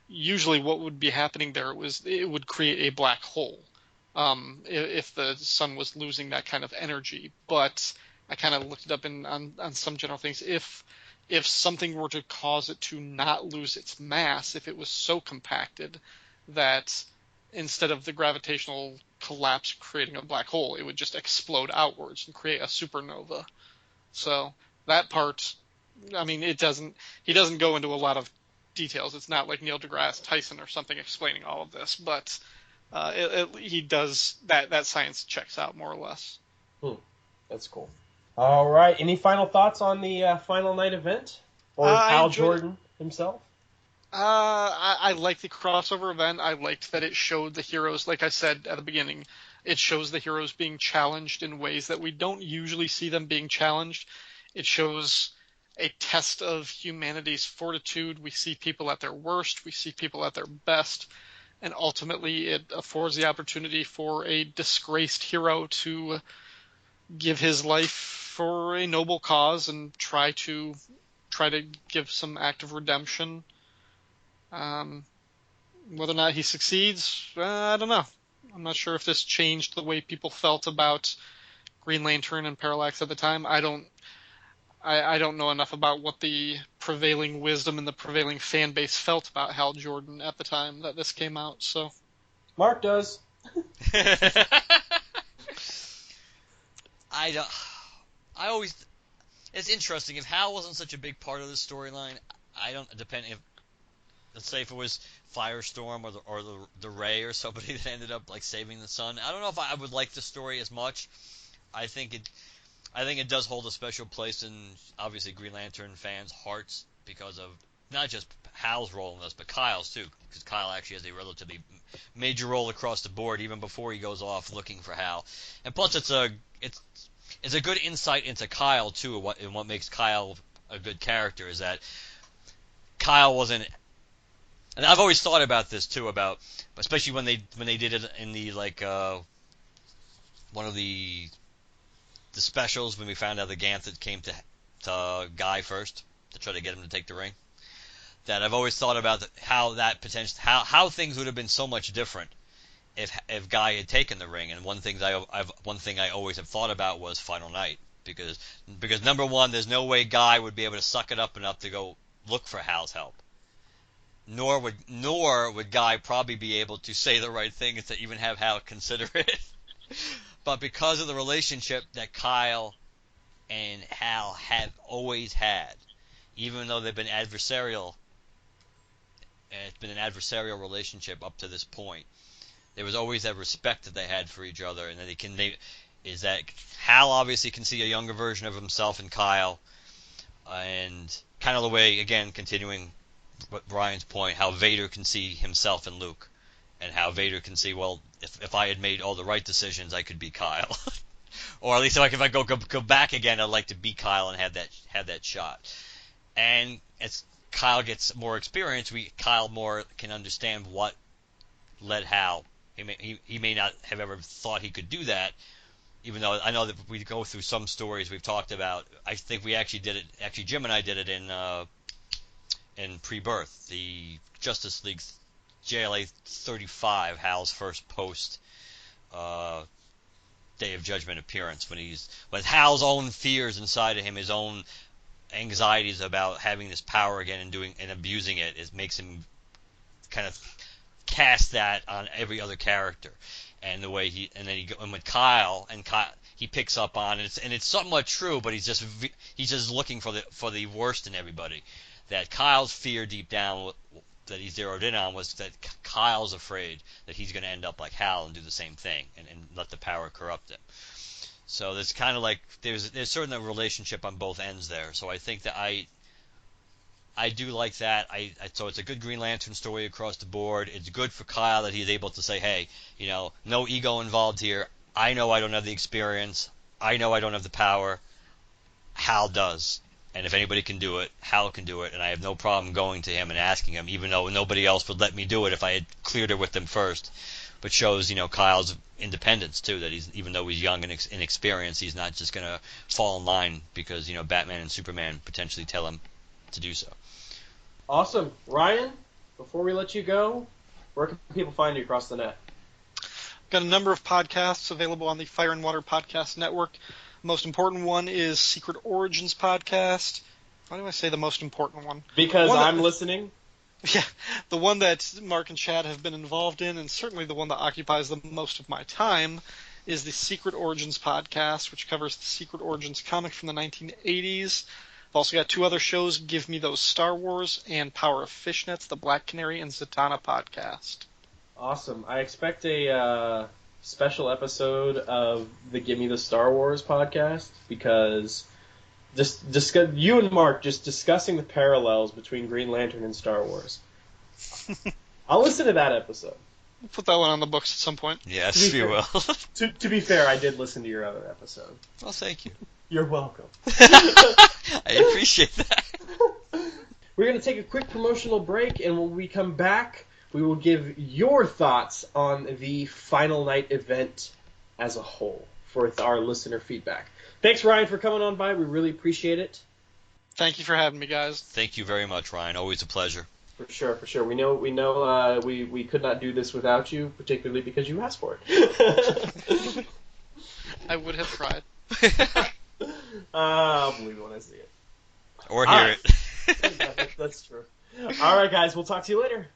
usually what would be happening there it would create a black hole, if the sun was losing that kind of energy. But I kind of looked it up on some general things. If something were to cause it to not lose its mass, if it was so compacted that instead of the gravitational collapse creating a black hole, it would just explode outwards and create a supernova. So that part, I mean, he doesn't go into a lot of details. It's not like Neil deGrasse Tyson or something explaining all of this, but he does that science checks out more or less. That's cool. All right. Any final thoughts on the final night event? Or Hal Jordan himself? I liked the crossover event. I liked that it showed the heroes, like I said at the beginning, it shows the heroes being challenged in ways that we don't usually see them being challenged. It shows a test of humanity's fortitude. We see people at their worst. We see people at their best. And ultimately, it affords the opportunity for a disgraced hero to give his life for a noble cause and try to give some act of redemption. Whether or not he succeeds, I don't know. I'm not sure if this changed the way people felt about Green Lantern and Parallax at the time. I don't know enough about what the prevailing wisdom and the prevailing fan base felt about Hal Jordan at the time that this came out. So Mark does. It's interesting. If Hal wasn't such a big part of the storyline, let's say if it was Firestorm or the Ray or somebody that ended up like saving the sun, I don't know if I would like the story as much. I think it does hold a special place in obviously Green Lantern fans' hearts because of not just Hal's role in this, but Kyle's too, because Kyle actually has a relatively major role across the board even before he goes off looking for Hal. And plus, it's a good insight into Kyle too. And what makes Kyle a good character is that Kyle wasn't. And I've always thought about this too, about especially when they did it in the one of the specials when we found out the Ganthet came to Guy first to try to get him to take the ring. That I've always thought about how things would have been so much different if Guy had taken the ring. And one thing I always have thought about was Final Night, because number one, there's no way Guy would be able to suck it up enough to go look for Hal's help. Nor would Guy probably be able to say the right things to even have Hal consider it. But because of the relationship that Kyle and Hal have always had, even though they've been adversarial, and it's been an adversarial relationship up to this point, there was always that respect that they had for each other, and is that Hal obviously can see a younger version of himself in Kyle, and kind of the way, again, continuing Brian's point, how Vader can see himself in Luke, and how Vader can see, well, if I had made all the right decisions, I could be Kyle, or at least if I go back again, I'd like to be Kyle and have that shot. And as Kyle gets more experience, Kyle more can understand what led Hal. He may not have ever thought he could do that, even though I know that we go through some stories we've talked about. I think we actually did it. Actually, Jim and I did it in Pre-Birth, the Justice League JLA 35, Hal's first post Day of Judgment appearance, when Hal's own fears inside of him, his own anxieties about having this power again and abusing it, makes him kind of cast that on every other character. And the way and with Kyle, he picks up on it, and it's somewhat true, but he's just looking for the worst in everybody. That Kyle's fear deep down that he zeroed in on was that Kyle's afraid that he's going to end up like Hal and do the same thing and let the power corrupt him. So there's kind of like there's certainly a relationship on both ends there. So I think that I do like that. So it's a good Green Lantern story across the board. It's good for Kyle that he's able to say, hey, no ego involved here. I know I don't have the experience. I know I don't have the power. Hal does. And if anybody can do it, Hal can do it, and I have no problem going to him and asking him, even though nobody else would let me do it if I had cleared it with them first. But shows, Kyle's independence too, that even though he's young and inexperienced, he's not just gonna fall in line because Batman and Superman potentially tell him to do so. Awesome, Ryan. Before we let you go, where can people find you across the net? Got a number of podcasts available on the Fire and Water Podcast Network. The most important one is Secret Origins Podcast. Why do I say the most important one? Because I'm listening. Yeah, the one that Mark and Chad have been involved in, and certainly the one that occupies the most of my time, is the Secret Origins Podcast, which covers the Secret Origins comic from the 1980s. I've also got two other shows, Give Me Those Star Wars and Power of Fishnets, the Black Canary and Zatanna Podcast. Awesome. I expect a special episode of the Give Me the Star Wars podcast, because you and Mark just discussing the parallels between Green Lantern and Star Wars. I'll listen to that episode. We'll put that one on the books at some point. Yes, we will. To be fair, I did listen to your other episode. Well, thank you. You're welcome. I appreciate that. We're going to take a quick promotional break, and when we come back, we will give your thoughts on the Final Night event as a whole for our listener feedback. Thanks, Ryan, for coming on by. We really appreciate it. Thank you for having me, guys. Thank you very much, Ryan. Always a pleasure. For sure. We know. We could not do this without you, particularly because you asked for it. I would have tried. I'll believe it when I see it. Or hear it. That's true. All right, guys. We'll talk to you later.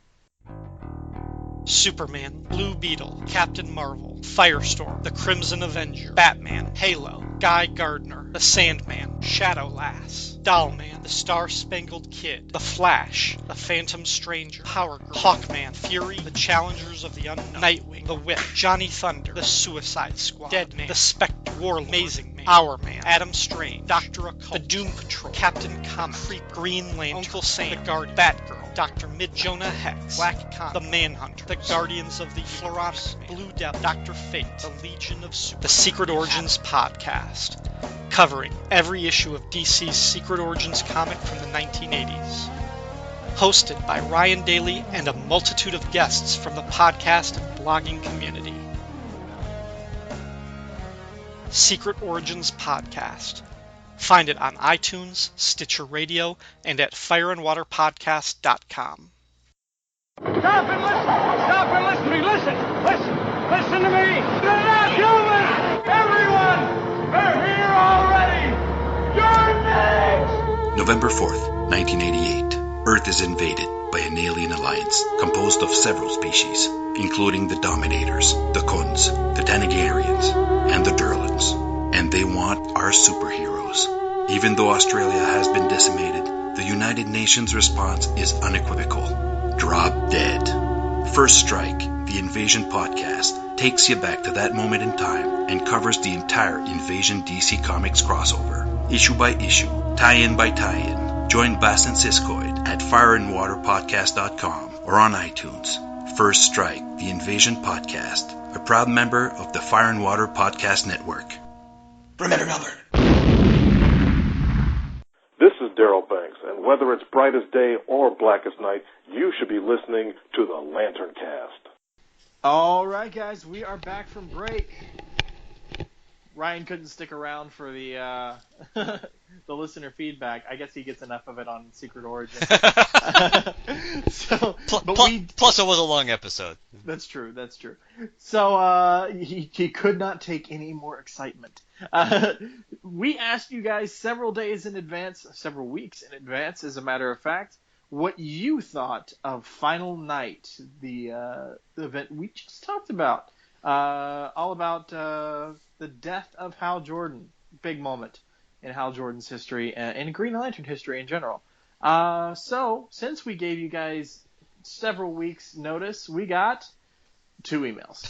Superman, Blue Beetle, Captain Marvel, Firestorm, the Crimson Avenger, Batman, Halo, Guy Gardner, the Sandman, Shadowlass, Dollman, the Star-Spangled Kid, the Flash, the Phantom Stranger, Power Girl, Hawkman, Fury, the Challengers of the Unknown, Nightwing, the Whip, Johnny Thunder, the Suicide Squad, Deadman, the Spectre, Warlord, Amazing Man, Hourman, Adam Strange, Dr. Occult, the Doom Patrol, Captain Comet, Creeper, Green Lantern, Uncle Sam, the Guardian, Batgirl, Dr. Mid, Jonah Hex, Black Comet, the Manhunter, the Guardians of the Floronic, Blue Devil, Dr. Fate, the Legion of Super, the Secret Origins Podcast, covering every issue of DC's Secret Origins comic from the 1980s. Hosted by Ryan Daly and a multitude of guests from the podcast and blogging community. Secret Origins Podcast. Find it on iTunes, Stitcher Radio, and at fireandwaterpodcast.com. Stop and listen! Stop and listen to me! Listen! Listen! Listen to me! They're not human! Everyone! They're here already! You're next! November 4th, 1988. Earth is invaded by an alien alliance composed of several species, including the Dominators, the Khunds, the Tanagarians, and the Durlans. And they want our superheroes. Even though Australia has been decimated, the United Nations response is unequivocal. Drop dead. First Strike, the Invasion podcast, takes you back to that moment in time and covers the entire Invasion DC Comics crossover. Issue by issue, tie-in by tie-in. Join Bass and Siskoid at fireandwaterpodcast.com or on iTunes. First Strike, the Invasion podcast, a proud member of the Fire and Water Podcast Network. Remember, Melbourne. This is Daryl Banks, and whether it's brightest day or blackest night, you should be listening to the LanternCast. All right, guys, we are back from break. Ryan couldn't stick around for the the listener feedback. I guess he gets enough of it on Secret Origin. Plus, it was a long episode. That's true. So he could not take any more excitement. We asked you guys several weeks in advance, as a matter of fact, what you thought of Final Night, the event we just talked about, all about the death of Hal Jordan. Big moment in Hal Jordan's history and in Green Lantern history in general. So since we gave you guys several weeks notice, we got 2 emails.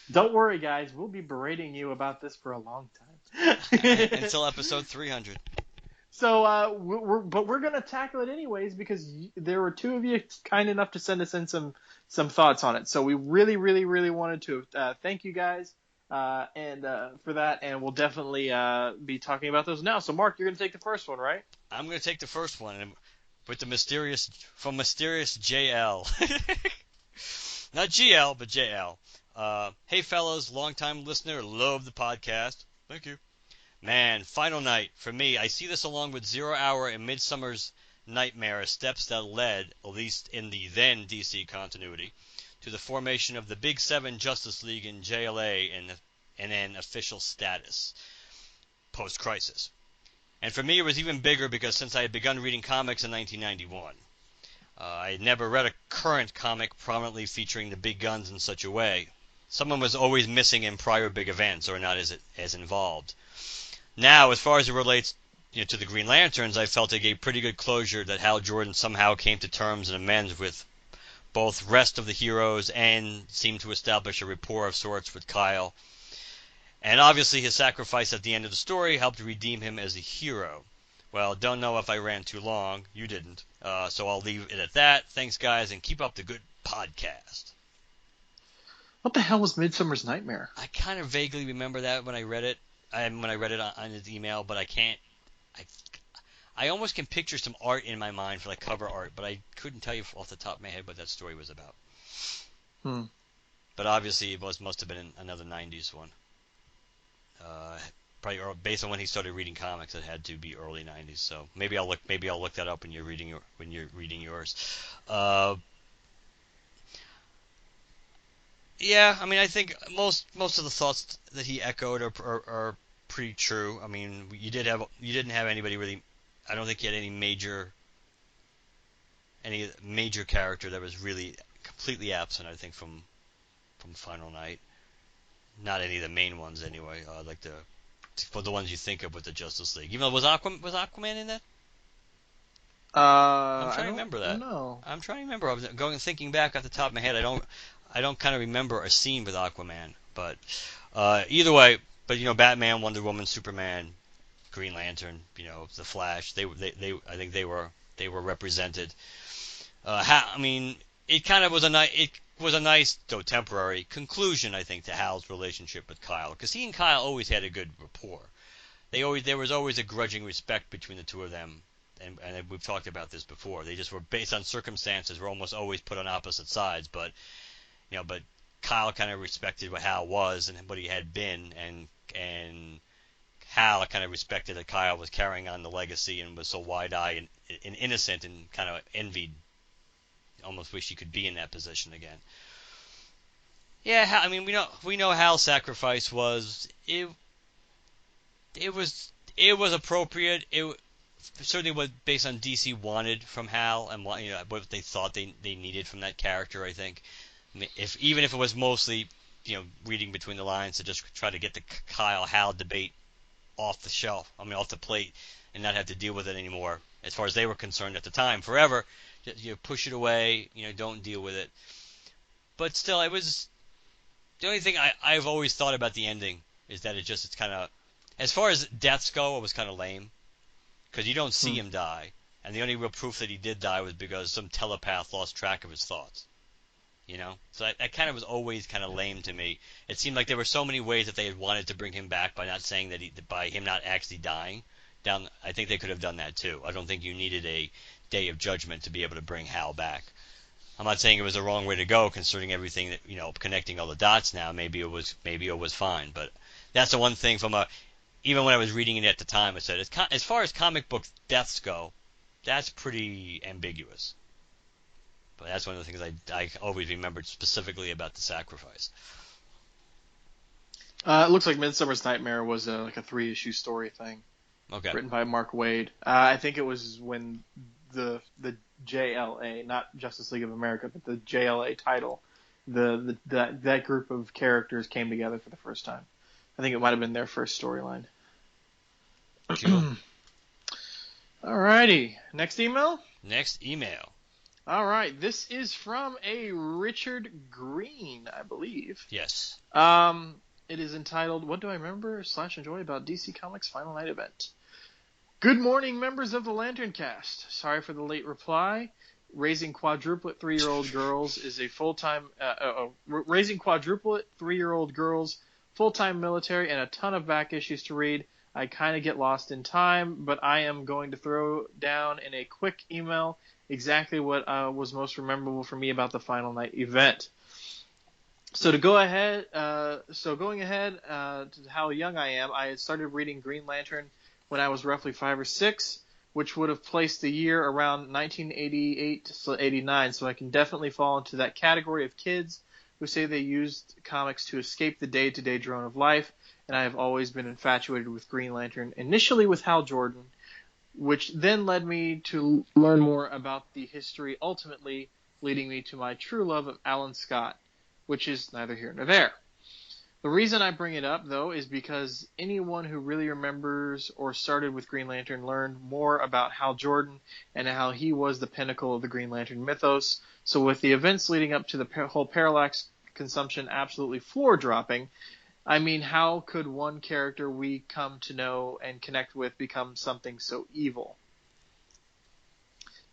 Don't worry, guys. We'll be berating you about this for a long time. Until episode 300. So, we're going to tackle it anyways because there were 2 of you kind enough to send us in some thoughts on it. So we really, really, really wanted to thank you guys and for that, and we'll definitely be talking about those now. So, Mark, you're going to take the first one, right? I'm going to take the first one with the mysterious JL. Not GL, but JL. Hey, fellas, long-time listener, love the podcast. Thank you. Man, Final Night. For me, I see this along with 0 Hour and Midsummer's Nightmare as steps that led, at least in the then DC continuity, to the formation of the Big Seven Justice League in JLA and an official status post-crisis. And for me, it was even bigger because since I had begun reading comics in 1991, I had never read a current comic prominently featuring the big guns in such a way. Someone was always missing in prior big events or not as involved. Now, as far as it relates to the Green Lanterns, I felt it gave pretty good closure that Hal Jordan somehow came to terms and amends with both rest of the heroes and seemed to establish a rapport of sorts with Kyle. And obviously his sacrifice at the end of the story helped redeem him as a hero. Well, don't know if I ran too long. You didn't. So I'll leave it at that. Thanks, guys, and keep up the good podcast. What the hell was Midsummer's Nightmare? I kind of vaguely remember that when I read it. When I read it on his email, but I can't. I almost can picture some art in my mind for like cover art, but I couldn't tell you off the top of my head what that story was about. But obviously, it must have been another '90s one. Probably based on when he started reading comics, it had to be early '90s. So maybe I'll look that up when you're reading yours. Yeah, I mean, I think most of the thoughts that he echoed are pretty true. I mean, you didn't have anybody really. I don't think you had any major character that was really completely absent. I think from Final Night, not any of the main ones anyway. Like for the ones you think of with the Justice League. Even though was Aquaman in that? I'm trying to remember that. No. I'm trying to remember. I was thinking back off the top of my head. I don't kind of remember a scene with Aquaman, but either way. But Batman, Wonder Woman, Superman, Green Lantern, the Flash. I think they were represented. I mean, it kind of was a nice, though temporary, conclusion, I think, to Hal's relationship with Kyle, because he and Kyle always had a good rapport. There was always a grudging respect between the two of them, and we've talked about this before. They just were based on circumstances, were almost always put on opposite sides, but Kyle kind of respected what Hal was and what he had been, and Hal kind of respected that Kyle was carrying on the legacy and was so wide-eyed and innocent and kind of envied, almost wish he could be in that position again. Yeah, I mean, we know Hal's sacrifice was it was appropriate. It certainly was based on DC wanted from Hal and what they thought they needed from that character. I think, even if it was mostly reading between the lines to just try to get the Kyle Hal debate off the shelf. I mean, off the plate, and not have to deal with it anymore. As far as they were concerned at the time, forever, push it away. Don't deal with it. But still, it was the only thing I've always thought about the ending is that it's kind of, as far as deaths go, it was kind of lame because you don't see him die, and the only real proof that he did die was because some telepath lost track of his thoughts. So that kind of was always kind of lame to me. It seemed like there were so many ways that they had wanted to bring him back by not saying that by him not actually dying. I think they could have done that too. I don't think you needed a Day of Judgment to be able to bring Hal back. I'm not saying it was the wrong way to go, considering everything that connecting all the dots now. Maybe it was fine, but that's the one thing even when I was reading it at the time, I said as far as comic book deaths go, that's pretty ambiguous. But that's one of the things I always remembered specifically about the sacrifice. It looks like Midsummer's Nightmare was like a 3-issue story thing. Okay. Written by Mark Waid. I think it was when the JLA, not Justice League of America, but the JLA title, that group of characters came together for the first time. I think it might have been their first storyline. Cool. Alrighty. Next email? Next email. All right, this is from a Richard Green, I believe. Yes. It is entitled, What Do I Remember / Enjoy About DC Comics Final Night Event? Good morning, members of the LanternCast. Sorry for the late reply. Raising quadruplet 3-year-old girls is a full-time... raising quadruplet 3-year-old girls full-time military, and a ton of back issues to read. I kind of get lost in time, but I am going to throw down in a quick email exactly what was most memorable for me about the Final Night event. So going ahead to how young I am, I had started reading Green Lantern when I was roughly 5 or 6, which would have placed the year around 1988 to 89. So I can definitely fall into that category of kids who say they used comics to escape the day-to-day drone of life. And I have always been infatuated with Green Lantern, initially with Hal Jordan, which then led me to learn more about the history, ultimately leading me to my true love of Alan Scott, which is neither here nor there. The reason I bring it up, though, is because anyone who really remembers or started with Green Lantern learned more about Hal Jordan and how he was the pinnacle of the Green Lantern mythos. So with the events leading up to the whole Parallax consumption absolutely floor-dropping, I mean, how could one character we come to know and connect with become something so evil?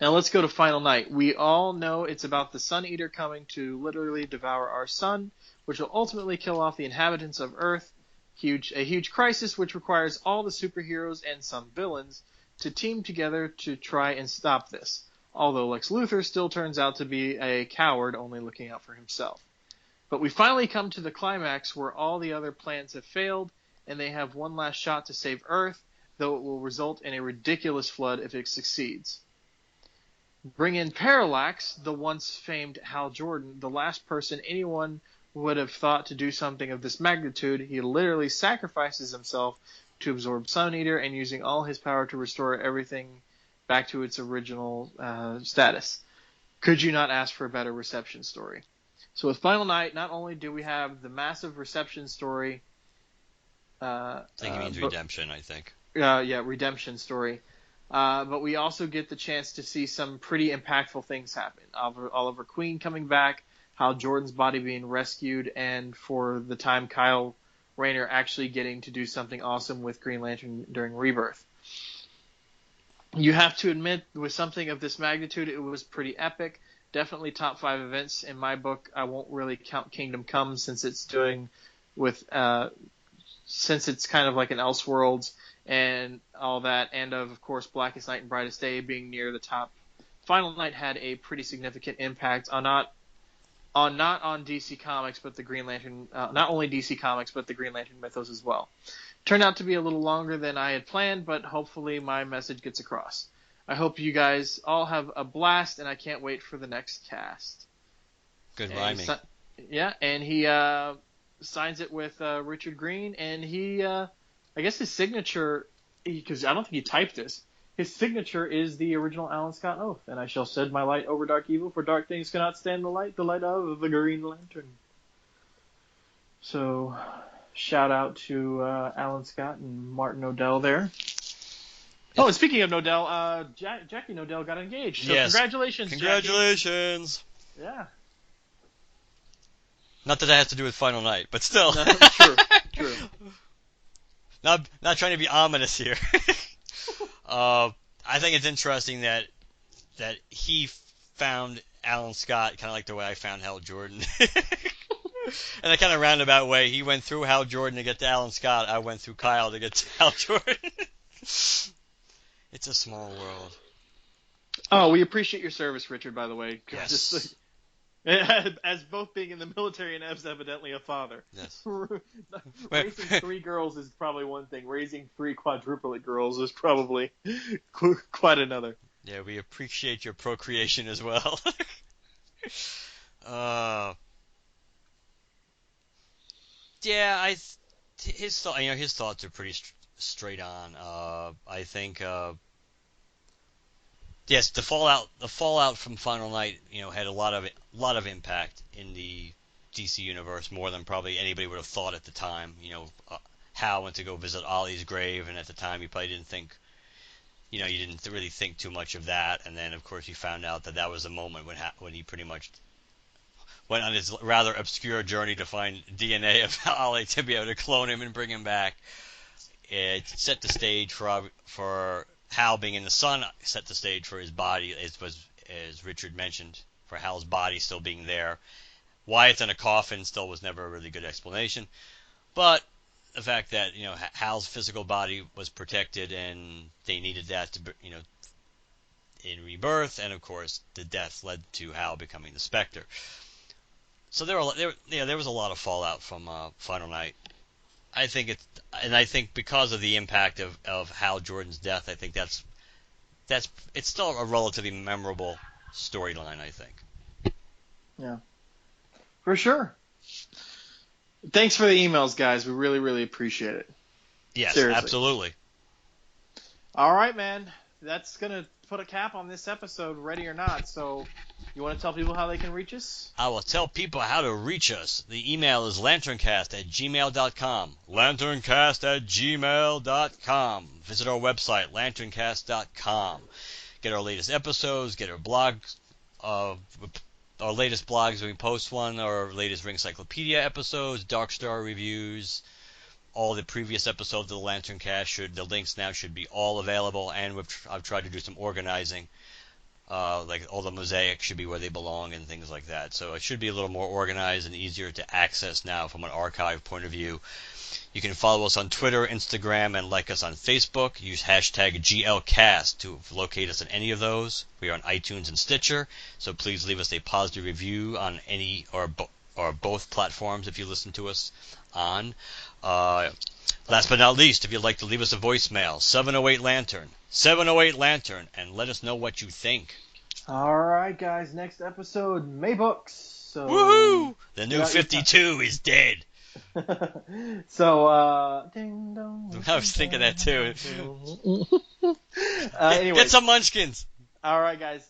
Now let's go to Final Night. We all know it's about the Sun Eater coming to literally devour our sun, which will ultimately kill off the inhabitants of Earth. A huge crisis which requires all the superheroes and some villains to team together to try and stop this. Although Lex Luthor still turns out to be a coward only looking out for himself. But we finally come to the climax where all the other plans have failed and they have one last shot to save Earth, though it will result in a ridiculous flood if it succeeds. Bring in Parallax, the once famed Hal Jordan, the last person anyone would have thought to do something of this magnitude. He literally sacrifices himself to absorb Sun Eater and using all his power to restore everything back to its original status. Could you not ask for a better reception story? So with Final Night, not only do we have the massive reception story... I think it means redemption, I think. Redemption story. But we also get the chance to see some pretty impactful things happen. Oliver Queen coming back, Hal Jordan's body being rescued, and for the time Kyle Rayner actually getting to do something awesome with Green Lantern during Rebirth. You have to admit, with something of this magnitude, it was pretty epic. Definitely top 5 events in my book. I won't really count Kingdom Come since it's kind of like an Elseworlds and all that, and of course Blackest Night and Brightest Day being near the top. Final Night had a pretty significant impact on not on DC Comics, but the Green Lantern, not only DC Comics, but the Green Lantern mythos as well. Turned out to be a little longer than I had planned, but hopefully my message gets across. I hope you guys all have a blast, and I can't wait for the next cast. Good rhyming. And he signs it with Richard Green, and he, I guess his signature, because I don't think he typed this, his signature is the original Alan Scott oath, and I shall shed my light over dark evil, for dark things cannot stand the light of the Green Lantern. So, shout out to Alan Scott and Martin Nodell there. Oh, and speaking of Nodell, Jackie Nodell got engaged. So yes. Congratulations, Congratulations. Jackie. Yeah. Not that has to do with Final Night, but still. No, true. Not trying to be ominous here. I think it's interesting that he found Alan Scott kind of like the way I found Hal Jordan. In a kind of roundabout way, he went through Hal Jordan to get to Alan Scott. I went through Kyle to get to Hal Jordan. It's a small world. Oh, we appreciate your service, Richard, by the way. Yes. As both being in the military and as evidently a father. Yes. Raising 3 girls is probably one thing. Raising 3 quadruplet girls is probably quite another. Yeah, we appreciate your procreation as well. His thoughts are pretty straight on. I think yes, the fallout from Final Night, had a lot of impact in the DC universe, more than probably anybody would have thought at the time. Hal went to go visit Ollie's grave, and at the time he probably didn't think, you didn't really think too much of that. And then of course you found out that was the moment when he pretty much went on his rather obscure journey to find DNA of Ollie to be able to clone him and bring him back. It set the stage for Hal being in the sun, set the stage for his body, as Richard mentioned, for Hal's body still being there. Why it's in a coffin still was never a really good explanation. But the fact that Hal's physical body was protected and they needed that to in Rebirth, and of course the death led to Hal becoming the Spectre. So there was a lot of fallout from Final Night. I think because of the impact of Hal Jordan's death, I think it's still a relatively memorable storyline, I think. Yeah, for sure. Thanks for the emails, guys. We really, really appreciate it. Yes, Seriously. Absolutely. All right, man. That's going to put a cap on this episode, ready or not. So you want to tell people how they can reach us? I will tell people how to reach us. The email is LanternCast@gmail.com. LanternCast@gmail.com. Visit our website, LanternCast.com. Get our latest episodes, get our blogs, our latest blogs when we post one, our latest Ringcyclopedia episodes, Dark Star reviews, all the previous episodes of the LanternCast. The links now should be all available, and I've tried to do some organizing. Like all the mosaics should be where they belong and things like that. So it should be a little more organized and easier to access now from an archive point of view. You can follow us on Twitter, Instagram, and like us on Facebook. Use hashtag GLCast to locate us on any of those. We are on iTunes and Stitcher, so please leave us a positive review on any or both platforms if you listen to us on. Last but not least, if you'd like to leave us a voicemail, 708-LANTERN, 708-LANTERN, and let us know what you think. All right, guys. Next episode, May Books. So, woohoo! The new 52 is dead. So, ding dong. I was thinking that too. Anyway, Get some munchkins. All right, guys.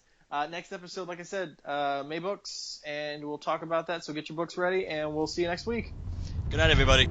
Next episode, like I said, May Books, and we'll talk about that. So get your books ready, and we'll see you next week. Good night, everybody.